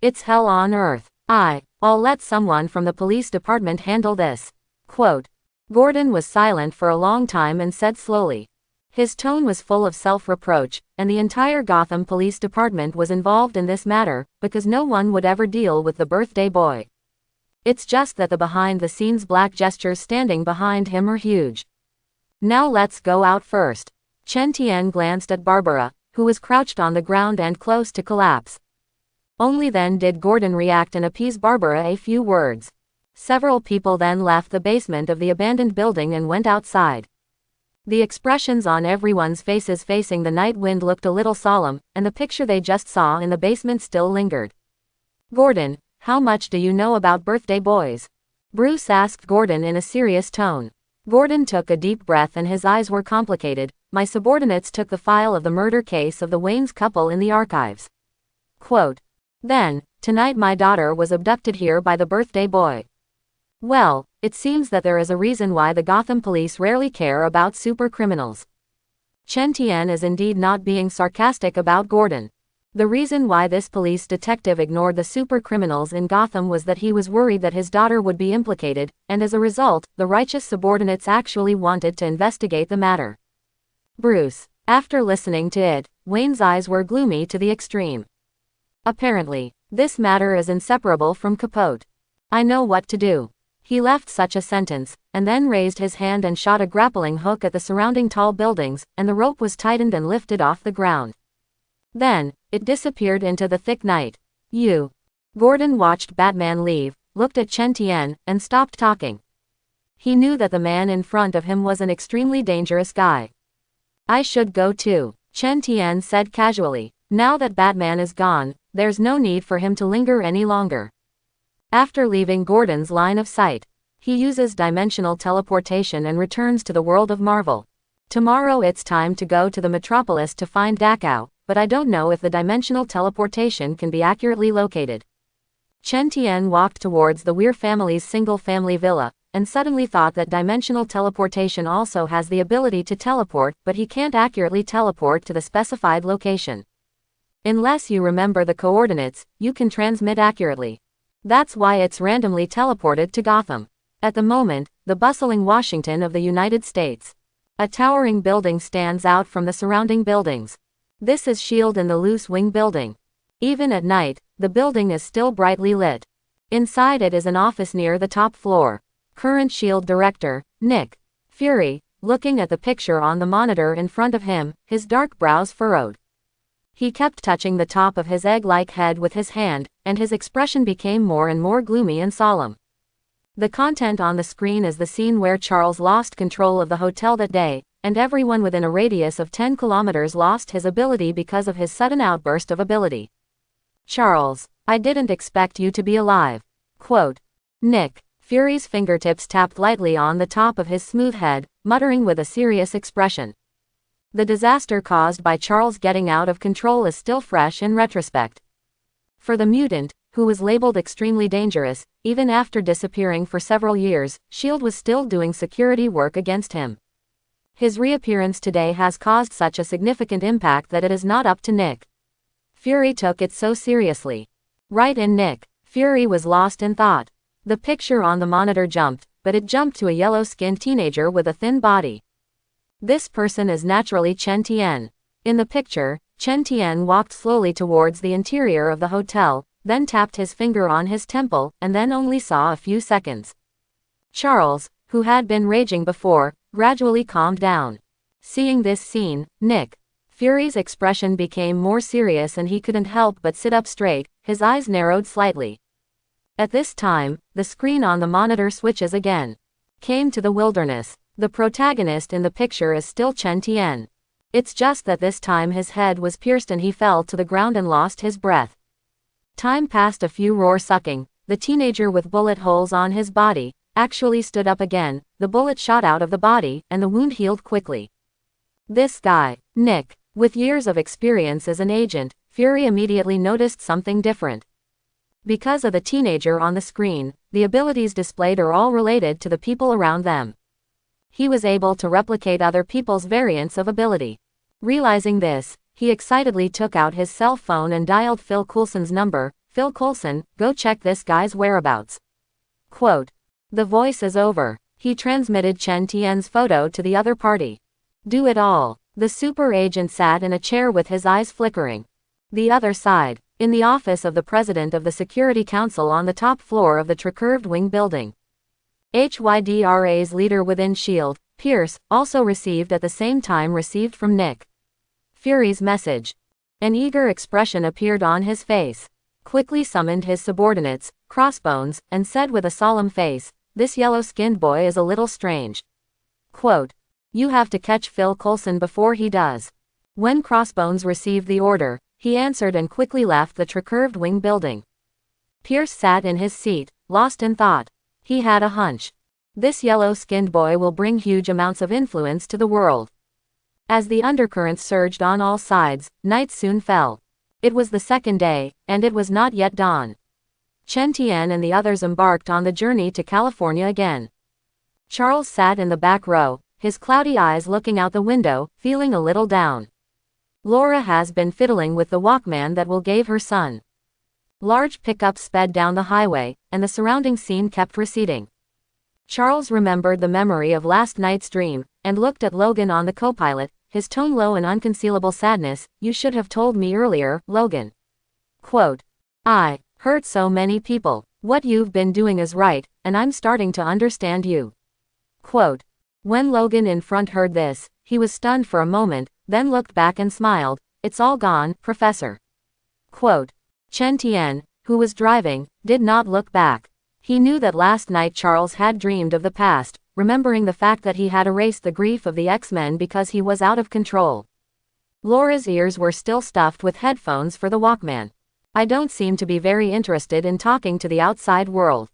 It's hell on earth. I'll let someone from the police department handle this. Quote. Gordon was silent for a long time and said slowly. His tone was full of self-reproach, and the entire Gotham Police Department was involved in this matter, because no one would ever deal with the birthday boy. It's just that the behind-the-scenes black gestures standing behind him are huge. Now let's go out first. Chen Tian glanced at Barbara, who was crouched on the ground and close to collapse. Only then did Gordon react and appease Barbara a few words. Several people then left the basement of the abandoned building and went outside. The expressions on everyone's faces facing the night wind looked a little solemn, and the picture they just saw in the basement still lingered. Gordon, how much do you know about birthday boys? Bruce asked Gordon in a serious tone. Gordon took a deep breath and his eyes were complicated. My subordinates took the file of the murder case of the Waynes couple in the archives. Quote. Then, tonight my daughter was abducted here by the birthday boy. Well, it seems that there is a reason why the Gotham police rarely care about super criminals. Chen Tian is indeed not being sarcastic about Gordon. The reason why this police detective ignored the super criminals in Gotham was that he was worried that his daughter would be implicated, and as a result, the righteous subordinates actually wanted to investigate the matter. Bruce, after listening to it, Wayne's eyes were gloomy to the extreme. Apparently, this matter is inseparable from Capote. I know what to do. He left such a sentence, and then raised his hand and shot a grappling hook at the surrounding tall buildings, and the rope was tightened and lifted off the ground. Then, it disappeared into the thick night. Gordon watched Batman leave, looked at Chen Tian, and stopped talking. He knew that the man in front of him was an extremely dangerous guy. I should go too, Chen Tian said casually. Now that Batman is gone, there's no need for him to linger any longer. After leaving Gordon's line of sight, he uses dimensional teleportation and returns to the world of Marvel. Tomorrow it's time to go to the metropolis to find Dachau, but I don't know if the dimensional teleportation can be accurately located. Chen Tian walked towards the Weir family's single-family villa, and suddenly thought that dimensional teleportation also has the ability to teleport, but he can't accurately teleport to the specified location. Unless you remember the coordinates, you can transmit accurately. That's why it's randomly teleported to Gotham. At the moment, the bustling Washington of the United States. A towering building stands out from the surrounding buildings. This is S.H.I.E.L.D. in the Loose Wing building. Even at night, the building is still brightly lit. Inside it is an office near the top floor. Current S.H.I.E.L.D. Director, Nick Fury, looking at the picture on the monitor in front of him, his dark brows furrowed. He kept touching the top of his egg-like head with his hand, and his expression became more and more gloomy and solemn. The content on the screen is the scene where Charles lost control of the hotel that day, and everyone within a radius of 10 kilometers lost his ability because of his sudden outburst of ability. Charles, I didn't expect you to be alive. Quote. Nick Fury's fingertips tapped lightly on the top of his smooth head, muttering with a serious expression. The disaster caused by Charles getting out of control is still fresh in retrospect. For the mutant, who was labeled extremely dangerous, even after disappearing for several years, S.H.I.E.L.D. was still doing security work against him. His reappearance today has caused such a significant impact that it is not up to Nick Fury took it so seriously. Right in Nick Fury was lost in thought. The picture on the monitor jumped, but it jumped to a yellow-skinned teenager with a thin body. This person is naturally Chen Tian. In the picture, Chen Tian walked slowly towards the interior of the hotel, then tapped his finger on his temple, and then only saw a few seconds. Charles, who had been raging before, gradually calmed down. Seeing this scene, Nick Fury's expression became more serious and he couldn't help but sit up straight, his eyes narrowed slightly. At this time, the screen on the monitor switches again. Came to the wilderness. The protagonist in the picture is still Chen Tian. It's just that this time his head was pierced and he fell to the ground and lost his breath. Time passed a few roar sucking. The teenager with bullet holes on his body actually stood up again, the bullet shot out of the body, and the wound healed quickly. This guy, Nick, with years of experience as an agent, Fury immediately noticed something different. Because of the teenager on the screen, the abilities displayed are all related to the people around them. He was able to replicate other people's variants of ability. Realizing this, he excitedly took out his cell phone and dialed Phil Coulson's number. Phil Coulson, go check this guy's whereabouts. Quote. The voice is over. He transmitted Chen Tian's photo to the other party. Do it all. The super agent sat in a chair with his eyes flickering. The other side, in the office of the president of the Security Council on the top floor of the Tricurved Wing building. HYDRA's leader within S.H.I.E.L.D., Pierce, also received at the same time received from Nick Fury's message. An eager expression appeared on his face. Quickly summoned his subordinates, Crossbones, and said with a solemn face, "This yellow-skinned boy is a little strange." Quote, "You have to catch Phil Coulson before he does." When Crossbones received the order, he answered and quickly left the recurved wing building. Pierce sat in his seat, lost in thought. He had a hunch. This yellow-skinned boy will bring huge amounts of influence to the world. As the undercurrents surged on all sides, night soon fell. It was the second day, and it was not yet dawn. Chen Tian and the others embarked on the journey to California again. Charles sat in the back row, his cloudy eyes looking out the window, feeling a little down. Laura has been fiddling with the Walkman that Will gave her son. Large pickups sped down the highway, and the surrounding scene kept receding. Charles remembered the memory of last night's dream, and looked at Logan on the co-pilot, his tone low in unconcealable sadness. "You should have told me earlier, Logan." Quote, "I hurt so many people. What you've been doing is right, and I'm starting to understand you." Quote. When Logan in front heard this, he was stunned for a moment, then looked back and smiled. "It's all gone, Professor." Quote. Chen Tian, who was driving, did not look back. He knew that last night Charles had dreamed of the past, remembering the fact that he had erased the grief of the X-Men because he was out of control. Laura's ears were still stuffed with headphones for the Walkman. "I don't seem to be very interested in talking to the outside world."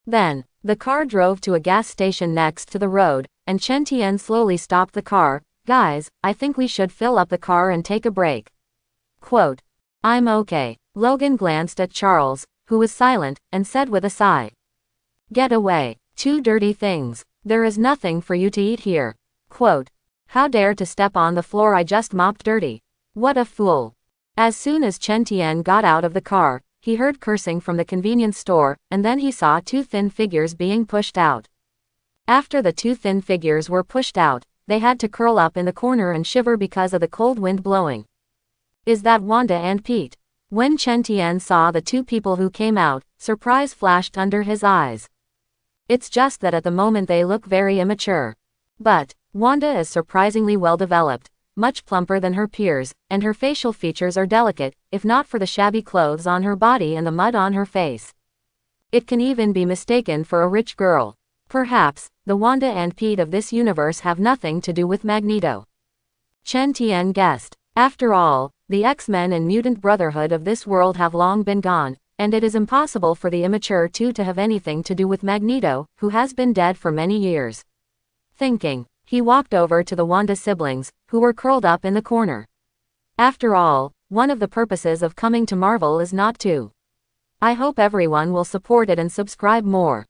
Then, the car drove to a gas station next to the road, and Chen Tian slowly stopped the car. "Guys, I think we should fill up the car and take a break." Quote, "I'm okay." Logan glanced at Charles, who was silent, and said with a sigh, "Get away. Two dirty things. There is nothing for you to eat here." Quote, "How dare to step on the floor I just mopped dirty. What a fool." As soon as Chen Tian got out of the car, he heard cursing from the convenience store, and then he saw two thin figures being pushed out. After the two thin figures were pushed out, they had to curl up in the corner and shiver because of the cold wind blowing. "Is that Wanda and Pete?" When Chen Tian saw the two people who came out, surprise flashed under his eyes. "It's just that at the moment they look very immature. But Wanda is surprisingly well developed, much plumper than her peers, and her facial features are delicate, if not for the shabby clothes on her body and the mud on her face. It can even be mistaken for a rich girl. Perhaps the Wanda and Pete of this universe have nothing to do with Magneto." Chen Tian guessed. After all, the X-Men and Mutant Brotherhood of this world have long been gone, and it is impossible for the immature two to have anything to do with Magneto, who has been dead for many years. Thinking, he walked over to the Wanda siblings, who were curled up in the corner. After all, one of the purposes of coming to Marvel is not to. I hope everyone will support it and subscribe more.